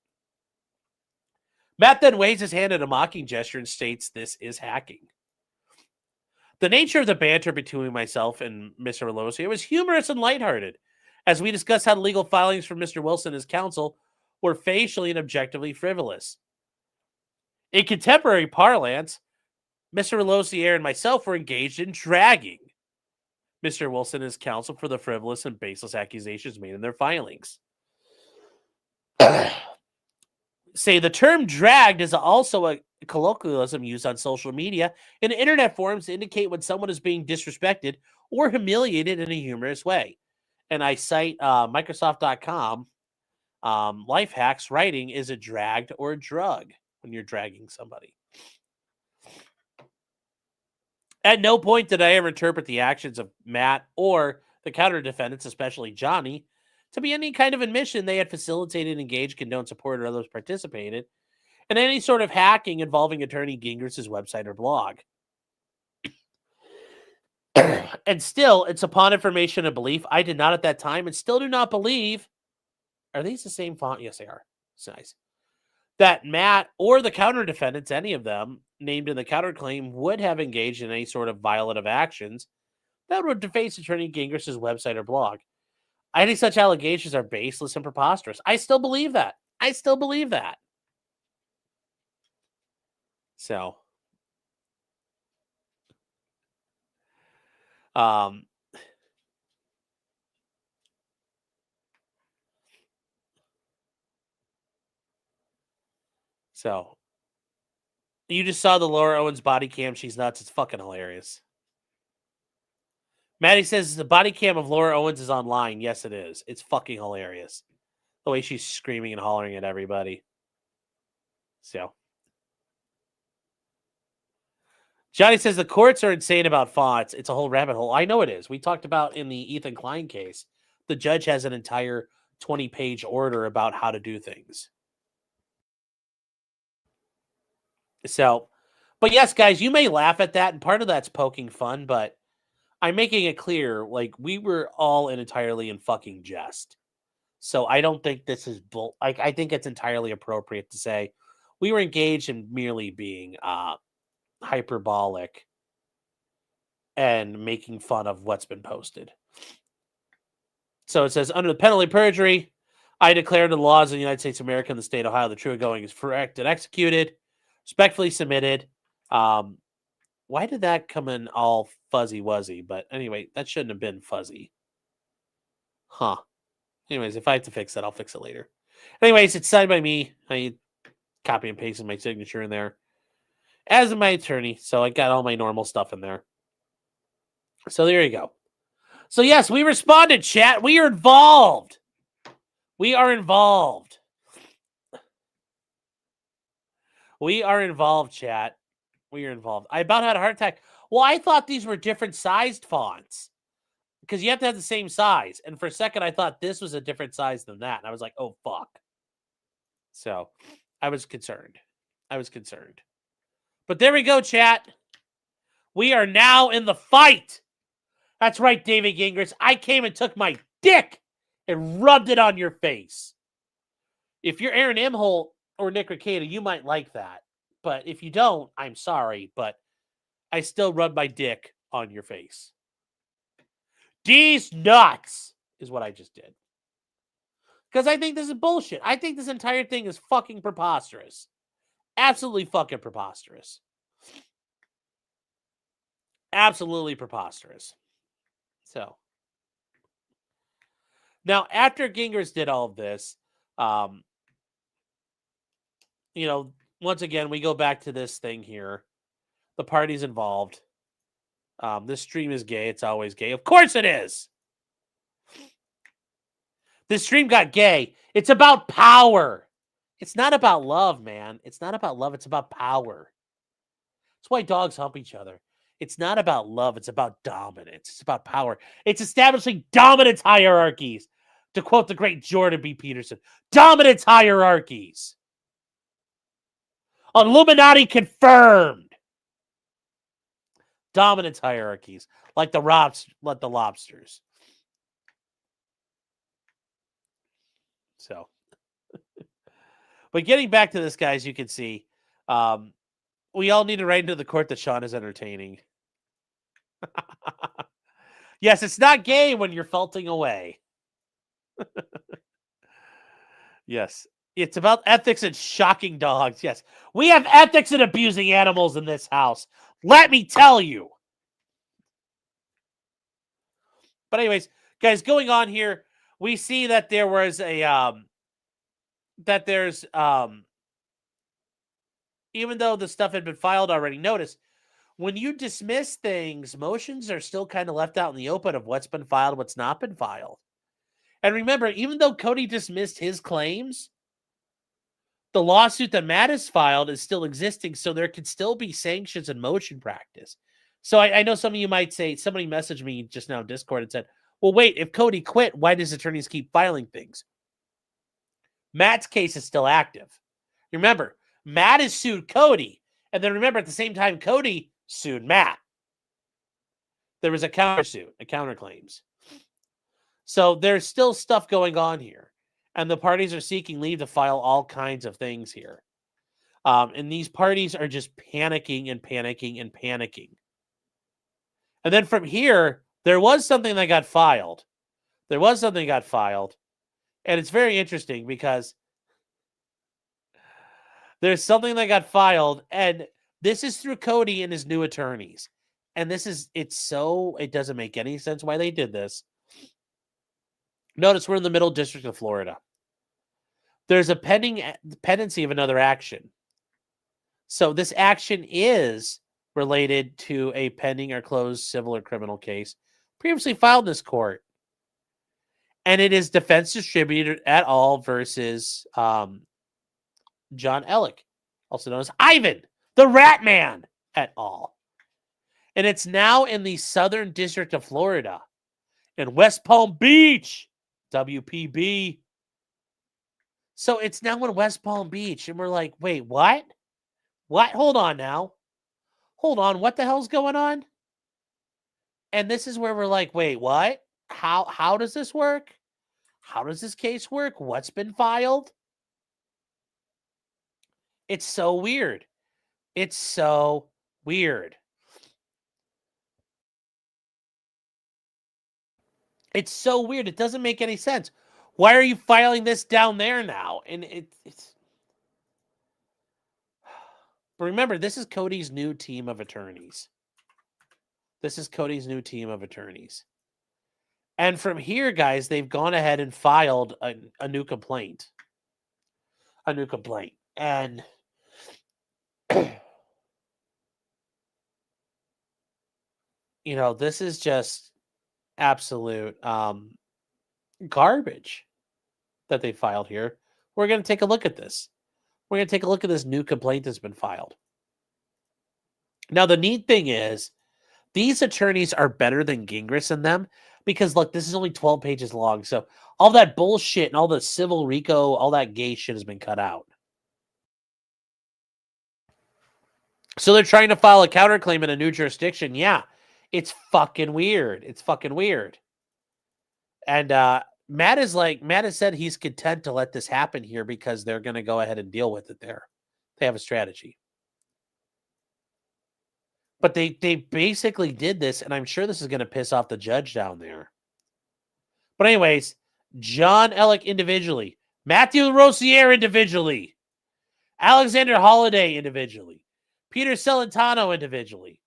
Matt then waves his hand in a mocking gesture and states this is hacking. The nature of the banter between myself and Mr. LaRosiere was humorous and lighthearted, as we discussed how the legal filings from Mr. Wilson and his counsel were facially and objectively frivolous. In contemporary parlance, Mr. LaRosiere and myself were engaged in dragging Mr. Wilson and his counsel for the frivolous and baseless accusations made in their filings. Say the term dragged is also a colloquialism used on social media and internet forums to indicate when someone is being disrespected or humiliated in a humorous way. And I cite Microsoft.com. Life hacks writing is a dragged or a drug when you're dragging somebody. At no point did I ever interpret the actions of Matt or the counter defendants, especially Johnny, to be any kind of admission they had facilitated, engaged, condoned, supported, or others participated in any sort of hacking involving Attorney Gingras' website or blog. And still, it's upon information and belief I did not at that time and still do not believe. Are these the same font? Yes, they are. It's nice. That Matt or the counter defendants, any of them named in the counterclaim, would have engaged in any sort of violative actions that would deface Attorney Gingras' website or blog. Any such allegations are baseless and preposterous. I still believe that. So, you just saw the Laura Owens body cam. She's nuts. It's fucking hilarious. Maddie says the body cam of Laura Owens is online. Yes, it is. It's fucking hilarious. The way she's screaming and hollering at everybody. So, Johnny says the courts are insane about fonts. It's a whole rabbit hole. I know it is. We talked about in the Ethan Klein case, the judge has an entire 20-page order about how to do things. So, but yes, guys, you may laugh at that, and part of that's poking fun, but I'm making it clear, like, we were all entirely in fucking jest. So I don't think this is I think it's entirely appropriate to say we were engaged in merely being hyperbolic and making fun of what's been posted. So it says, under the penalty of perjury, I declare the laws of the United States of America and the state of Ohio the true going is correct and executed. Respectfully submitted. Why did that come in all fuzzy-wuzzy? But anyway, that shouldn't have been fuzzy. Huh. Anyways, if I have to fix that, I'll fix it later. Anyways, it's signed by me. I copy and pasted my signature in there. As my attorney, so I got all my normal stuff in there. So there you go. So yes, we responded, chat. We are involved. We are involved. We are involved, chat. We are involved. I about had a heart attack. Well, I thought these were different sized fonts because you have to have the same size. And for a second, I thought this was a different size than that. And I was like, oh, fuck. So I was concerned. But there we go, chat. We are now in the fight. That's right, David Gingras. I came and took my dick and rubbed it on your face. If you're Aaron Imholt or Nick Rekieta, you might like that. But if you don't, I'm sorry. But I still rubbed my dick on your face. These nuts is what I just did. Because I think this is bullshit. I think this entire thing is fucking preposterous. Absolutely fucking preposterous. Absolutely preposterous. So, now after Gingras did all of this, once again, we go back to this thing here. The parties involved. This stream is gay. It's always gay. Of course it is. This stream got gay. It's about power. It's not about love, man. It's not about love. It's about power. That's why dogs hump each other. It's not about love. It's about dominance. It's about power. It's establishing dominance hierarchies. To quote the great Jordan B. Peterson, dominance hierarchies. Illuminati confirmed. Dominance hierarchies. Like the lobsters. So. But getting back to this, guys, you can see we all need to write into the court that Sean is entertaining. Yes, it's not gay when you're felting away. Yes, it's about ethics and shocking dogs. Yes, we have ethics in abusing animals in this house. Let me tell you. But anyways, guys, going on here, we see that there was a even though the stuff had been filed already, notice when you dismiss things, motions are still kind of left out in the open of what's been filed, what's not been filed. And remember, even though Cody dismissed his claims, the lawsuit that Matt has filed is still existing, so there could still be sanctions and motion practice. So I know some of you might say, somebody messaged me just now in Discord and said, well, wait, if Cody quit, why does attorneys keep filing things? Matt's case is still active. Remember, Matt has sued Cody. And then remember, at the same time, Cody sued Matt. There was a countersuit, a counterclaims. So there's still stuff going on here. And the parties are seeking leave to file all kinds of things here. And these parties are just panicking and panicking and panicking. And then from here, there was something that got filed. And it's very interesting because there's something that got filed, and this is through Cody and his new attorneys. And it doesn't make any sense why they did this. Notice we're in the Middle District of Florida. There's a pendency of another action. So this action is related to a pending or closed civil or criminal case previously filed in this court. And it is Defense Distributor et al. Versus John Ellick, also known as Ivan, the Rat Man et al. And it's now in the Southern District of Florida in West Palm Beach, WPB. So it's now in West Palm Beach. And we're like, wait, what? What? Hold on now. Hold on. What the hell's going on? And this is where we're like, wait, what? How does this work? How does this case work? What's been filed? It's so weird. It's so weird. It's so weird. It doesn't make any sense. Why are you filing this down there now? And it's. But remember, this is Cody's new team of attorneys. This is Cody's new team of attorneys. And from here, guys, they've gone ahead and filed a new complaint. A new complaint. And you know, this is just absolute garbage that they filed here. We're going to take a look at this. We're going to take a look at this new complaint that's been filed. Now, the neat thing is, these attorneys are better than Gingras and them because, look, this is only 12 pages long. So all that bullshit and all the civil RICO, all that gay shit has been cut out. So they're trying to file a counterclaim in a new jurisdiction. Yeah, it's fucking weird. It's fucking weird. And Matt has said he's content to let this happen here because they're going to go ahead and deal with it there. They have a strategy. But they basically did this, and I'm sure this is going to piss off the judge down there. But anyways, John Ellick individually, Matthew Rossier individually, Alexander Holiday individually, Peter Celentano individually,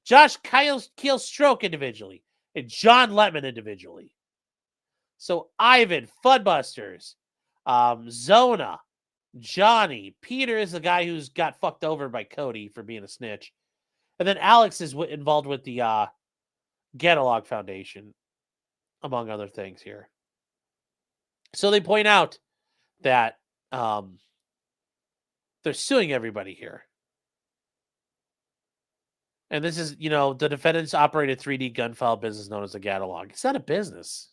Josh Keelstroke individually, and John Letman individually. So Ivan, Fuddbusters, Zona, Johnny, Peter is the guy who's got fucked over by Cody for being a snitch. And then Alex is involved with the Catalog Foundation, among other things here. So they point out that they're suing everybody here. And this is, you know, the defendants operate a 3D gun file business known as a catalog. It's not a business.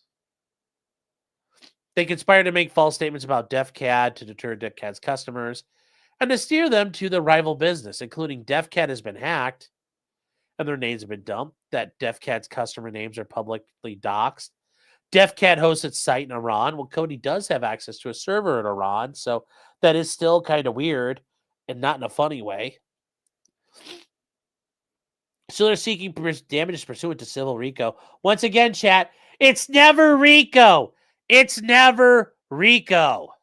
They conspire to make false statements about DEFCAD to deter DEFCAD's customers and to steer them to the rival business, including DEFCAD has been hacked and their names have been dumped, that DEFCAD's customer names are publicly doxed. DEFCAD hosts its site in Iran. Well, Cody does have access to a server in Iran, so that is still kind of weird and not in a funny way. So they're seeking damages pursuant to civil RICO. Once again, chat, it's never RICO. It's never RICO.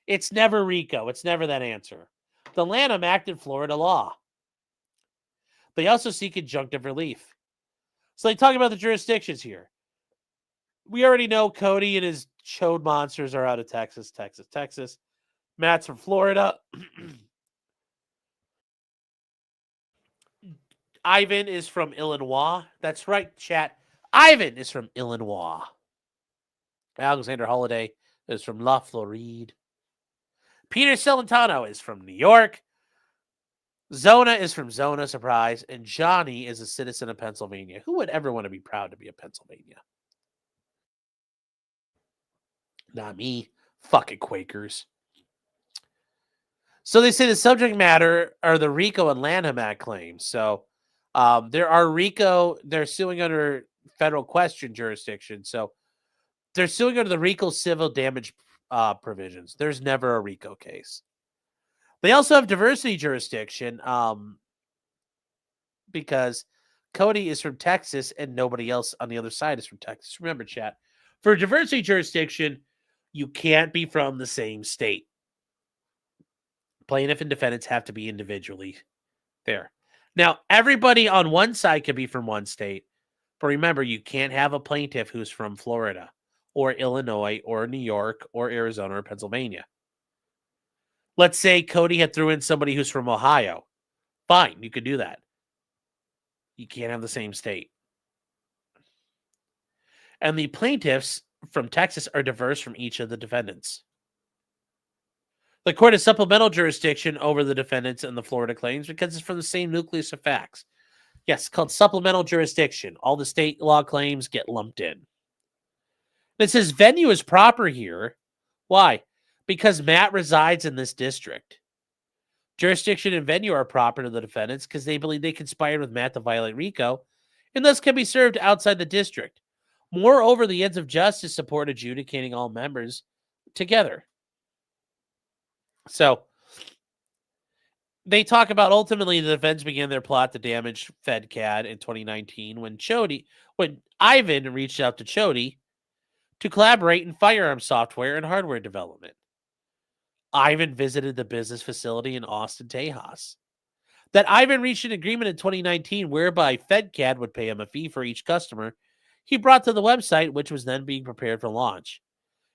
It's never RICO. It's never that answer. The Lanham Act in Florida law. They also seek injunctive relief. So they talk about the jurisdictions here. We already know Cody and his chode monsters are out of Texas. Matt's from Florida. Ivan is from Illinois. That's right, chat. Ivan is from Illinois. Alexander Holiday is from La Floride. Peter Celentano is from New York. Zona is from Zona, surprise. And Johnny is a citizen of Pennsylvania. Who would ever want to be proud to be a Pennsylvania? Not me. Fucking Quakers. So they say the subject matter are the RICO and Lanham Act claims. So there are RICO, they're suing under federal question jurisdiction. So they're suing under the RICO civil damage provisions. There's never a RICO case. They also have diversity jurisdiction because Cody is from Texas and nobody else on the other side is from Texas. Remember, chat, for diversity jurisdiction, you can't be from the same state. Plaintiff and defendants have to be individually there. Now, everybody on one side could be from one state, but remember, you can't have a plaintiff who's from Florida or Illinois or New York or Arizona or Pennsylvania. Let's say Cody had threw in somebody who's from Ohio. Fine, you could do that. You can't have the same state. And the plaintiffs from Texas are diverse from each of the defendants. The court has supplemental jurisdiction over the defendants in the Florida claims because it's from the same nucleus of facts. Yes, it's called supplemental jurisdiction. All the state law claims get lumped in. It says venue is proper here. Why? Because Matt resides in this district. Jurisdiction and venue are proper to the defendants because they believe they conspired with Matt to violate RICO and thus can be served outside the district. Moreover, the ends of justice support adjudicating all members together. So, they talk about ultimately the defense began their plot to damage FedCAD in 2019 when Ivan reached out to Chody to collaborate in firearm software and hardware development. Ivan visited the business facility in Austin, Tejas. That Ivan reached an agreement in 2019 whereby FedCAD would pay him a fee for each customer he brought to the website, which was then being prepared for launch.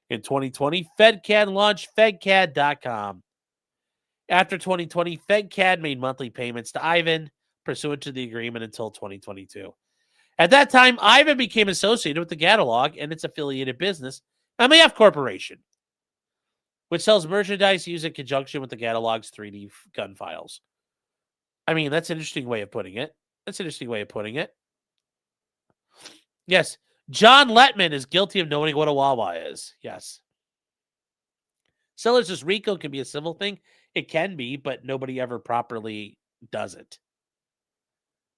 In 2020, FedCAD launched FedCAD.com. After 2020, FedCAD made monthly payments to Ivan pursuant to the agreement until 2022. At that time, Ivan became associated with the catalog and its affiliated business, MAF Corporation, which sells merchandise used in conjunction with the catalog's 3D gun files. I mean, that's an interesting way of putting it. Yes, John Letman is guilty of knowing what a Wawa is. Yes. Sellers says RICO can be a civil thing. It can be, but nobody ever properly does it.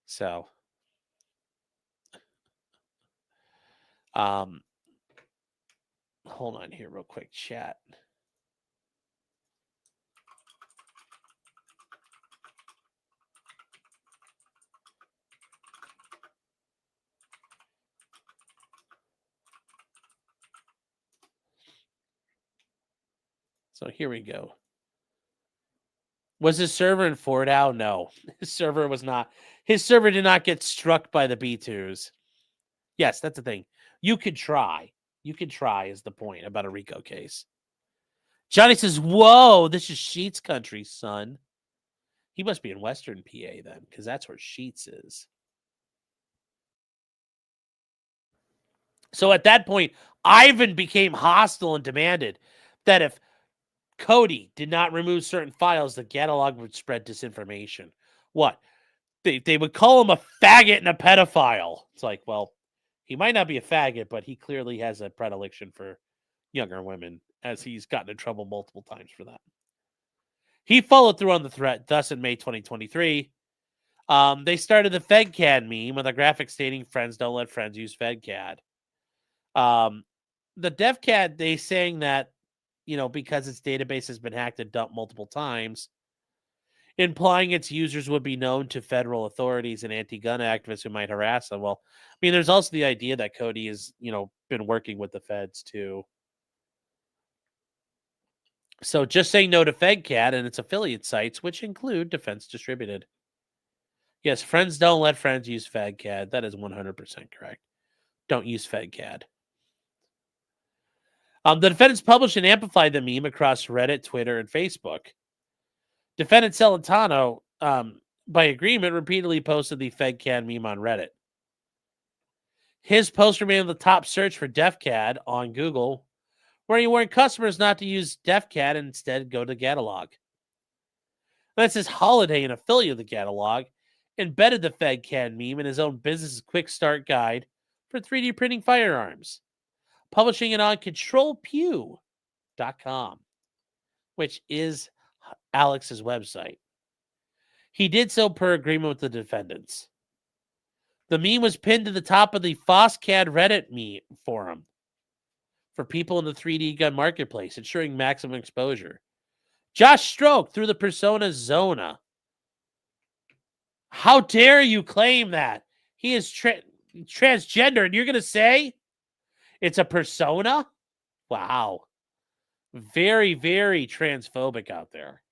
So, hold on here real quick, chat. So here we go. Was his server in Fordow? No, his server was not. His server did not get struck by the B2s. Yes, that's the thing. You could try. You could try is the point about a RICO case. Johnny says, whoa, this is Sheets country, son. He must be in Western PA then, because that's where Sheets is. So at that point, Ivan became hostile and demanded that if Cody did not remove certain files, the catalog would spread disinformation. What? They would call him a faggot and a pedophile. It's like, well, he might not be a faggot, but he clearly has a predilection for younger women, as he's gotten in trouble multiple times for that. He followed through on the threat. Thus, in May 2023, they started the FedCAD meme with a graphic stating, "Friends don't let friends use FedCAD." The DEFCAD, they saying that, because its database has been hacked and dumped multiple times, implying its users would be known to federal authorities and anti-gun activists who might harass them. Well, I mean, there's also the idea that Cody has, been working with the feds too. So just saying no to FedCAD and its affiliate sites, which include Defense Distributed. Yes, friends don't let friends use FedCAD. That is 100% correct. Don't use FedCAD. The defendants published and amplified the meme across Reddit, Twitter, and Facebook. Defendant Celentano, by agreement, repeatedly posted the FedCAD meme on Reddit. His post remained the top search for DEFCAD on Google, where he warned customers not to use DEFCAD and instead go to catalog. That's his Holiday, an affiliate of the catalog, embedded the FedCAD meme in his own business quick start guide for 3D printing firearms, publishing it on CtrlPew.com, which is Alex's website. He did so per agreement with the defendants. The meme was pinned to the top of the FOSCAD Reddit meme forum for people in the 3D gun marketplace, ensuring maximum exposure. Josh Stroke through the persona Zona. How dare you claim that? He is transgender, and you're going to say it's a persona? Wow. Very, very transphobic out there.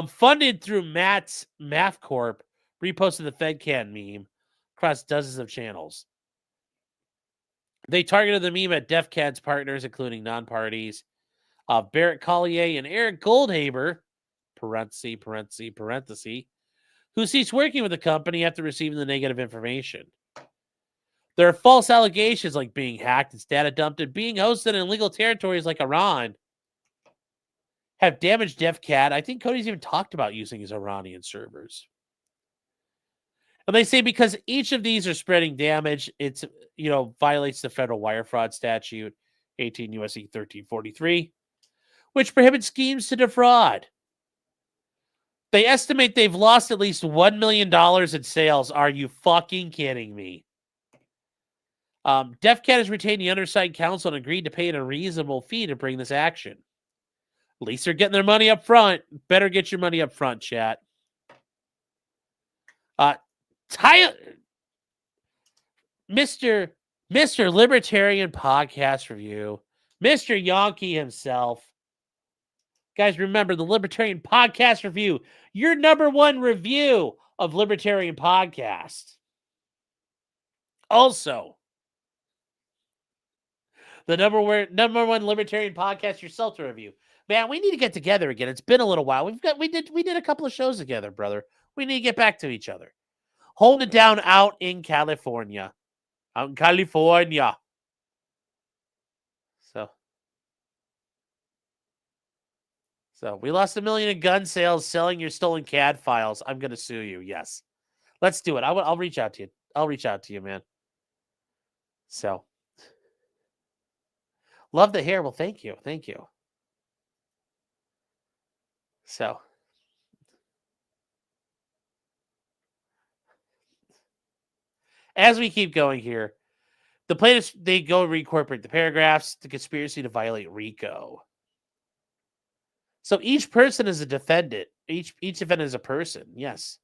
Funded through Matt's Math Corp, reposted the FedCAD meme across dozens of channels. They targeted the meme at DEFCAD's partners, including non-parties, Barrett Collier and Eric Goldhaber, parenthesis, who ceased working with the company after receiving the negative information. There are false allegations like being hacked, its data dumped, and being hosted in illegal territories like Iran. have damaged DEFCAD. I think Cody's even talked about using his Iranian servers. And they say because each of these are spreading damage, it's, violates the federal wire fraud statute, 18 U.S.C. 1343, which prohibits schemes to defraud. They estimate they've lost at least $1 million in sales. Are you fucking kidding me? DEFCAD has retained the undersigned counsel and agreed to pay a reasonable fee to bring this action. At least they're getting their money up front. Better get your money up front, chat. Mr. Libertarian Podcast Review, Mr. Yonky himself. Guys, remember the Libertarian Podcast Review, your number one review of Libertarian Podcast. Also, the number one Libertarian Podcast yourself to review. Man, we need to get together again. It's been a little while. We did a couple of shows together, brother. We need to get back to each other. Holding it down out in California. Out in California. So we lost $1 million in gun sales selling your stolen CAD files. I'm going to sue you. Yes. Let's do it. I'll reach out to you. I'll reach out to you, man. So. Love the hair. Well, thank you. Thank you. So. As we keep going here, the plaintiffs, they go reincorporate the paragraphs, the conspiracy to violate RICO. So each person is a defendant. Each defendant is a person. Yes.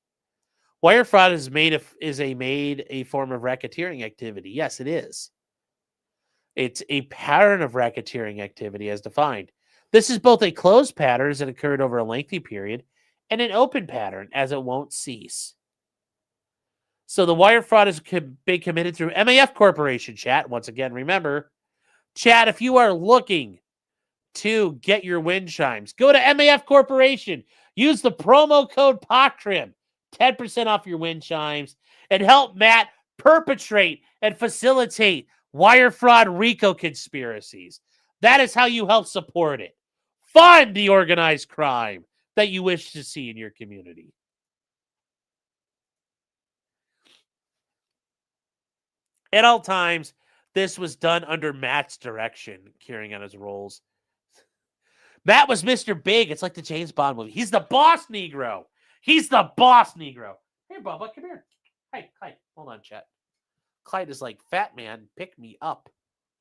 Wire fraud is a form of racketeering activity. Yes, it is. It's a pattern of racketeering activity as defined. This is both a closed pattern as it occurred over a lengthy period and an open pattern as it won't cease. So the wire fraud has been committed through MAF Corporation, chat. Once again, remember, chat, if you are looking to get your wind chimes, go to MAF Corporation. Use the promo code POCTRIM, 10% off your wind chimes, and help Matt perpetrate and facilitate wire fraud RICO conspiracies. That is how you help support it. Fund the organized crime that you wish to see in your community. At all times, this was done under Matt's direction, carrying on his roles. Matt was Mr. Big. It's like the James Bond movie. He's the boss Negro. He's the boss Negro. Hey, Bubba, come here. Hey, Clyde. Hold on, chat. Clyde is like, fat man, pick me up.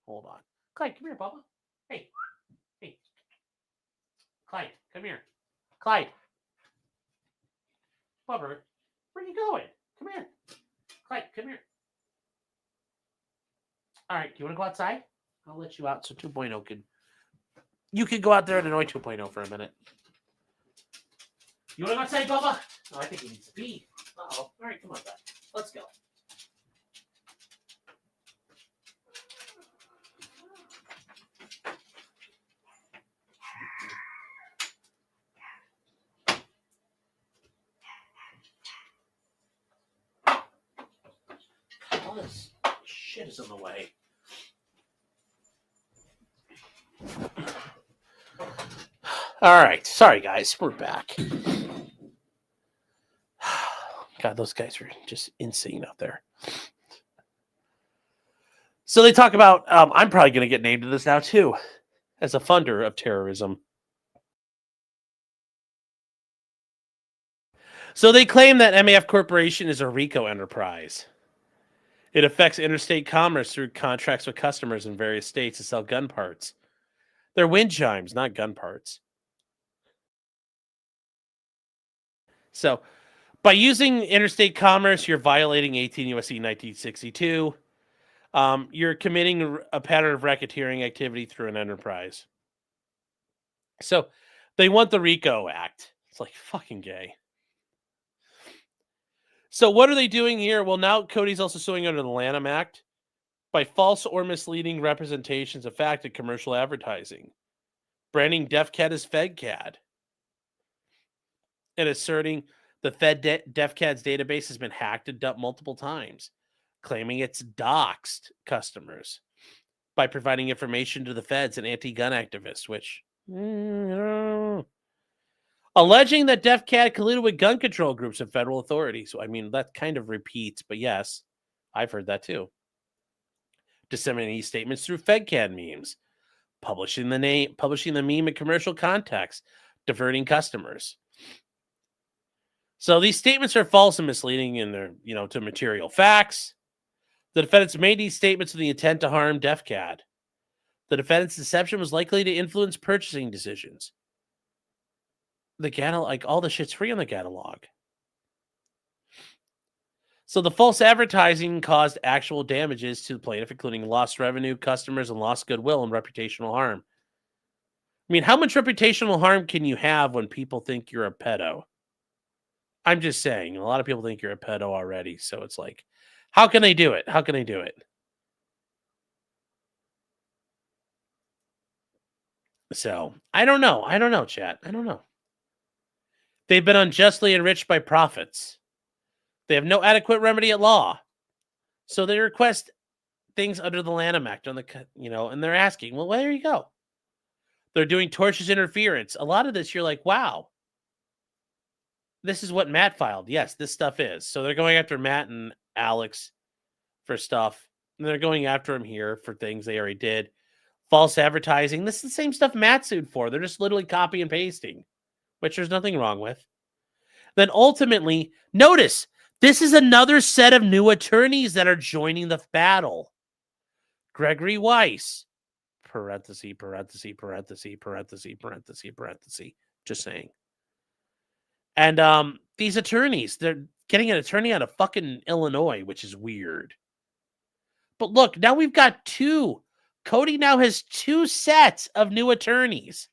Hold on. Clyde, come here, Bubba. Hey. Hey. Clyde, come here. Clyde. Bubba, where are you going? Come here. Clyde, come here. All right, do you want to go outside? I'll let you out so 2.0 can... You can go out there and annoy 2.0 for a minute. You want to go outside, Bubba? Oh, I think he needs to pee. Uh-oh. All right, come on, bud. Let's go. All this shit is in the way. All right. Sorry, guys. We're back. God, those guys are just insane out there. So they talk about, I'm probably going to get named to this now, too, as a funder of terrorism. So they claim that MAF Corporation is a RICO enterprise. It affects interstate commerce through contracts with customers in various states to sell gun parts. They're wind chimes, not gun parts. So, by using interstate commerce, you're violating 18 U.S.C. 1962. You're committing a pattern of racketeering activity through an enterprise. So, they want the RICO Act. It's like fucking gay. So, what are they doing here? Well, now Cody's also suing under the Lanham Act by false or misleading representations of fact in commercial advertising, branding DEFCAD as FedCAD, and asserting the DEFCAD's database has been hacked and dumped multiple times, claiming it's doxed customers by providing information to the feds and anti-gun activists, which Alleging that DEFCAD colluded with gun control groups and federal authorities. So, I mean, that kind of repeats, but yes, I've heard that too. Disseminating statements through FedCAD memes, publishing the meme in commercial context, diverting customers. So these statements are false and misleading and they're, to material facts. The defendants made these statements with the intent to harm DEFCAD. The defendant's deception was likely to influence purchasing decisions. The catalog, all the shit's free on the catalog. So the false advertising caused actual damages to the plaintiff, including lost revenue, customers, and lost goodwill and reputational harm. I mean, how much reputational harm can you have when people think you're a pedo? I'm just saying, a lot of people think you're a pedo already. So it's like, how can they do it? How can they do it? So I don't know. Chat. I don't know. They've been unjustly enriched by profits. They have no adequate remedy at law. So they request things under the Lanham Act and they're asking, well, there you go. They're doing tortious interference. A lot of this, you're like, wow. This is what Matt filed. Yes, this stuff is. So they're going after Matt and Alex for stuff. And they're going after him here for things they already did. False advertising. This is the same stuff Matt sued for. They're just literally copy and pasting, which there's nothing wrong with. Then ultimately, notice, this is another set of new attorneys that are joining the battle. Gregory Weiss, parenthesis, just saying. And these attorneys, they're getting an attorney out of fucking Illinois, which is weird. But look, now we've got two. Cody now has two sets of new attorneys.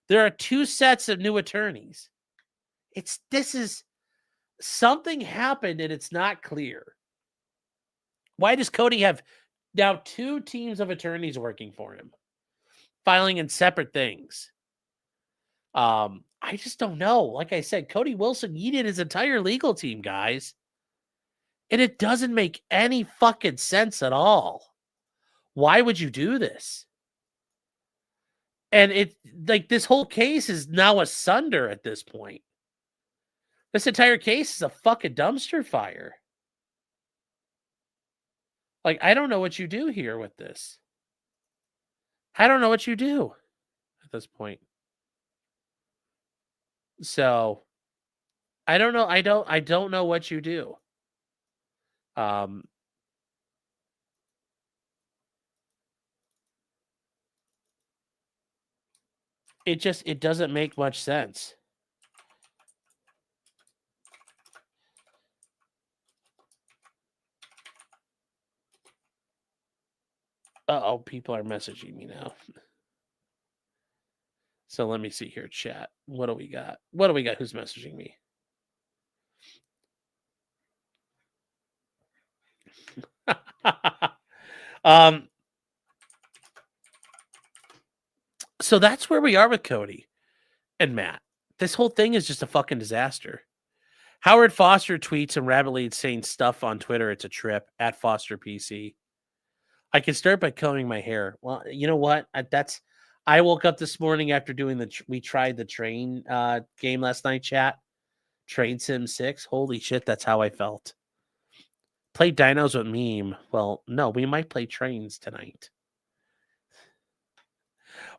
There are two sets of new attorneys. This is something happened and it's not clear. Why does Cody have now two teams of attorneys working for him, filing in separate things? I just don't know. Like I said, Cody Wilson yeeted his entire legal team, guys. And it doesn't make any fucking sense at all. Why would you do this? And this whole case is now asunder at this point. This entire case is a fucking dumpster fire. Like, I don't know what you do here with this. I don't know what you do at this point. So, I don't know. I don't know what you do. It doesn't make much sense. Uh-oh, people are messaging me now. So let me see here, chat. What do we got? Who's messaging me? So that's where we are with Cody and Matt. This whole thing is just a fucking disaster. Howard Foster tweets and rapidly saying stuff on Twitter. It's a trip at Foster PC. I can start by combing my hair. Well, you know what? I woke up this morning after doing we tried the train game last night, chat. Train Sim 6. Holy shit, that's how I felt. Play dinos with meme. Well, no, we might play trains tonight.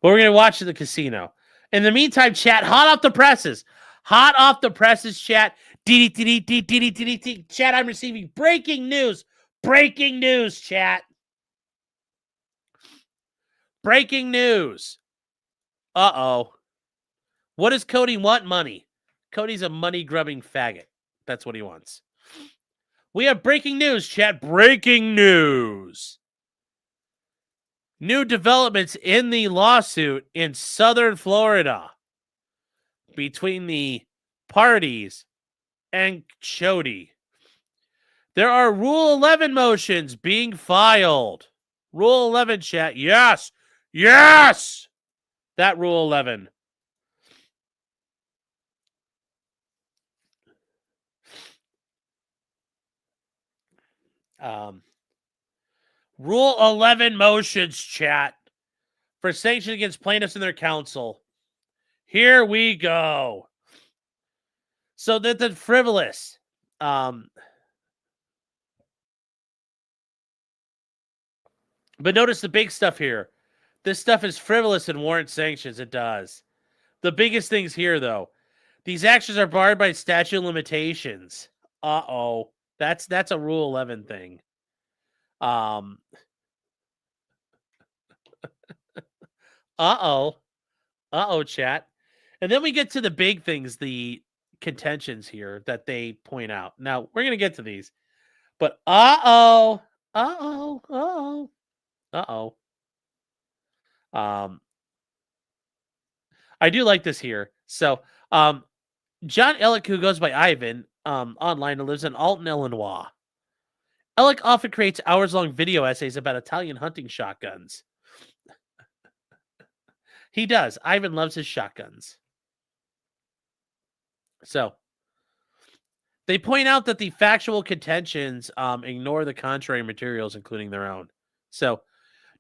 But we're going to watch the casino. In the meantime, chat, hot off the presses. Hot off the presses, chat. Chat, I'm receiving breaking news. Breaking news, chat. Breaking news. Uh-oh. What does Cody want? Money. Cody's a money-grubbing faggot. That's what he wants. We have breaking news, chat. Breaking news. New developments in the lawsuit in Southern Florida between the parties and Cody. There are Rule 11 motions being filed. Rule 11, chat. Yes. Yes. That Rule 11. Rule 11 motions, chat. for sanction against plaintiffs and their counsel. Here we go. So that the frivolous. But notice the big stuff here. This stuff is frivolous and warrants sanctions. It does. The biggest things here, though. These actions are barred by statute of limitations. Uh-oh. That's a Rule 11 thing. Uh-oh. Uh-oh, chat. And then we get to the big things, the contentions here that they point out. Now, we're going to get to these. But uh-oh. I do like this here. So, John Ellick, who goes by Ivan online and lives in Alton, Illinois. Ellick often creates hours-long video essays about Italian hunting shotguns. He does. Ivan loves his shotguns. So, they point out that the factual contentions ignore the contrary materials, including their own. So,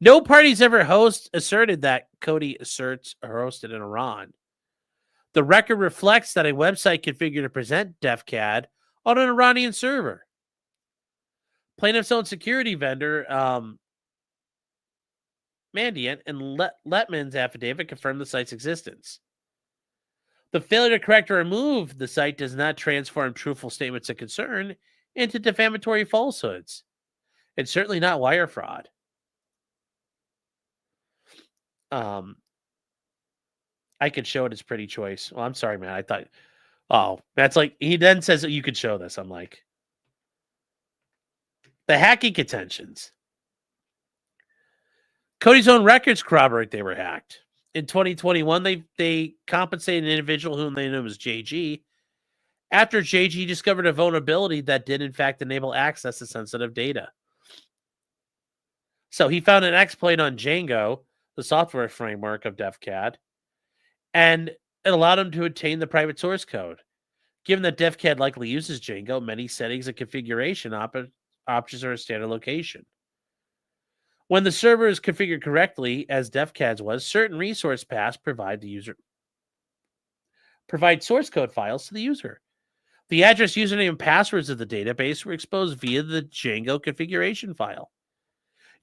no parties ever asserted that Cody asserts are hosted in Iran. The record reflects that a website configured to present DEFCAD on an Iranian server. Plaintiff's own security vendor, Mandiant, and Letman's affidavit confirmed the site's existence. The failure to correct or remove the site does not transform truthful statements of concern into defamatory falsehoods. It's certainly not wire fraud. I could show it as pretty choice. Well, I'm sorry, man. I thought, that's like, he then says that you could show this. I'm like, the hacking contentions. Cody's own records corroborate they were hacked. In 2021, they compensated an individual whom they knew as JG after JG discovered a vulnerability that did, in fact, enable access to sensitive data. So he found an exploit on Django, the software framework of DEFCAD, and it allowed him to obtain the private source code. Given that DEFCAD likely uses Django, many settings and configuration options are a standard location. When the server is configured correctly, as DEFCAD's was, certain resource paths provide source code files to the user. The address, username, and passwords of the database were exposed via the Django configuration file.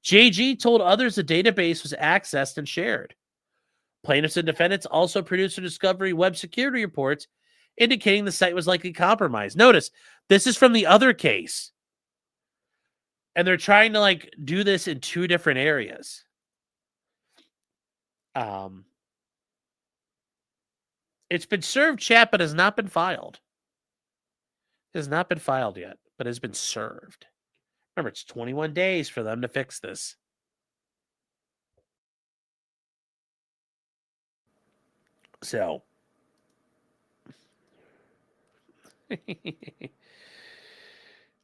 JG told others the database was accessed and shared. Plaintiffs and defendants also produced a discovery web security reports indicating the site was likely compromised. Notice, this is from the other case. And they're trying to do this in two different areas. It's been served, chat, but has not been filed. It has not been filed yet, but has been served. Remember, it's 21 days for them to fix this. So.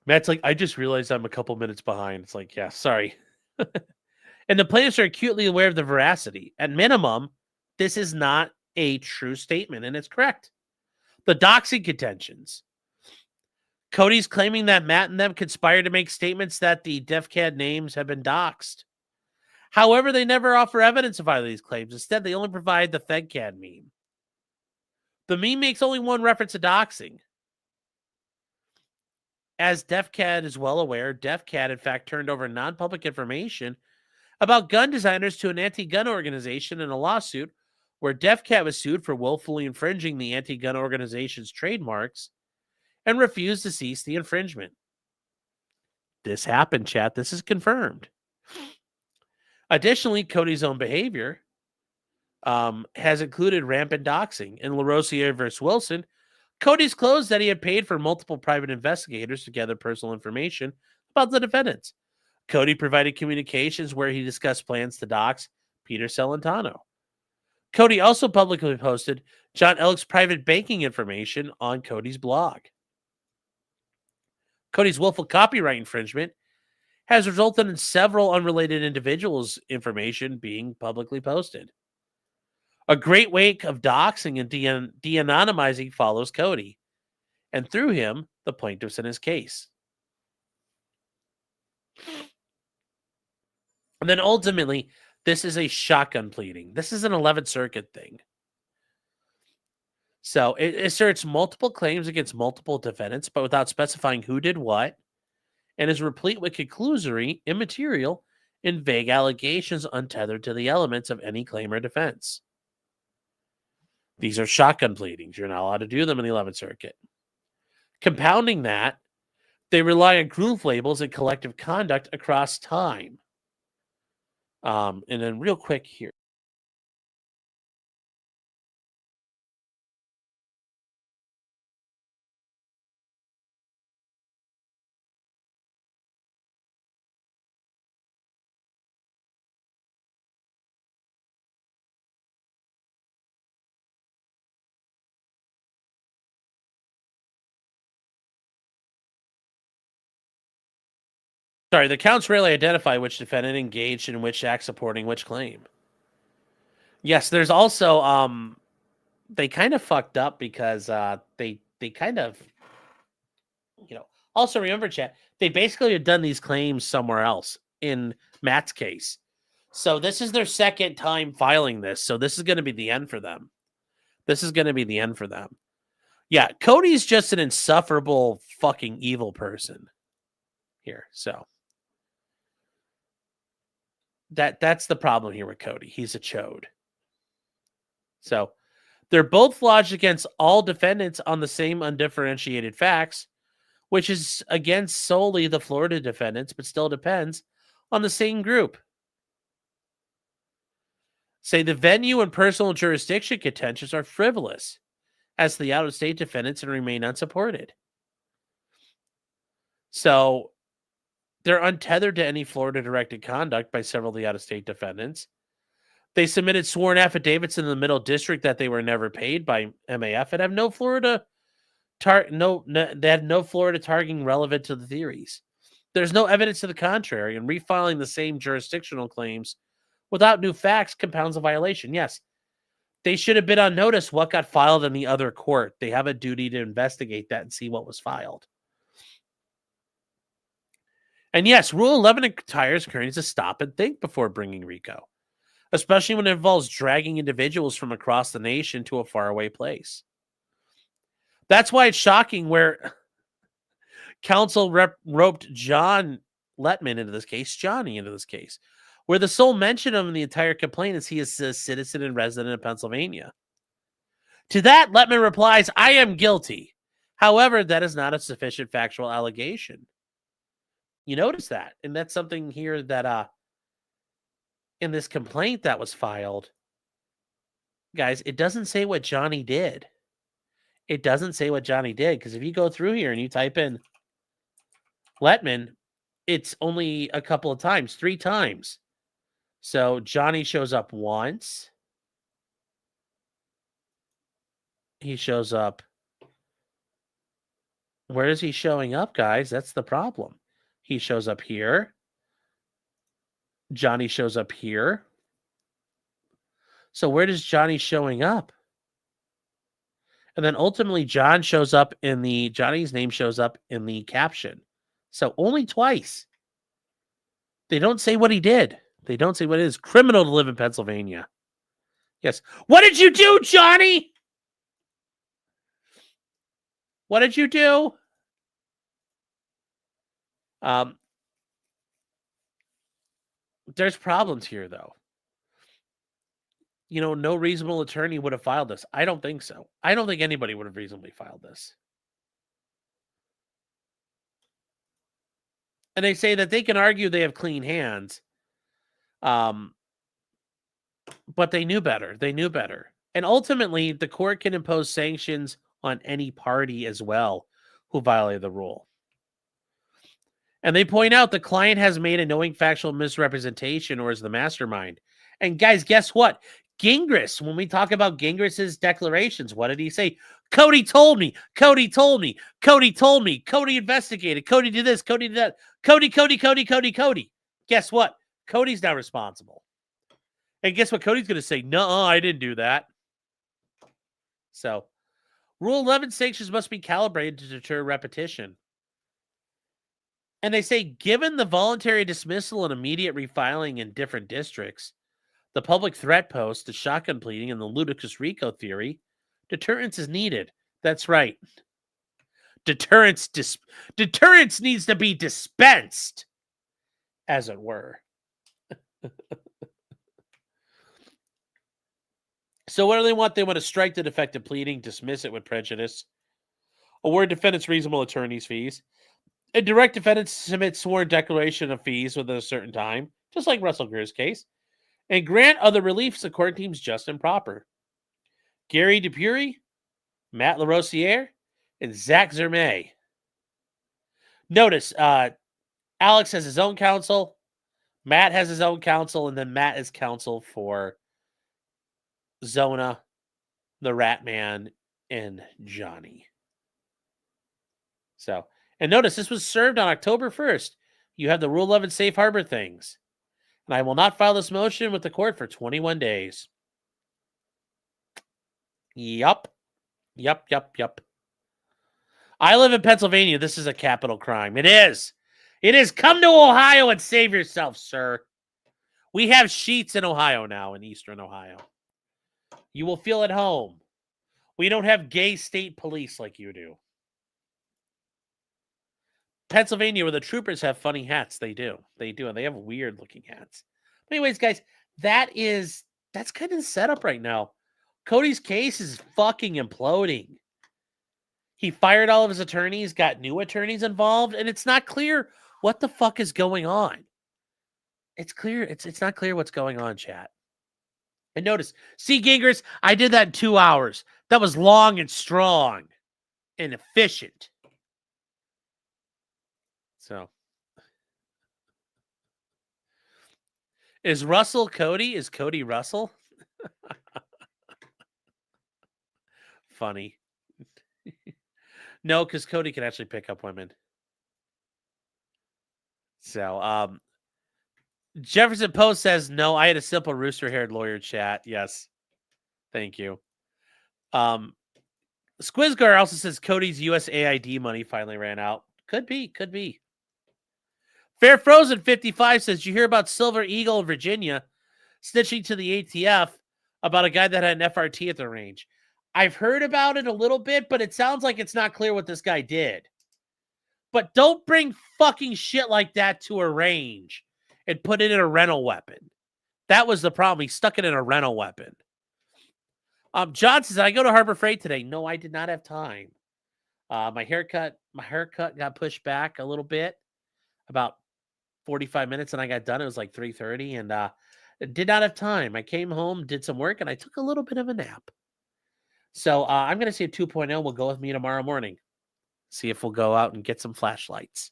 Matt's like, I just realized I'm a couple minutes behind. It's like, yeah, sorry. And the plaintiffs are acutely aware of the veracity. At minimum, this is not a true statement, and it's correct. The doxing contentions. Cody's claiming that Matt and them conspired to make statements that the DEFCAD names have been doxed. However, they never offer evidence of either of these claims. Instead, they only provide the FedCAD meme. The meme makes only one reference to doxing. As DEFCAD is well aware, DEFCAD, in fact, turned over non-public information about gun designers to an anti-gun organization in a lawsuit where DEFCAD was sued for willfully infringing the anti-gun organization's trademarks and refused to cease the infringement. This happened, chat. This is confirmed. Additionally, Cody's own behavior has included rampant doxing. In LaRosiere versus Wilson, Cody disclosed that he had paid for multiple private investigators to gather personal information about the defendants. Cody provided communications where he discussed plans to dox Peter Celentano. Cody also publicly posted John Ellick's private banking information on Cody's blog. Cody's willful copyright infringement has resulted in several unrelated individuals' information being publicly posted. A great wave of doxing and de-anonymizing follows Cody, and through him, the plaintiffs in his case. And then ultimately, This is a shotgun pleading. This is an 11th Circuit thing. So it asserts multiple claims against multiple defendants, but without specifying who did what, and is replete with conclusory, immaterial, and vague allegations untethered to the elements of any claim or defense. These are shotgun pleadings. You're not allowed to do them in the 11th Circuit. Compounding that, they rely on groove labels and collective conduct across time. And then real quick here. Sorry, the counts rarely identify which defendant engaged in which act supporting which claim. Yes, there's also they kind of fucked up because they kind of, you know, also remember, chat, they basically had done these claims somewhere else in Matt's case. So this is their second time filing this. So this is going to be the end for them. This is going to be the end for them. Yeah, Cody's just an insufferable fucking evil person here. So that's the problem here with Cody. He's a chode. So they're both lodged against all defendants on the same undifferentiated facts, which is against solely the Florida defendants, but still depends on the same group. Say the venue and personal jurisdiction contentions are frivolous as the out-of-state defendants and remain unsupported. So they're untethered to any Florida-directed conduct by several of the out-of-state defendants. They submitted sworn affidavits in the Middle District that they were never paid by MAF and have no Florida they had no Florida targeting relevant to the theories. There's no evidence to the contrary, and refiling the same jurisdictional claims without new facts compounds a violation. Yes, they should have been on notice what got filed in the other court. They have a duty to investigate that and see what was filed. And yes, Rule 11 entires attorneys to stop and think before bringing RICO, especially when it involves dragging individuals from across the nation to a faraway place. That's why it's shocking where counsel roped John Letman into this case, Johnny into this case, where the sole mention of him in the entire complaint is he is a citizen and resident of Pennsylvania. To that, Letman replies, I am guilty. However, that is not a sufficient factual allegation. You notice that, and that's something here that in this complaint that was filed, guys, it doesn't say what Johnny did. It doesn't say what Johnny did, because if you go through here and you type in Letman, it's only a couple of times, 3 times. So Johnny shows up once. He shows up. Where is he showing up, guys? That's the problem. He shows up here. Johnny shows up here. So where does Johnny showing up? And then ultimately Johnny's name shows up in the caption. So only twice. They don't say what he did. They don't say what it is. Criminal to live in Pennsylvania. Yes. What did you do, Johnny? What did you do? There's problems here, though. You know, no reasonable attorney would have filed this. I don't think so. I don't think anybody would have reasonably filed this. And they say that they can argue they have clean hands. But they knew better. They knew better. And ultimately, the court can impose sanctions on any party as well who violated the rule. And they point out the client has made a knowing factual misrepresentation or is the mastermind. And guys, guess what? Gingras, when we talk about Gingras's declarations, what did he say? Cody told me. Cody told me. Cody told me. Cody investigated. Cody did this. Cody did that. Cody. Guess what? Cody's now responsible. And guess what Cody's going to say? No, I didn't do that. So, Rule 11 sanctions must be calibrated to deter repetition. And they say, given the voluntary dismissal and immediate refiling in different districts, The public threat post, the shotgun pleading, and the ludicrous RICO theory, deterrence is needed. That's right. Deterrence needs to be dispensed, as it were. So what do they want? They want to strike the defective pleading, dismiss it with prejudice, award defendants reasonable attorney's fees, and direct defendants to submit sworn declaration of fees within a certain time, just like Russell Greer's case, and grant other reliefs the court deems just and proper. Gary Dupuy, Matt LaRosiere, and Zach Zermay. Notice, Alex has his own counsel, Matt has his own counsel, and then Matt is counsel for Zona, the Rat Man, and Johnny. So, and notice this was served on October 1st. You have the Rule 11 safe harbor things. And I will not file this motion with the court for 21 days. Yup. I live in Pennsylvania. This is a capital crime. It is. It is. Come to Ohio and save yourself, sir. We have sheets in Ohio now, in Eastern Ohio. You will feel at home. We don't have gay state police like you do. Pennsylvania, where the troopers have funny hats. They do. And they have weird looking hats. But anyways, guys, that's kind of the setup right now. Cody's case is fucking imploding. He fired all of his attorneys, got new attorneys involved, and it's not clear what the fuck is going on. It's clear. It's not clear what's going on, chat. And notice, see, Gingras, I did that in 2 hours. That was long and strong and efficient. So, is Russell Cody? Is Cody Russell? Funny. No, because Cody can actually pick up women. So, Jefferson Post says, no, I had a simple rooster-haired lawyer chat. Yes. Thank you. Squizgar also says Cody's USAID money finally ran out. Could be. Fair Frozen 55 says, you hear about Silver Eagle in Virginia snitching to the ATF about a guy that had an FRT at the range. I've heard about it a little bit, but it sounds like it's not clear what this guy did. But don't bring fucking shit like that to a range and put it in a rental weapon. That was the problem. He stuck it in a rental weapon. John says, I go to Harbor Freight today. No, I did not have time. My haircut got pushed back a little bit, about 45 minutes, and I got done. It was like 3:30, and did not have time. I came home, did some work, and I took a little bit of a nap. So I'm going to see if 2.0 will go with me tomorrow morning. See if we'll go out and get some flashlights.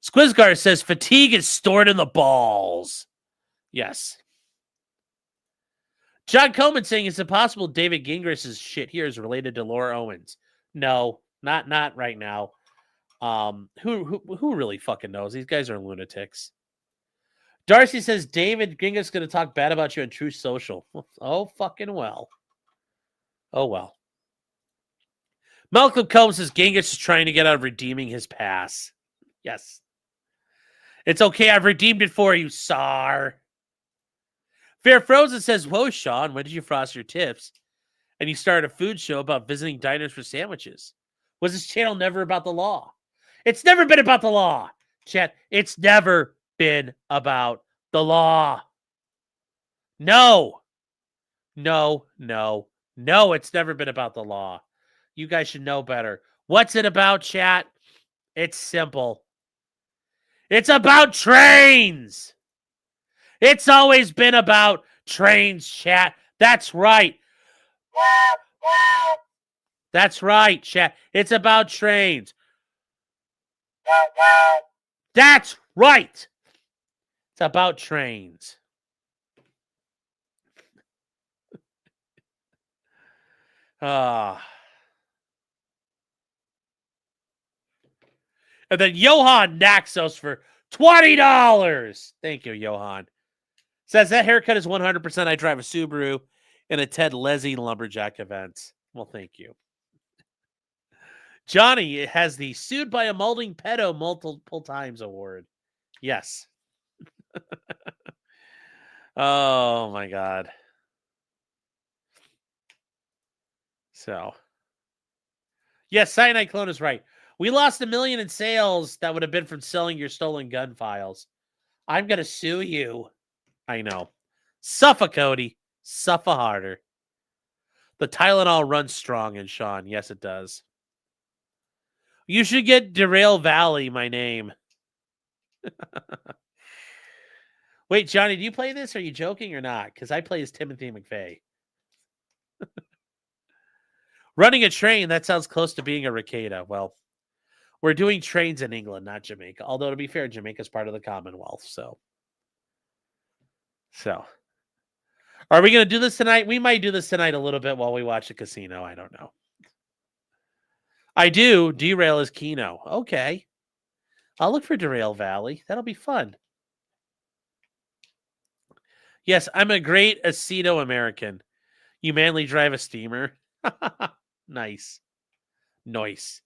Squizgar says, fatigue is stored in the balls. Yes. John Coleman saying, is it possible David Gingras' shit here is related to Laura Owens? No, not right now. Who really fucking knows? These guys are lunatics. Darcy says, David Gingras is going to talk bad about you on Truth Social. Oh, fucking well. Oh, well. Malcolm Combs says, Gingras is trying to get out of redeeming his pass. Yes. It's okay. I've redeemed it for you, Sar. Fair Frozen says, whoa, Sean, when did you frost your tips? And you started a food show about visiting diners for sandwiches. Was this channel never about the law? It's never been about the law. Chat, it's never been about the law. No, it's never been about the law. You guys should know better. What's it about, chat? It's simple. It's about trains. It's always been about trains, chat. That's right. That's right, chat. It's about trains. That's right. It's about trains. And then Johan Naxos for $20. Thank you, Johan. Says that haircut is 100%. I drive a Subaru in a Ted Leslie lumberjack event. Well, thank you. Johnny has the sued by a molding pedo multiple times award. Yes. Oh my God. So, yes, Cyanide Clone is right. We lost $1 million in sales that would have been from selling your stolen gun files. I'm gonna sue you. I know. Suffer, Cody. Suffer harder. The Tylenol runs strong in Sean. Yes, it does. You should get Derail Valley, my name. Wait, Johnny, do you play this? Are you joking or not? Because I play as Timothy McVeigh. Running a train, that sounds close to being a ricada. Well, we're doing trains in England, not Jamaica. Although, to be fair, Jamaica's part of the Commonwealth, so. Are we going to do this tonight? We might do this tonight a little bit while we watch the casino. I don't know. I do. Derail is Keno. Okay. I'll look for Derail Valley. That'll be fun. Yes, I'm a great Aceto American. You manly drive a steamer. Nice. Nice.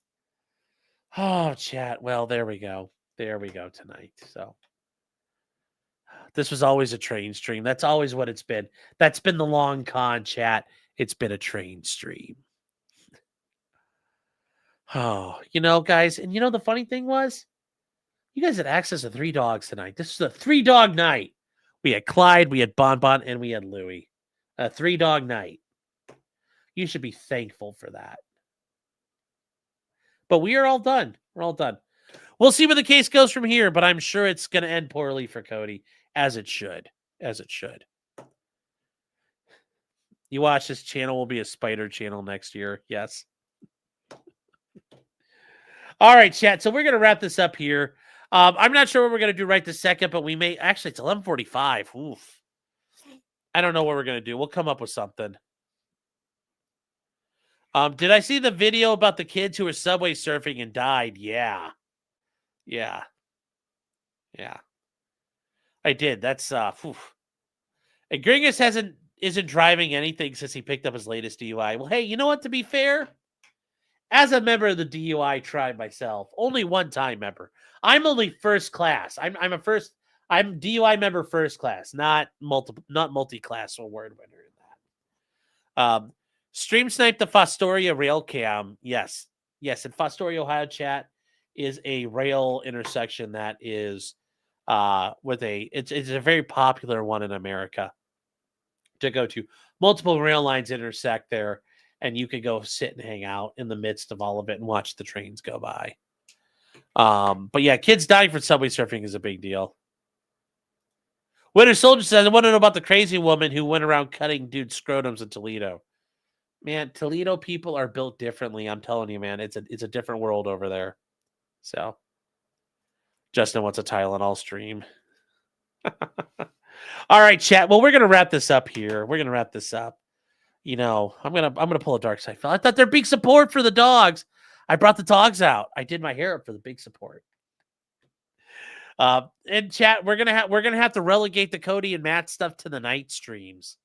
Oh, chat. Well, there we go. There we go tonight. So this was always a train stream. That's always what it's been. That's been the long con, chat. It's been a train stream. Oh, guys, and the funny thing was, you guys had access to 3 dogs tonight. This is a 3-dog night. We had Clyde, we had Bonbon, and we had Louie. A 3-dog night. You should be thankful for that. But we are all done. We're all done. We'll see where the case goes from here, but I'm sure it's going to end poorly for Cody, as it should. As it should. You watch, this channel will be a spider channel next year. Yes. All right, chat. So we're going to wrap this up here. I'm not sure what we're going to do right this second, but we may... Actually, it's 11:45. Oof. I don't know what we're going to do. We'll come up with something. Did I see the video about the kids who were subway surfing and died? Yeah. Yeah. Yeah. I did. That's... And Gringos isn't driving anything since he picked up his latest DUI. Well, hey, you know what? To be fair... As a member of the DUI tribe myself, only one-time member. I'm only first class. I'm DUI member first class, not multi-class award winner in that. Stream snipe the Fostoria rail cam. Yes. In Fostoria, Ohio, chat is a rail intersection that is it's a very popular one in America to go to. Multiple rail lines intersect there. And you could go sit and hang out in the midst of all of it and watch the trains go by. But yeah, kids dying from subway surfing is a big deal. Winter Soldier says, I want to know about the crazy woman who went around cutting dudes' scrotums in Toledo. Man, Toledo people are built differently. I'm telling you, man, it's a different world over there. So, Justin wants a Tylenol stream. All right, chat. Well, we're gonna wrap this up here. We're gonna wrap this up. I'm gonna pull a dark side. I thought they're big support for the dogs. I brought the dogs out. I did my hair up for the big support. And chat, we're gonna have to relegate the Cody and Matt stuff to the night streams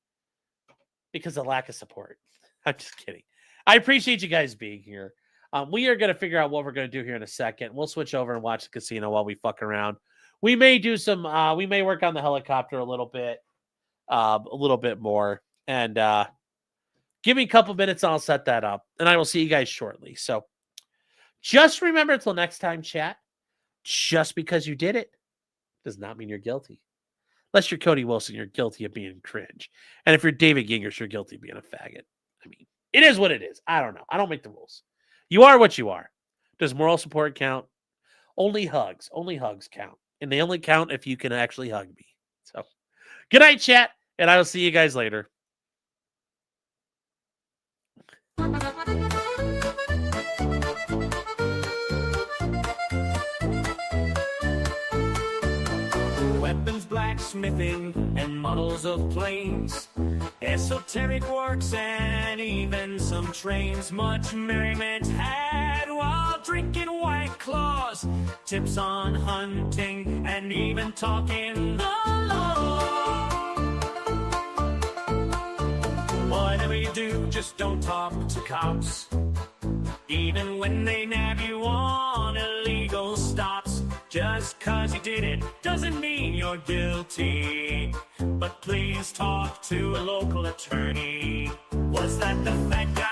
because of lack of support. I'm just kidding. I appreciate you guys being here. We are gonna figure out what we're gonna do here in a second. We'll switch over and watch the casino while we fuck around. We may do some. We may work on the helicopter a little bit more, and give me a couple minutes and I'll set that up. And I will see you guys shortly. So just remember until next time, chat, just because you did it does not mean you're guilty. Unless you're Cody Wilson, you're guilty of being cringe. And if you're David Gingras, you're guilty of being a faggot. I mean, it is what it is. I don't know. I don't make the rules. You are what you are. Does moral support count? Only hugs. Only hugs count. And they only count if you can actually hug me. So good night, chat. And I will see you guys later. Weapons, blacksmithing, and models of planes, esoteric works, and even some trains. Much merriment had while drinking White Claws, tips on hunting, and even talking the law. Whatever you do, just don't talk to cops, even when they nab you on illegal stops. Just 'cause you did it doesn't mean you're guilty. But please talk to a local attorney. Was that the fat guy